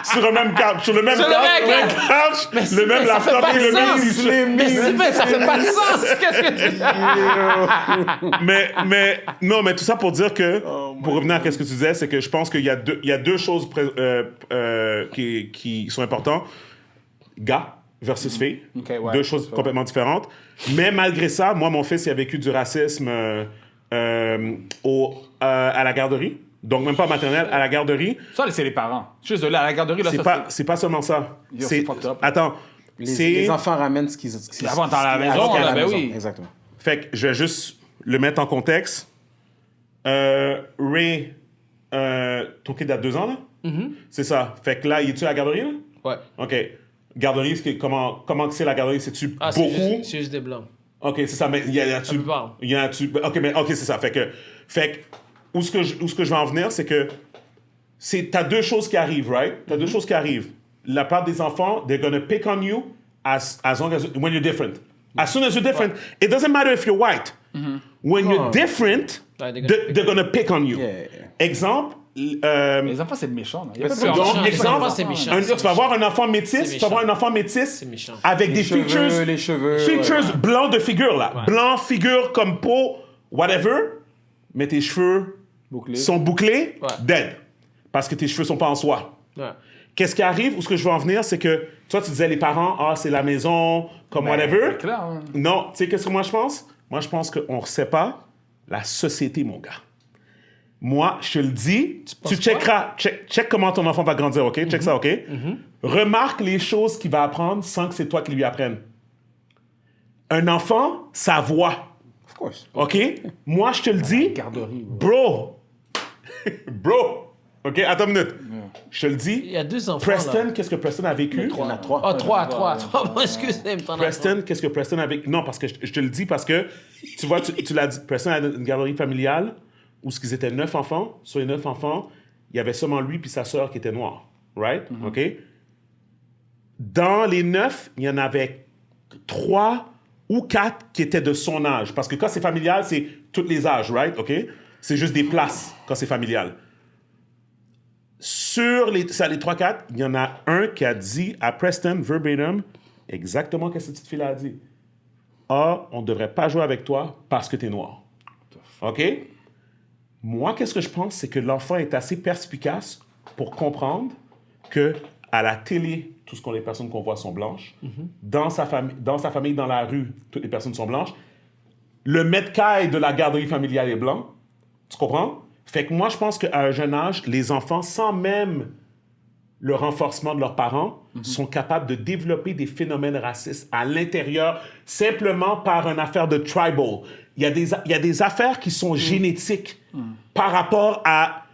Sur le même couch. Le même laptop et le même livre. Mais Steven, ça fait pas de sens. Qu'est-ce que tu dis? mais tout ça pour dire que, pour revenir à ce que tu disais, c'est que je pense qu'il y a deux choses qui sont importantes. Gars versus filles. Deux choses complètement différentes. Mais malgré ça, moi, mon fils, il a vécu du racisme à la garderie. Donc, même pas maternelle, à la garderie. Ça, c'est les parents. Juste de là, à la garderie, là, c'est pas seulement ça. C'est fucked up. Attends. Les enfants ramènent ce qu'ils avant dans la maison, là, ben oui. Exactement. Fait que je vais juste le mettre en contexte. Ray, ton kid a 2 ans, là? C'est ça. Fait que là, il est-tu à la garderie, là? Ouais. OK. Garderie, comment que c'est la garderie? C'est-tu beaucoup? C'est juste des blancs. OK, c'est ça. Mais y a-tu... OK, c'est ça. Fait que où est-ce que je vais en venir, c'est que t'as 2 choses qui arrivent, right? T'as 2 choses qui arrivent. La part des enfants, they're gonna pick on you as long as... When you're different. As soon as you're different, it doesn't matter if you're white. When you're different, they're gonna pick on you. Exemple... les enfants, c'est méchant. Là. Exemple, c'est méchant. Tu vas avoir un enfant métis, avec des features blancs de figure, là. Ouais. Blanc, figure comme peau, whatever, mais tes cheveux sont bouclés, dead. Parce que tes cheveux sont pas en soie. Ouais. Qu'est-ce qui arrive, ou ce que je veux en venir, c'est que, toi, tu disais les parents, c'est la maison, comme whatever. Clair, hein. Non, tu sais, qu'est-ce que moi je pense? Moi, je pense qu'on ne sait pas la société, mon gars. Moi, je te le dis, tu checkeras, check comment ton enfant va grandir, OK? Check ça, OK? Remarque les choses qu'il va apprendre sans que c'est toi qui lui apprennes. Un enfant, ça voit. Of course. OK? Moi, je te le dis, bro, OK? Attends une minute. Je te le dis. Il y a 2 enfants, Preston, là. Qu'est-ce que Preston a vécu? Il y en a 3. Ah, 3. Excusez-moi. Preston, qu'est-ce que Preston a vécu? Non, parce que je te le dis parce que, tu vois, tu l'as dit, Preston a une garderie familiale où ils étaient 9 enfants. Sur les 9 enfants, il y avait seulement lui puis sa sœur qui était noire. Right? OK? Dans les 9, il y en avait 3 ou 4 qui étaient de son âge. Parce que quand c'est familial, c'est tous les âges, right? OK? C'est juste des places quand c'est familial. Sur les 3-4, il y en a un qui a dit à Preston, verbatim, exactement ce que cette petite fille a dit. On ne devrait pas jouer avec toi parce que tu es noir. OK? Moi, qu'est-ce que je pense? C'est que l'enfant est assez perspicace pour comprendre que à la télé, tout ce qu'on les personnes qu'on voit sont blanches. Dans sa famille, dans la rue, toutes les personnes sont blanches. Le maître-caille de la garderie familiale est blanc. Tu comprends? Fait que moi, je pense qu'à un jeune âge, les enfants, sans même le renforcement de leurs parents, sont capables de développer des phénomènes racistes à l'intérieur, simplement par une affaire de tribal. Il y a des affaires qui sont génétiques par rapport à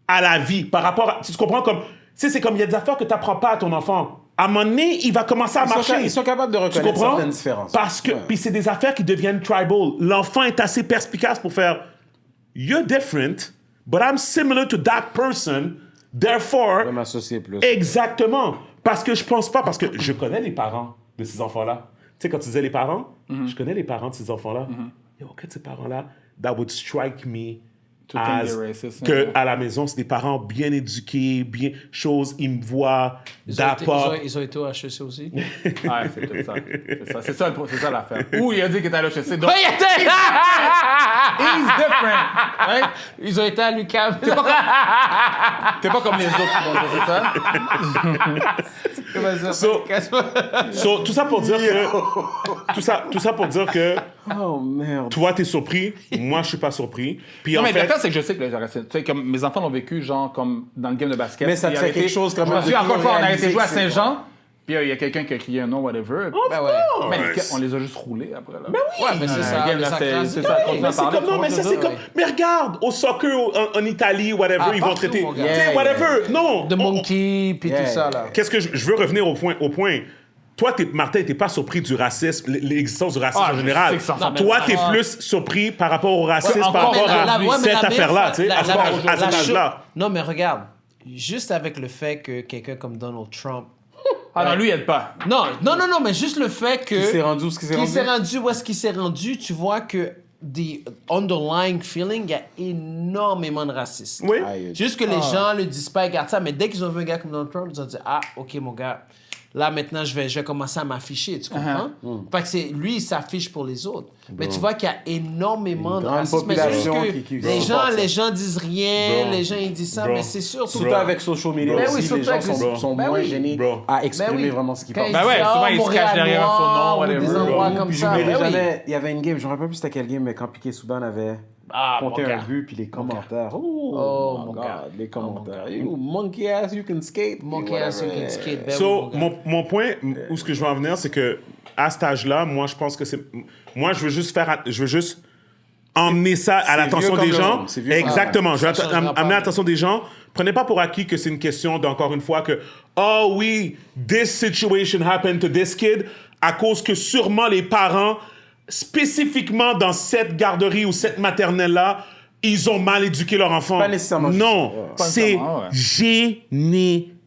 la vie, par rapport à... Tu comprends? Comme, tu sais, c'est comme il y a des affaires que tu n'apprends pas à ton enfant. À un moment donné, il va commencer à marcher. Ils sont capables de reconnaître certaines différences. Parce que, puis c'est des affaires qui deviennent tribal. L'enfant est assez perspicace pour faire « You're different, but I'm similar to that person, therefore... » Je vais m'associer plus. Exactement. Parce que je pense pas, parce que je connais les parents de ces enfants-là. Tu sais, quand tu disais les parents, je connais les parents de ces enfants-là. Yo, que ces parents-là, that would strike me as racist, que ouais. à la maison, c'est des parents bien éduqués, bien choses, ils me voient d'apport. Ils ont été au HEC aussi. Ouais, c'est tout ça. C'est ça l'affaire. Ou il a dit qu'il était à l'HEC. Donc, Ouais, il était! he's different. Right? Ils ont été à l'UQAM. T'es pas comme les autres qui vont dire ça. So, tout ça pour dire que... Tout ça pour dire que... Oh, merde. Toi, t'es surpris. Moi, je suis pas surpris. Puis Non, en mais fait... l'affaire, c'est que je sais que les arrêtés... Tu sais, comme mes enfants l'ont vécu, genre, comme dans le game de basket. Mais ça te Puis fait arrêté- quelque chose quand Je même me suis de encore une fois, on a arrêté de réaliser jouer à que c'est Saint-Jean. Puis il y a quelqu'un qui a crié un nom, whatever. Ben ouais. Mais on les a juste roulés après. Là. Ouais, mais c'est ça. game, là, ça c'est crase. ça. Oui, mais c'est comme, non, mais ça, c'est comme... Mais regarde, au soccer, en Italie, whatever, Ah, ils vont partout, traiter... mon Tu gars. sais, whatever. Non. The Monkey, puis Yeah. tout ça, là. Qu'est-ce que je veux revenir au point. Toi, Martin, t'es pas surpris du racisme, l'existence du racisme Ah, en je général. sais que ça en fait Toi, t'es partie. plus surpris par rapport au racisme, Ouais, par encore, rapport mais à ouais, cette affaire-là, tu sais, à cet âge-là. Non, mais regarde, juste avec le fait que quelqu'un comme Donald Trump. Ah non, lui, il aide pas. Non, mais juste le fait que. Qui s'est rendu où ce qu'il s'est rendu? Où est-ce qu'il s'est rendu, tu vois que the underlying feeling, il y a énormément de racisme. Oui. Juste que les gens le disent pas, ils gardent ça, mais dès qu'ils ont vu un gars comme Donald Trump, ils ont dit ah, ok, mon gars, là maintenant je vais commencer à m'afficher, tu comprends? Fait que lui, il s'affiche pour les autres. Mais tu vois qu'il y a énormément de grande racisme. Mais c'est juste population que qui les gens disent rien, Bro. les gens ils disent ça, Bro. mais c'est sûr. Surtout avec social media Ben oui, aussi, surtout les gens avec les- sont Ben moins oui. gênés Bro. à exprimer Ben oui. vraiment ce qu'ils Quand pensent. ils Ben ouais, disent, souvent, ah, ils se cachent derrière un faux nom, Montréal, whatever. ou des endroits Bro. comme Puis ça. j'oublierai Ben oui. jamais, il y avait une game, je me rappelle plus c'était quelle game, mais quand Piqué Souban avait compté mon un gars. but, puis les commentaires. Oh, my mon God, gars. les commentaires. You monkey ass, you can skate. Monkey ass, you can skate. Ben oui, So, mon gars. mon point, où ce que je veux en venir, c'est que à cet âge-là, moi, je pense que c'est... Moi, je veux juste emmener ça à l'attention vieux des comme le gens. monde, c'est vieux comme le Exactement. Je veux Ça changera pas. amener l'attention des gens. Prenez pas pour acquis que c'est une question d'encore une fois que oh oui, this situation happened to this kid à cause que sûrement les parents, spécifiquement dans cette garderie ou cette maternelle-là, ils ont mal éduqué leur enfant. Pas nécessairement. Non, Pas c'est nécessairement, ouais.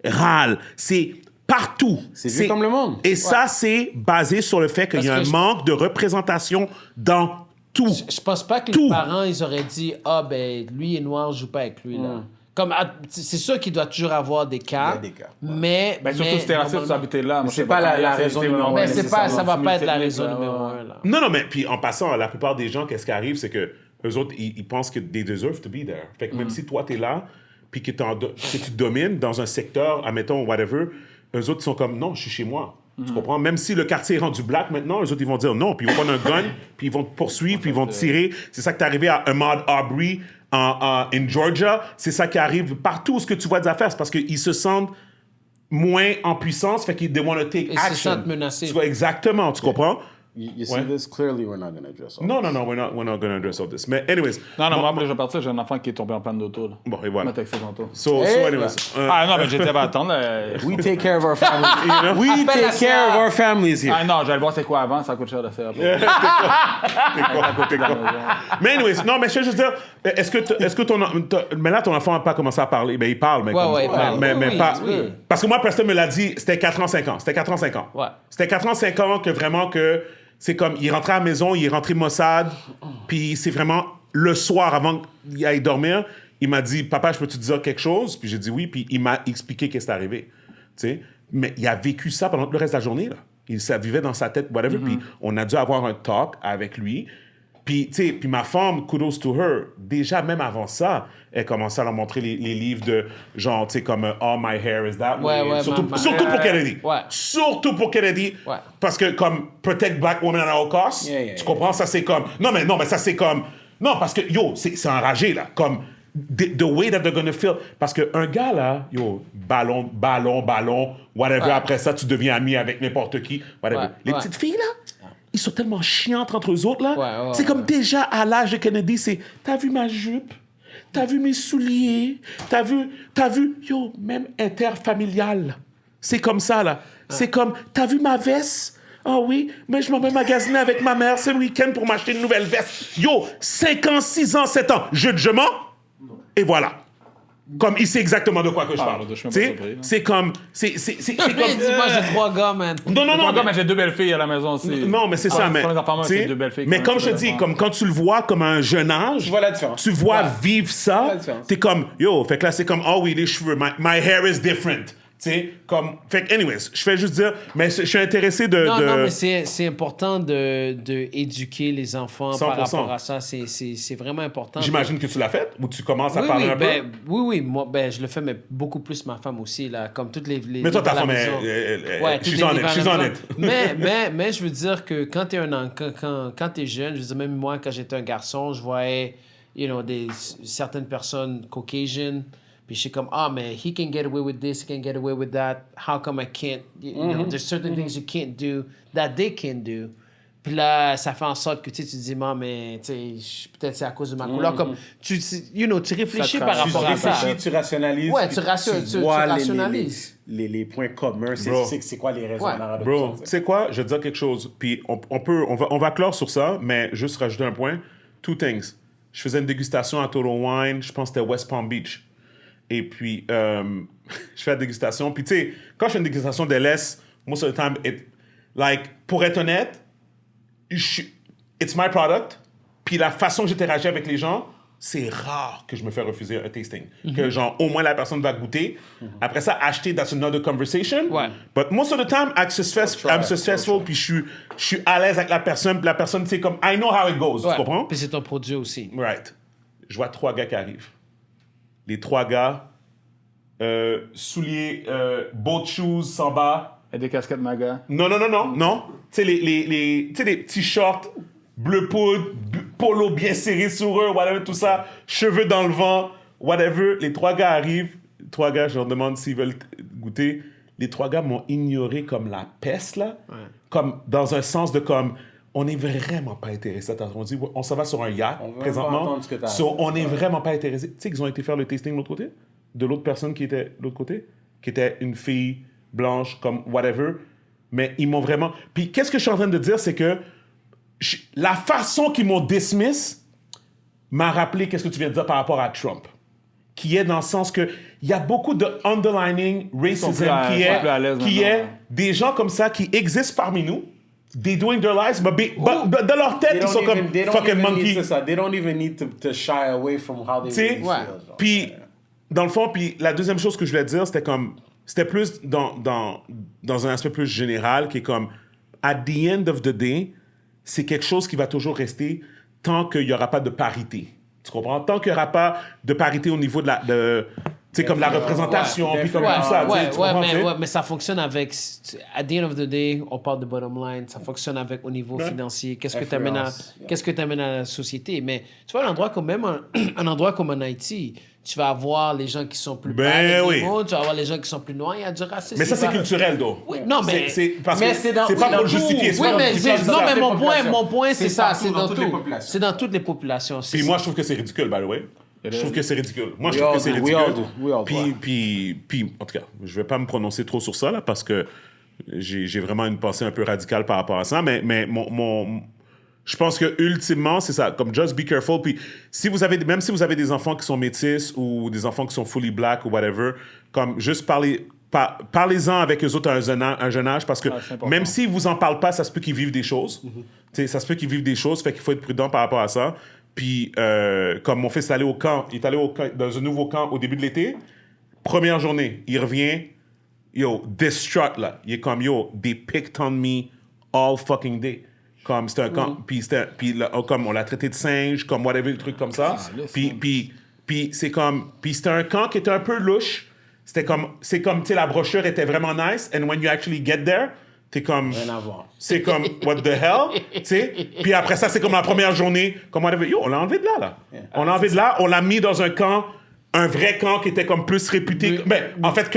général. C'est partout. C'est vieux comme le monde. Et ça, c'est basé sur le fait qu'il y a un Parce que manque de représentation dans tout. Je pense pas que Tout. les parents, ils auraient dit ah, ben, lui est noir, je joue pas avec lui, là. Comme, c'est sûr qu'il doit toujours avoir des cas. Il y a des cas, ouais. Mais. Ben, surtout si t'es raciste, tu habites là. c'est pas la raison numéro un. Mais c'est pas, ça va pas être la nécessairement. raison numéro un, là. Non, mais puis en passant, la plupart des gens, qu'est-ce qui arrive, c'est que eux autres, ils pensent que they deserve to be there. Fait que même si toi, t'es là, puis que tu domines dans un secteur, admettons, whatever, eux autres, ils sont comme, non, je suis chez moi. Tu comprends? Même si le quartier est rendu black maintenant, eux autres, ils vont dire non, puis ils vont prendre un gun, puis ils vont te poursuivre, puis ils vont te tirer. C'est ça qui est arrivé à Ahmaud Arbery en Georgia. C'est ça qui arrive partout où ce que tu vois des affaires. C'est parce qu'ils se sentent moins en puissance, fait qu'ils they want to take Ils se action. sentent menacés. Tu vois, exactement, tu comprends? You see Ouais. this? Clearly, we're not going to address all Non, we're not going to address all this. Mais anyways. Non, bon, moi, après, je vais partir, j'ai un enfant qui est tombé en panne d'auto. Là. Bon, et Je voilà. vais texter tantôt. So Hey, anyways. Ah non, mais j'étais pas à attendre. We take care of our families. We take care of our families here. Ah non, j'allais voir c'est quoi avant, ça coûte cher de faire. T'es con. Mais anyways, non, mais je veux juste dire, est-ce que mais là, ton enfant n'a pas commencé à parler? Ben, il parle, mais Ouais, il parle. mais Oui, pas... oui. Parce que moi, Preston me l'a dit, c'était 4 ans, 5 ans. C'était 4 ans, 5 ans. Ouais. C'était 4 ans, 5 ans que vraiment que... C'est comme, il rentrait à la maison, il est rentré Mossad, puis c'est vraiment le soir, avant qu'il aille dormir, il m'a dit, papa, je peux te dire quelque chose? Puis j'ai dit oui, puis il m'a expliqué qu'est-ce qui est arrivé. Tu sais? Mais il a vécu ça pendant le reste de la journée, là. Ça vivait dans sa tête, whatever. Puis on a dû avoir un talk avec lui. Puis, tu sais, puis ma femme, kudos to her, déjà, même avant ça, elle commençait à leur montrer les livres de genre, tu sais, comme All My Hair Is That Way. Ouais, surtout pour Kennedy. Ouais. Surtout pour Kennedy. Ouais. Parce que, comme, Protect Black Women at All Costs, tu comprends? Ça, c'est comme... Non, mais ça, c'est comme... Non, parce que, yo, c'est enragé, là. Comme, the way that they're gonna feel. Parce qu'un gars, là, yo, ballon, whatever. Ouais. Après ça, tu deviens ami avec n'importe qui, whatever. Ouais, Les ouais. petites filles, là, ils sont tellement chiantes entre eux autres, là. Ouais, ouais, c'est ouais. comme déjà à l'âge de Kennedy, c'est t'as vu ma jupe, t'as vu mes souliers, t'as vu, yo, même interfamilial. C'est comme ça, là. C'est comme t'as vu ma veste? Ah oui, mais je m'en vais magasiner avec ma mère ce week-end pour m'acheter une nouvelle veste. Yo, 5 ans, 6 ans, 7 ans, jeu de jument, et voilà. Comme il sait exactement de quoi que je Ah, parle. je suis même Tu pas sais, surpris, là. c'est comme... C'est comme... Dis-moi, j'ai 3 gars, man. Non, non, non. Mais j'ai 2 belles filles à la maison aussi. Non, mais c'est ça, mais... Pour les enfants, moi, tu sais, c'est 2 belles filles. mais quand comme je même, te dis, ouais. comme quand tu le vois comme à un jeune âge, Tu vois la différence. tu vois Ouais. vivre Tu vois ça, la différence. t'es comme, yo, fait que là, c'est comme, oh oui, les cheveux, my hair is different. Tu sais, comme... Fait que, anyways, je fais juste dire, mais je suis intéressé de... Non, de... non, mais c'est important de éduquer les enfants par 100%. rapport à ça. C'est vraiment important. J'imagine que tu l'as fait, ou tu commences à Oui, parler oui, un peu. oui, moi, je le fais, mais beaucoup plus ma femme aussi, là, comme toutes les Mais toi, ta à la femme, maison. elle- toutes she's les on it, livres à she's la on maison. it. Mais je veux dire que quand t'es quand t'es jeune, je veux dire, même moi, quand j'étais un garçon, je voyais, certaines personnes Caucasian, puis je suis comme, mais he can get away with this, he can get away with that, how come I can't, you know, there's certain things you can't do that they can do. Puis là, ça fait en sorte que tu te dis, mais peut-être c'est à cause de ma couleur. Comme, tu réfléchis par rapport à ça. Tu rationalises. Ouais, puis tu vois rationalises. les points communs. Bro. C'est quoi les raisons Ouais. en arrière de Bro, tout ça, tu sais quoi? Je vais te dire quelque chose. Puis on va clore sur ça, mais juste rajouter un point. Two things. Je faisais une dégustation à Total Wine, je pense que c'était West Palm Beach. Et puis, je fais la dégustation. Puis tu sais, quand je fais une dégustation d'LS, most of the time, pour être honnête, it's my product. Puis la façon que j'interagis avec les gens, c'est rare que je me fais refuser un tasting. Que genre, au moins la personne va goûter. Après ça, acheter, that's another conversation. Ouais. But most of the time, I'm successful, puis je suis à l'aise avec la personne. Puis la personne, c'est comme, I know how it goes. Ouais. Tu comprends? Puis c'est ton produit aussi. Right. Je vois 3 gars qui arrivent. Les 3 gars, souliers, boat shoes, sans bas. Et des casquettes maga. Non. Tu sais, tu sais, les petits shorts, bleu poudre, polo bien serré sur eux, whatever, tout ça, cheveux dans le vent, whatever. Les 3 gars arrivent. 3 gars, je leur demande s'ils veulent goûter. Les 3 gars m'ont ignoré comme la peste, là. Ouais. Comme, dans un sens de comme, on n'est vraiment pas intéressé. On dit, on s'en va sur un yacht, On veut pas présentement. entendre ce que t'as à So, dire. on n'est vraiment pas intéressé. Tu sais qu'ils ont été faire le tasting de l'autre côté? De l'autre personne qui était de l'autre côté? Qui était une fille blanche, comme whatever. Mais ils m'ont vraiment... Puis qu'est-ce que je suis en train de dire, c'est que la façon qu'ils m'ont dismiss m'a rappelé qu'est-ce que tu viens de dire par rapport à Trump. Qui est dans le sens que il y a beaucoup de underlining racism plus à l'aise qui maintenant. est des gens comme ça qui existent parmi nous. They doing their lives, but dans leur tête, ils sont comme fucking monkey. C'est ça. They don't even need to shy away from how they Tu sais, really feel. genre. puis dans le fond, puis la deuxième chose que je voulais dire, c'était plus dans un aspect plus général, qui est comme, at the end of the day, c'est quelque chose qui va toujours rester tant qu'il n'y aura pas de parité. Tu comprends? Tant qu'il n'y aura pas de parité au niveau de tu sais, comme la représentation, puis comme tout ça. tu sais, tu comprends, tu sais? Mais ça fonctionne avec... At the end of the day, on parle de bottom line. Ça fonctionne avec au niveau financier. Qu'est-ce que tu amènes à la société? Mais tu vois, un endroit comme en Haïti, tu vas avoir les gens qui sont plus bas, oui. tu vas avoir les gens qui sont plus noirs. Il y a du racisme. Mais ça, c'est culturel, donc. Oui, non, mais... C'est parce mais que c'est dans- c'est pas c'est pour dans le justifier. tout. c'est Oui, pas mais, pour justifier ça. mon point, c'est ça. partout C'est dans dans toutes tout. les populations. C'est dans toutes les populations. Puis moi, je trouve que c'est ridicule, by the way. Je trouve que c'est ridicule. Moi, je We trouve que all c'est do, we ridicule. all do, we all do. Puis, en tout cas, je vais pas me prononcer trop sur ça, là, parce que j'ai vraiment une pensée un peu radicale par rapport à ça. Mais je pense que ultimement, c'est ça. Comme just be careful. Puis même si vous avez des enfants qui sont métis ou des enfants qui sont fully black ou whatever, comme juste parlez-en avec eux autres à un jeune âge, parce que c'est important. même s'ils vous en parlent pas, ça se peut qu'ils vivent des choses. Tu sais, ça se peut qu'ils vivent des choses, fait qu'il faut être prudent par rapport à ça. Puis, comme mon fils est allé au camp, il est allé dans un nouveau camp au début de l'été. Première journée, il revient, distraught, là. Il est comme, they picked on me all fucking day. Comme, c'était un camp, puis là, comme on l'a traité de singe, comme whatever, des trucs comme ça. Puis c'est comme, puis c'était un camp qui était un peu louche. C'est comme, tu sais, la brochure était vraiment nice, and when you actually get there, t'es comme... Rien à voir. C'est comme, what the hell? Tu sais? Puis après ça, c'est comme la première journée. Comme on l'a enlevé de là. On l'a enlevé de là, on l'a mis dans un camp, un vrai camp qui était comme plus réputé. Mais en fait,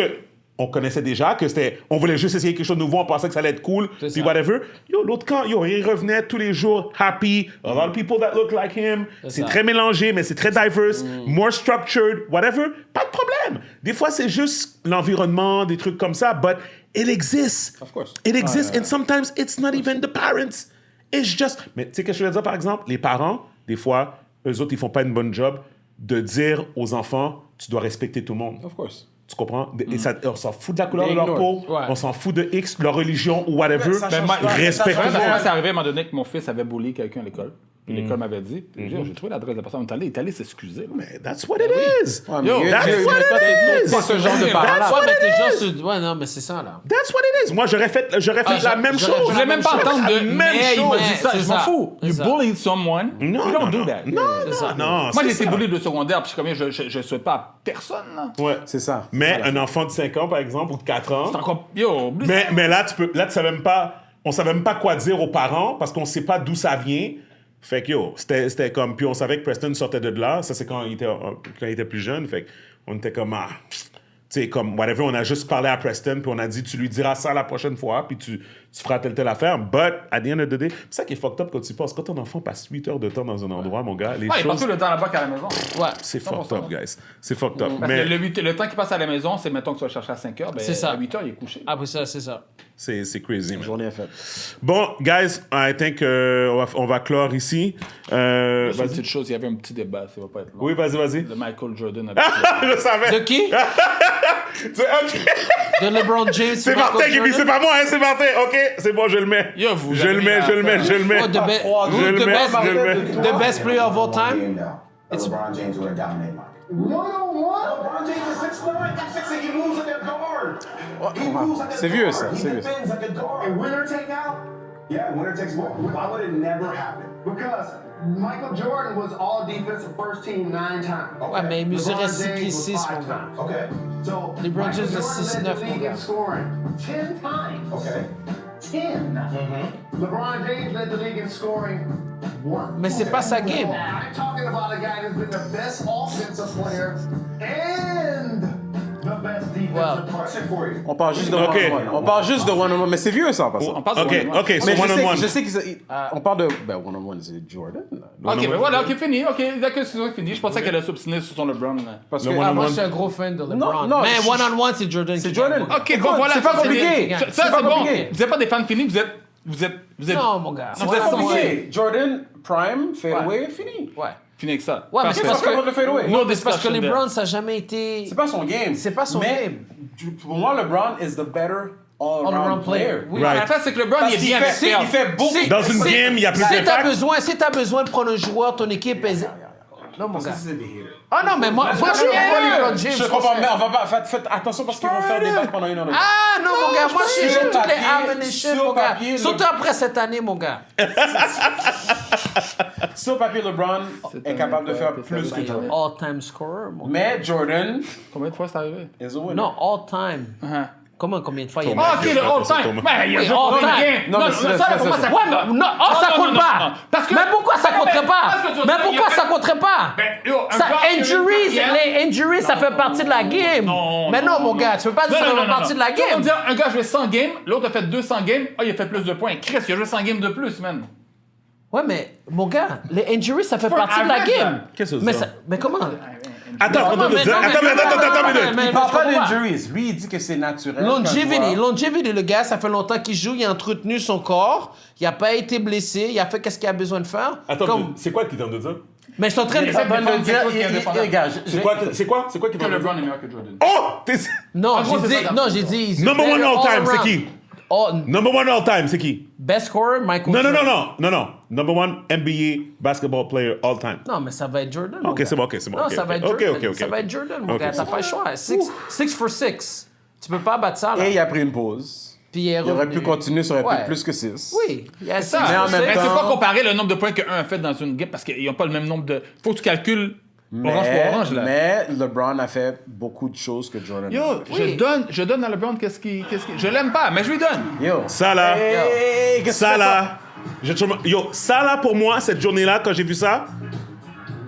on connaissait déjà que c'était... On voulait juste essayer quelque chose de nouveau, on pensait que ça allait être cool, puis ça. whatever. L'autre camp, il revenait tous les jours, happy, a lot of people that look like him. C'est ça. très mélangé, mais c'est très diverse, more structured, whatever. Pas de problème. Des fois, c'est juste l'environnement, des trucs comme ça, but it exists. Of course. It exists, and sometimes it's not even the parents. It's just... Mais tu sais, qu'est-ce que je veux dire, par exemple? Les parents, des fois, eux autres, ils font pas une bonne job de dire aux enfants, tu dois respecter tout le monde. Of course. Tu comprends? Et ça, on s'en fout de la couleur de leur Ignore. peau, Ouais. on s'en fout de X, leur religion ou whatever. Ça change pas. Respecte tout le Moi, monde. c'est arrivé à un moment donné que mon fils avait bully quelqu'un à l'école. Puis l'école m'avait dit, j'ai trouvé l'adresse de la personne, il est allé s'excuser. là. Mais that's what it is. Ouais, mais Yo, that's what it is. Pas ce genre de parole. That's what Ouais, mais it t'es is. genre sur... Ouais, non, mais c'est ça, là. That's what it is. Moi, j'aurais fait la même chose. Je voulais même pas entendre de La même mais il m'a chose. dit ça, C'est je m'en ça. fous. C'est You ça. bullying someone, Non, you don't non, do non. that. Non, non. Moi, j'ai été bully de secondaire, puis je suis comme, je souhaite pas à personne, là. Ouais. C'est ça. Mais un enfant de 5 ans, par exemple, ou de 4 ans. C'est encore, yo, oublie ça. Mais là, tu savais même pas. On savait même pas quoi dire aux parents parce qu'on sait pas d'où ça vient. Fait que yo, c'était comme. Puis on savait que Preston sortait de là. Ça, c'est quand il était plus jeune. Fait qu'on était comme. Ah, tu sais, comme, whatever, on a juste parlé à Preston, puis on a dit, tu lui diras ça la prochaine fois, puis tu feras telle affaire. But, at the end of the day, c'est ça qui est fucked up quand tu penses. Quand ton enfant passe 8 heures de temps dans un endroit, mon gars, les Ouais, il passe choses. tout le temps là-bas qu'à la maison. Ouais. C'est 100%. fucked up, guys. C'est fucked up. Parce Mais que le temps qu'il passe à la maison, c'est, mettons que tu vas le chercher à 5 heures, ben, C'est ça. à 8 heures, il est couché. Après ça, c'est ça. c'est crazy, La man. journée est faite. Bon, guys, I think on va clore ici. C'est une Vas-y. petite chose, il y avait un petit débat, ça va pas être long. Oui, vas-y. De Michael Jordan avec... Je savais. De qui? Ok. De LeBron James. C'est Martin qui dit, c'est pas moi, hein, c'est Martin. OK, c'est bon, je le mets. Yo, vous Je le mets. Oh, the best player of all time? It's LeBron James would have dominated Mike. LeBron James is 6'9", 6'6", he moves like a guard. He moves like a C'est vieux, guard. ça, He c'est vieux. defends like a guard. And winner take out? Yeah, winner takes ball. Why would it never happen? Because Michael Jordan was all defensive first team 9 times. Ouais, mais il mesurait LeBron 6 James pieds was 6, 5 mon gars. times. Okay. So LeBron Michael James is Jordan 6'9", led the league mon in gars. scoring 10 times. Okay. 10. LeBron James led the league in scoring 1. Mais c'est pas sa game. I'm talking about a guy who's been the best offensive player and the best defensive player for you. On parle juste de Ok. one-on-one. On parle juste de one-on-one, mais c'est vieux ça en passant. On passe OK, au OK, so Mais one-on-one. je sais qu'on parle de... Ben, one-on-one, c'est Jordan. là. Ok, mais voilà, ok, fini. Ok, d'accord, c'est fini. Je pensais qu'elle allait s'obstiner sur son LeBron. là. Parce Le que... one-on-one. Moi, je suis un gros fan de LeBron. non, mais je- one-on-one, c'est Jordan. C'est qui Jordan. gagne. Ok, Écoute, bon, voilà. c'est pas ça, compliqué. Ça, C'est pas c'est bon. compliqué. Vous n'êtes pas des fans finis, vous êtes. Non, mon gars. Non, C'est Ouais, compliqué. Jordan, prime, fadeaway, fini. Ouais. fini avec ça. Ouais, mais Parfait. c'est parce Qu'est-ce que le fadeaway? No c'est parce que discussion LeBron, ça n'a jamais été. C'est pas son game. C'est pas son Mais, game. pour moi, LeBron is the better all-around All-around player. player. Oui. Right. L'affaire, c'est que LeBron, Parce il est qu'il bien fait, avec il fait beaucoup. C'est- Dans une c'est- game, il y a plus Si d'impact. t'as besoin de prendre un joueur, ton équipe est. Non, mon gars. C'est des haters. Ah non, mais moi, je Je suis LeBron James. Je comprends, mais on va pas. Faites attention parce qu'ils vont faire débattre pendant une heure. Ah non, mon gars, moi, j'ai sur toutes les papier, ammunitions, sur mon gars. papier, Surtout après cette année, mon gars. Sur papier, LeBron est capable de faire plus que Jordan. All-time scorer, mon gars. Mais Jordan Combien de fois c'est arrivé? is a winner. Non, all-time. Uh-huh. Combien de fois il y a Ah, ok, le all-time. Ben, il y a Oui, juste all pas de time. game. Non, mais ça, c'est- pour moi, ça Ouais, compte mais pas. non, oh, ça compte pas. Parce que... Mais pourquoi ça compterait pas? Parce que tu- Mais il y pourquoi a- ça compterait pas? Ben, yo, un Ça, gars qui a une injuries, carrière- les injuries, ça fait partie de la game. Non, Mais non, mon gars, tu peux pas dire que ça fait partie de la Tu vas me game. dire, un gars a joué 100 games, l'autre a fait 200 games, ah, il a fait plus de points. Chris, il a joué 100 games de plus, man. Ouais, mais mon gars, les injuries, ça fait Pour partie de la average, game. là. Qu'est-ce que c'est Mais, ça? mais comment? Attends, Non, mais- non, mais- Il parle pas d'injuries. Lui, il dit que c'est naturel. Longevity, le gars, ça fait longtemps qu'il joue, il a entretenu son corps, il a pas été blessé, il a fait qu'est-ce qu'il a besoin de faire. Attends, Comme- c'est quoi qui t'en de dire? Mais je suis en train de... Il essaie de de défendre dire, quelque chose qui est indépendant. regarde, C'est quoi qui Que t'en de LeBron dire? est meilleur que Jordan. Oh! Non, En gros, c'est ça, j'ai dit... he's Number one better all time, c'est around. qui? Oh, Number one all time, c'est qui? best scorer, Michael Jordan. Non. Number one NBA basketball player all time. Non, mais ça va être Jordan. mon Ok, gars. c'est bon. Non, ok, ça va être ok, Jordan. ok. Ça va être Jordan, mon Ok, gars. T'as c'est pas le choix. Six for six. Tu peux pas battre ça, là. Et il a pris une pause. Puis il est Il aurait revenu. pu continuer, ça aurait Ouais. pu plus que 6. Oui, il y a Ça, six Mais en for même six. Mais c'est temps- pas comparer le nombre de points qu'un a fait dans une game parce qu'ils n'ont pas le même nombre de. Faut que tu calcules orange pour orange, là. Mais LeBron a fait beaucoup de choses que Jordan a Yo, Oui. je donne à LeBron qu'est-ce qui. Je l'aime pas, mais je lui donne. Yo. Ça là, Hey, qu'est-ce que ça tu là. Yo, ça là pour moi, cette journée-là, quand j'ai vu ça,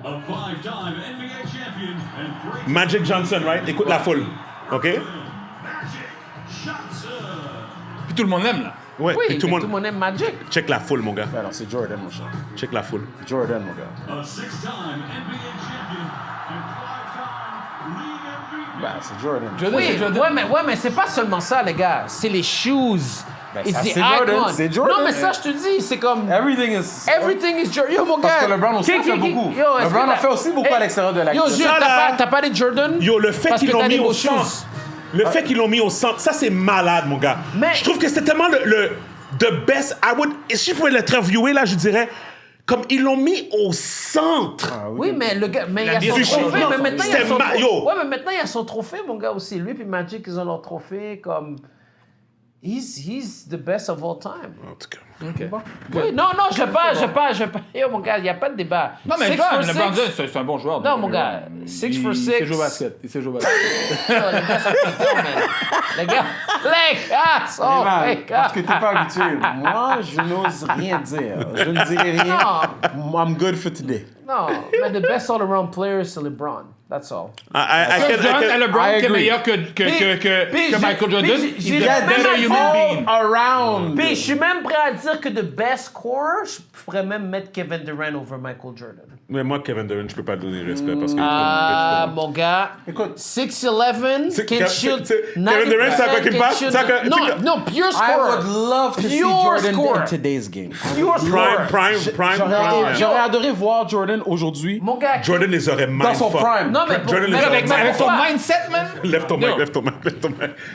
A five-time NBA champion and great Magic Johnson, right? Écoute la foule, ok? Magic Johnson. Puis tout le monde l'aime, là. Ouais, Oui, et mais tout le monde. aime Magic. Check la foule, mon gars. fais? Alors, c'est Jordan, mon cher. Check la foule. Jordan, mon gars. A six-time NBA champion and five-time league MVP. Ben, c'est Jordan. Jordan, c'est Oui, Jordan. ouais, mais c'est pas seulement ça, les gars. C'est les shoes. It's ça, the c'est Jordan, icon. c'est Jordan. Non, mais ça, je te dis, c'est comme... Everything is... Everything is Jordan. Yo, mon gars. Parce que LeBron aussi en fait beaucoup. LeBron en fait aussi beaucoup à l'extérieur de la Yo, game. Jules, Ça, là- t'as pas des Jordan? Yo, le fait Parce qu'ils que l'ont t'as mis des au beaux centre. shoes. Le fait qu'ils l'ont mis au centre, ça c'est malade, mon gars. Mais- Je trouve que c'était tellement le the best. Si je pouvais l'interviewer là, je dirais comme ils l'ont mis au centre. Oui, mais le gars, mais il y a son vie trophée. change. Mais maintenant, il y a C'était son Yo. trophée. Ouais, mais maintenant, il y a son trophée, mon gars, aussi. Lui et Magic, ils ont leur trophée comme... He's the best of all time. En tout cas. Oui, non, je vais pas. Yo, mon gars, il n'y a pas de débat. Non, mais 6 LeBron, for LeBron 6. James, c'est un bon joueur. Non, mon gars, 6 for 6. Il sait jouer au basket. Il sait jouer au basket. Les gars sont contents, man. Les gars sont Parce que t'es pas habitué. Moi, je n'ose rien dire. Je ne dirai rien. I'm good for today. Non, mais the best all-around player, c'est LeBron. That's all. LeBron qui est meilleur que Michael Jordan. J'ai Il est même better human being. Around. Puis je suis même prêt à dire que the best scorer, je pourrais même mettre Kevin Durant over Michael Jordan. Mais moi, Kevin Durant, je peux pas donner respect parce que. Mon gars, 6'11", can shoot 90%, Kevin Durant, c'est à quoi qu'il passe? Non, pure I scorer. would love to see Pure Jordan scorer. in today's game. Pure scorer. Prime. J'aurais adoré voir Jordan aujourd'hui. Mon gars, Jordan les aurait Dans son mindfuck. prime. non, mais Jordan les aurait Avec son mindfuck. mindset, man. Lève ton mic.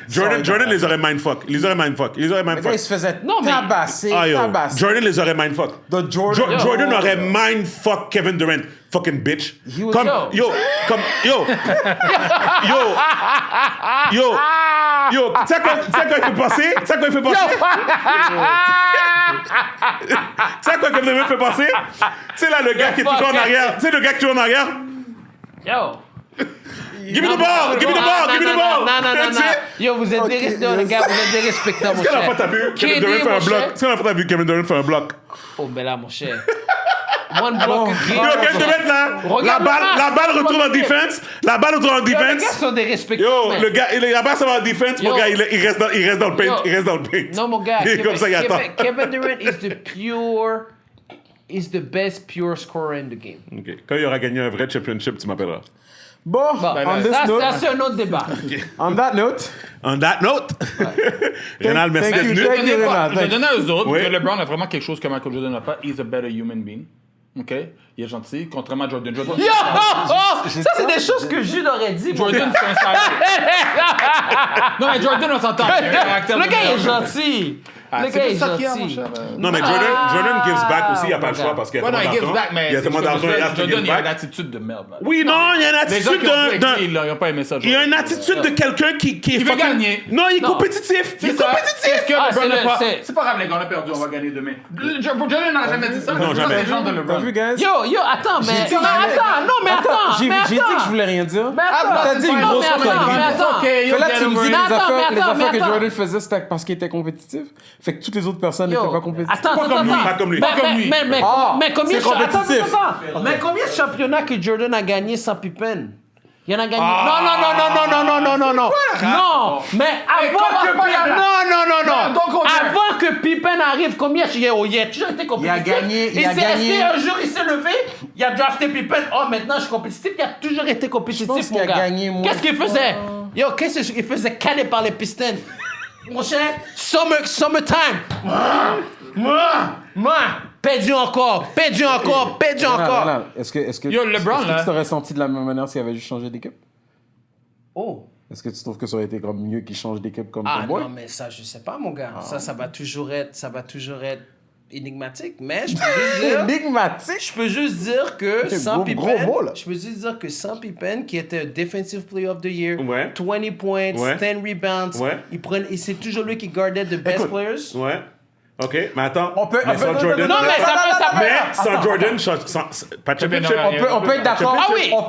Jordan les aurait mindfuck. Les aurait mindfuck. Le gars, il se faisait tabasser, Ah, yo. tabasser. Jordan les aurait mindfuck. The Jordan. Jordan aurait mindfuck Kevin Durant. Fucking bitch. He was- Comme, yo, tu sais quoi il fait passer? Tu sais quoi il fait passer? Tu sais quoi Kevin Durant fait passer? Tu sais là, le gars qui est toujours en arrière. Tu sais le gars qui est toujours en arrière? yo. Give me the ball! Give me the ball! Give me the ball! Non. Yo, vous êtes les gars, vous êtes dérespectables, mon Est-ce que la cher. fois t'as vu Kevin Durant faire un bloc? Est-ce que la fois t'as vu Kevin Durant faire un bloc? Oh, mais là, mon cher. One block again. Yo, Kevin Durant là, la balle retourne en défense. La balle retourne en Yo, les gars défense. sont dérespectables. Yo, man. le gars, la balle ça va en défense. Mon Yo. gars, il reste dans le paint. Yo. Il reste dans le paint. Non, mon gars, Il est comme ça, il attend. Kevin Durant is the best pure scorer in the game. Ok. Quand il aura gagné un vrai championship, tu m'appelleras. Bon, on this Ça, note, c'est un autre débat. on that note, On that note, Rénal, merci Thank d'être you, venu. thank you, Renal. Je vais donner aux autres Oui. que LeBron a vraiment quelque chose que Michael Jordan n'a pas. He's a better human being. OK? Il est gentil, contrairement à Jordan. Yo! Ça, c'est des choses que Jules aurait dit. mon Jordan, gars. c'est un salaire. Non, mais Jordan, on s'entend. Il a un caractère Le de gars est meilleur. gentil. Ah, Le c'est gars juste est ça qu'il y a, mon gentil. cher. Non, mais Jordan gives back aussi, il n'y a pas le choix parce qu'il y a Ouais, non, tellement il gives d'argent. back, mais Il y a c'est tellement ce que je d'argent, veux il dire. reste Jordan, give il a une back. attitude de merde. là. Oui, non, il y a une Les gens attitude qui ont joué avec d'un. lui, ils n'ont pas aimé ça. Il y a une attitude de quelqu'un qui est veut fucking- gagner. Non, il est Non. compétitif. Il est C'est ça. compétitif. Est-ce que Ah, LeBron c'est n'a le- pas... c'est- C'est pas grave, les gars, on a perdu, on va gagner demain. Jordan n'a jamais dit ça. Non, Ça, jamais. C'est le genre de t'as LeBron. vu, guys? Yo, attends, mais... J'ai dit que Non, je voulais- attends, non, mais attends. J'ai mais dit que attends. je voulais rien dire. Mais attends, T'as dit une non, grosse mais attends, connerie. mais attends. OK, Fait là, tu me dis Mais les attends, affaires, mais les attends, affaires que mais attends. Jordan faisait, c'était parce qu'il était compétitif. Fait que toutes les autres personnes Yo, n'étaient pas compétitives. Attends, Pas comme lui, pas comme lui. Mais- Pas comme lui. Mais combien c'est compétitif. Mais combien de championnats que Jordan a gagné sans Pippen? Il y en a gagné. Non, mais avant que Pippen arrive, combien il a toujours été compétitif. Il a gagné. Est-ce qu'un jour il s'est levé, il a drafté Pippen, oh maintenant je suis compétitif, il a toujours été compétitif, Je pense mon qu'il a gars. gagné moins Qu'est-ce qu'il de faisait? Yo, qu'est-ce qu'il faisait caler par les Pistons? Mon cher, summertime. Perdu encore. Renal, est-ce que Yo, LeBron, est-ce que là. tu t'aurais senti de la même manière s'il avait juste changé d'équipe? Oh. Est-ce que tu trouves que ça aurait été comme mieux qu'il change d'équipe comme Ah ton boy? non, mais ça, je sais pas, mon gars. Ça va toujours être énigmatique. Mais je peux juste dire... Énigmatique! Je peux juste dire que C'est sans gros- Pippen, gros mot, là. je peux juste dire que sans Pippen, qui était Defensive Player of the Year, Ouais. 20 points, Ouais. 10 rebounds, Ouais. et c'est toujours lui qui gardait the best Écoute. players. Ouais. OK, mais attends. On peut- Mais sans Jordan. Non, mais ça peut. Mais sans Jordan, pas de championship. On peut être d'accord. Ah oui. On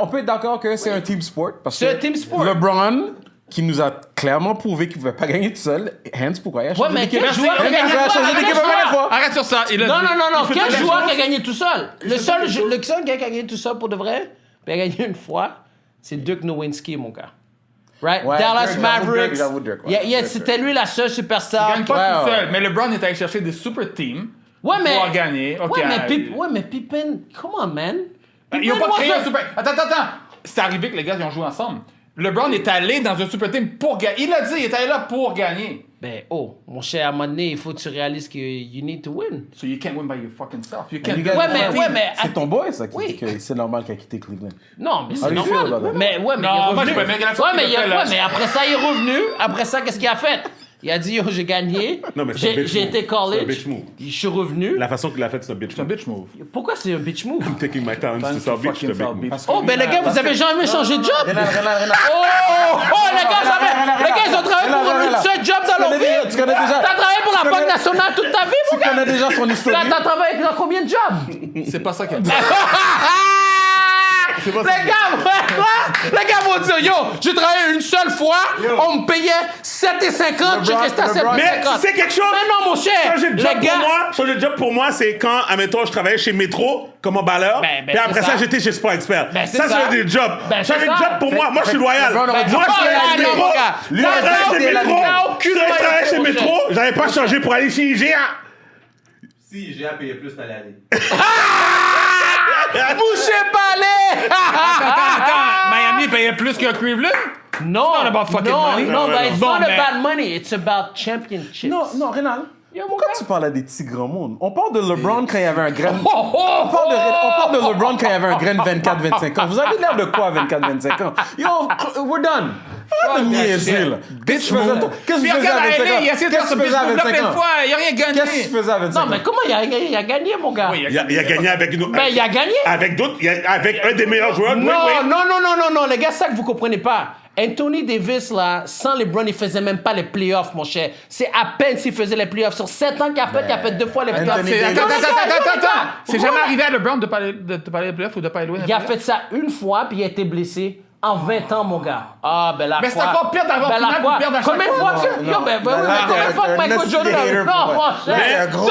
peut être d'accord que c'est un team sport. Parce C'est que un team sport. LeBron, qui nous a clairement prouvé qu'il ne pouvait pas gagner tout seul, hence pourquoi il a changé mais d'équipe. quel joueur Hence a gagné pourquoi il a changé quoi? d'équipe Quel la première joueur? fois. Arrête sur ça. Il a Non, dit- non, il non. fait Quel la joueur chose. qui a gagné tout seul? Le seul gars qui a gagné tout seul pour de vrai, puis a gagné une fois, c'est Dirk Nowitzki, mon gars. Right? Ouais, Dallas Dirk, Mavericks. j'avoue Dirk, ouais. Dirk, C'était lui la seule Il superstar. gagne pas Ouais, tout ouais. seul. Mais LeBron est allé chercher des super teams Ouais, mais. pour gagner. OK, mais Pippen, come on, man. Ils ont Pippen, pas créé moi, un super... Attends. C'est arrivé que les gars ils ont joué ensemble. LeBron est allé dans un super team pour gagner. Il l'a dit, il est allé là pour gagner. Ben, mon cher, à un moment donné, il faut que tu réalises que you need to win. So you can't win by your fucking self. You You can't. guys- Ouais, mais... C'est ton boy, ça, qui Oui. dit que c'est normal qu'il a quitté Cleveland. Non, mais How c'est do you feel about normal. that? Mais, ouais, mais Non, il est moi, revenu. je peux bien la sorte Ouais, mais, qu'il a fait, là. ouais, mais après ça, il est revenu. Après ça, qu'est-ce qu'il a fait? Il a dit, yo, j'ai gagné. Non, mais c'est un bitch J'ai move. été C'est un college. bitch move. Je suis revenu. La façon qu'il l'a fait, c'est un bitch C'est un move. bitch move. Pourquoi c'est un bitch move? Taking my time to South Beach, c'est un bitch move. Oh, ben les gars, vous avez jamais changé de job? Renal. Oh, les gars, jamais. Les gars, ils ont travaillé pour un seul job dans leur vie. Tu connais déjà... T'as travaillé pour la Banque nationale toute ta vie, mon Tu gars? connais déjà son historique. T'as travaillé dans combien de jobs? C'est pas ça qu'elle Les gars vont dire, yo, j'ai travaillé une seule fois, on me payait 7,50, j'ai resté à 7,50. Mais c'est quelque chose. Mais non, mon cher, Changer de les job pour gars... moi, changer de job pour moi, c'est quand, admettons, je travaillais chez Métro comme emballeur. Ben, puis après c'est ça, ça. j'étais chez Sport Expert. Ben, c'est ça, ça. changer de job. Ben, c'est Changer de ça. job pour moi, moi, je suis loyal. LeBron aurait Moi, dit, je oh, travaillais non, chez non, Métro. mon gars. Lui, il travaillait chez T'as Métro. aucune Je travaillais loyauté, chez mon Métro. cher. J'avais pas changé pour aller chez IGA. Si j'ai à payer plus, t'allais aller. Bouchez palais! Attends, Miami payait plus que Cleveland? Non, not about fucking non, money. non, Ouais, but ouais, it's non. not Bon, about money, it's about championships. Non, Renal. Yo, mon Pourquoi gars. tu parles à des petits grands mondes? On parle de LeBron quand il y avait un grain... Oh, oh, On parle de LeBron quand il y avait un grain de 24-25 ans. Vous avez l'air de quoi à 24-25 ans? Yo, we're done. Pas de niaiser, là. Qu'est-ce que tu faisais Puis à regarde, 25 ans? il a essayé de faire Qu'est-ce ce que tu faisais à bitch move-là 25 plein de ans? fois, il a rien gagné. Qu'est-ce que tu faisais à 25 ans? Non, mais comment il a gagné, mon gars? Oui, Il a gagné avec une. Ben, il a gagné. Avec d'autres, avec un des meilleurs joueurs. Non, Oui, oui. non, les gars, ça que vous comprenez pas. Anthony Davis, là, sans LeBron, il faisait même pas les playoffs, mon cher. C'est à peine s'il faisait les playoffs. Sur 7 ans qu'il a fait, il a fait 2 fois les playoffs. Anthony Davis- Attends. C'est Quoi? jamais arrivé à LeBron de parler des playoffs ou de pas aller loin. Il a fait ça une fois, puis il a été blessé. En 20 ans, mon gars. Ah, ben là, Mais c'est quoi? encore pire d'avoir Ben là, finale quoi? puis perdre à chaque Combien de fois. fois que... Yo, ben, non, oui, là, mais combien de fois que t'es un Michael Jordan... hater Non, pour mon cher. Mais un gros-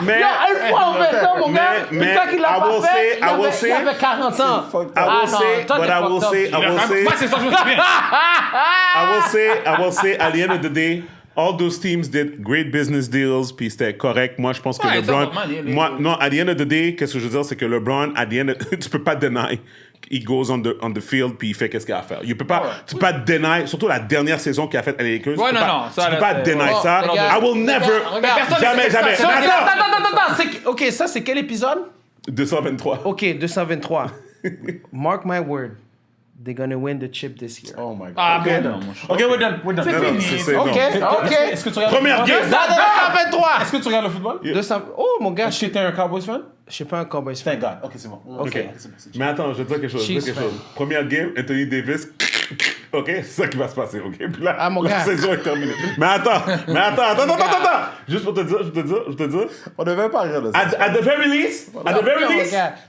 mais- Yo, une fois en 20 ans, mon gars. mais- Une fois qu'il l'a I will pas fait, say- il avait 40 ans. fucked up. I will say, toi, but t'es I will fucked up. say, Moi, c'est ça que je me souviens. I will say, at the end of the day, all those teams did great business deals, puis c'était correct. Moi, je pense que Ouais, LeBron... ça, normal, Non, at the end of the day, qu'est-ce que je veux dire, c'est que LeBron, at the end tu peux pas deny. He goes on the field, puis il fait qu'est-ce qu'il a à faire. Tu peux pas deny, surtout la dernière saison qu'il a faite à les Lakers. Ouais, tu peux non, pas, non, ça, tu peux là, pas c'est- deny Oh, ça. les gars, I will les never... gars, regarde. Jamais. Ça, Mais attends! Attends. OK, ça, c'est quel épisode? 223. OK, 223. Mark my word. They're gonna win the chip this year. Oh my God. Ah, Ok, ben non. non. Ok, we're done. Non, non, c'est OK, non. OK. Est-ce que tu regardes Première le football? game. 223. Est-ce que tu regardes le football? 200... Oh, mon gars, Est-ce que t'es un Cowboys fan? je suis pas un Cowboys fan. Thank God. Ok, c'est bon. OK. Mais attends, je vais te dire quelque chose. Chiefs fan. Première game, Anthony Davis. OK, c'est ça qui va se passer, OK? Puis là, Ah, mon la gars. saison est terminée. Mais attends. Juste pour te dire. On devait pas rire de ça. At the very least, mon gars.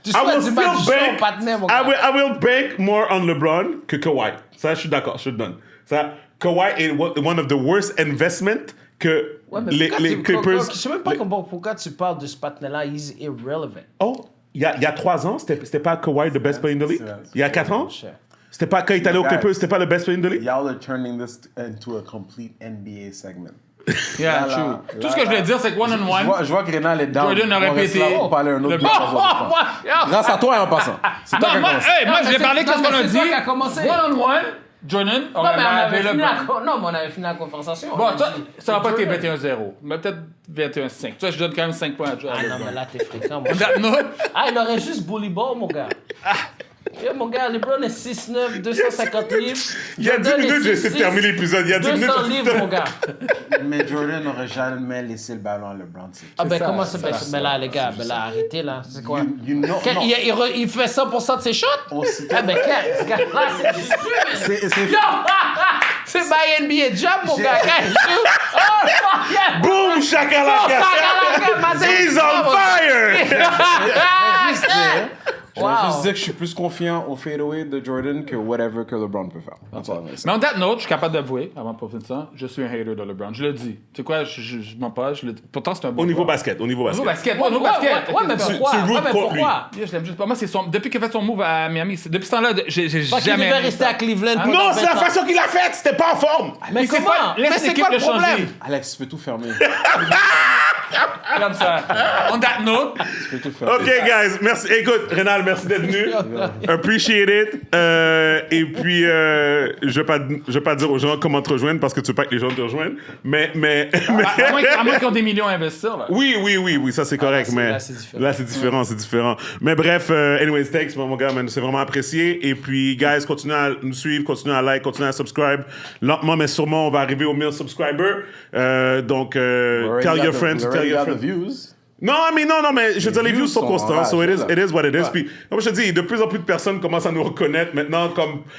Tu I souhaites will du match still chaud, bank. partenaire, mon gars. I will bank more on LeBron que Kawhi. Ça, je suis d'accord, je te donne. Ça, Kawhi est one of the worst investments que Ouais, mais les Clippers. Je sais même pas pourquoi tu parles de ce partenaire-là. He's irrelevant. Oh, il y a 3 ans, c'était pas Kawhi the best player in the league? Il y a 4 ans? Cher. C'était pas quand il est allé aux Guys. Clippers, c'était pas le best player in the league? Y'all are turning this into a complete NBA segment. Yeah, Là, true. là, Tout ce que je voulais dire, c'est que Je one-on-one, vois que Rénal est down. Jordan aurait On reste pété. là pour parler un autre Le- bloc dans un temps. Grâce à toi et en passant. C'est toi qui as moi, commencé. hey, moi, je mais l'ai c'est- parlé, non, qu'est-ce mais qu'on a c'est dit? toi qui as commencé. One-on-one, Jordan Non, aurait mais on avait lavé fini LeBron. non, mais on avait fini la conversation. Bon, On a toi, dit- ça va pas été Jordan. 21-0, mais peut-être 21-5. Toi, je donne quand même 5 points à Jordan. Ah non, mais là, t'es fréquent, mon On gars. that note, Ah, il aurait juste bully ball, mon gars. Mon gars, LeBron est 6'9", 250 livres. Il y a 10 Jordan est minutes, j'ai essayé de 6'6", terminer l'épisode. Il y a 10 minutes. 200 livres, mon gars. Mais Jordan n'aurait jamais laissé le ballon à LeBron. c'est- Ah ben ça, comment c'est ça? ça. Mais là, les gars, ben là, arrêtez, là. C'est quoi? You know, Quel- non. il fait 100% de ses shots? On s'y- Ah ben quel? Ce gars-là, c'est du C'est- c'est- Yo! C'est my NBA jump, mon gars. Quand il shoot, oh, fuck yeah! Boom, Oh, shakalaka! shakalaka, ma He's on fire! Je vais juste dire que je suis plus confiant au fadeaway de Jordan que whatever que LeBron peut faire. That's all I'm gonna say. mais on that note, je suis capable d'avouer, avant de profiter de ça, je suis un hater de LeBron. Je le dis. Tu sais quoi, je m'en passe, je le dis. Pourtant, c'est un bon Au niveau joueur. basket, au niveau Au niveau basket. basket, au niveau basket. Ouais, mais pourquoi? tu Ouais, routes mais contre lui. pourquoi? Yeah, je l'aime juste pas. Moi, c'est son... Depuis qu'il a fait son move à Miami, depuis ce temps-là, j'ai Pas qu'il jamais devait aimé rester ça. à Cleveland. pendant Non, c'est la 20 ans. façon qu'il a faite, c'était pas en forme. Mais c'est comment? pas- laisse Mais c'est l'équipe quoi le le changer. problème? Alex, tu peux tout fermer. Comme ça. On that note. OK, guys. Merci. Écoute, Rénal, merci d'être venu. Appreciate it. Et puis, je vais pas dire aux gens comment te rejoindre parce que tu veux pas que les gens te rejoignent. Mais... À moins qu'ils ont des millions à investir. Là. Oui, ça c'est correct. Mais là, c'est différent. là, c'est différent. Mais bref, anyways, thanks, mon gars, man. C'est vraiment apprécié. Et puis, guys, continuez à nous suivre, continuez à like, continuez à subscribe. Lentement, mais sûrement, on va arriver aux 1000 subscribers. Donc, tell your friends, tell your friends. Views. Non, mais je veux dire, les views sont constants, so it is what it is. Ouais. Puis, comme je te dis, de plus en plus de personnes commencent à nous reconnaître maintenant,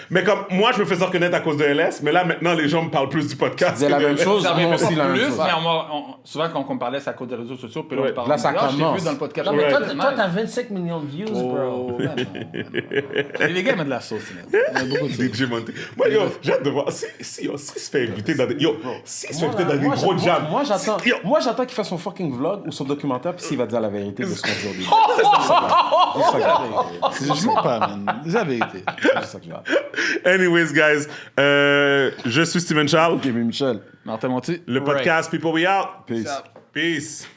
mais comme moi, je me faisais reconnaître à cause de LS, mais là, maintenant, les gens me parlent plus du podcast. C'est la même chose, Ça moi revient aussi, pas la même plus, chose. mais souvent, quand on parlait, c'est à cause des réseaux sociaux, puis là, Ouais. on parle Là, ça je t'ai commence. vu dans le podcast. Non, mais toi, Ouais. t'as 25 millions de views, bro. Les gars mettent de la sauce, man. Il y a beaucoup de sauce. DJ Monté. Moi, yo, j'ai hâte de voir. Si se fait inviter dans des. Yo, si se fait inviter dans des gros jams. Moi, j'attends qu'il fasse son fucking vlog ou son documentaire, puis s'il va dire la vérité de ce qu'on dit au début. C'est juste pas, man. C'est la vérité. C'est ça que j'ai. Anyways, guys, je suis Steven Charles. Michel. Martin Monti. Le podcast People We Out. Peace. Peace.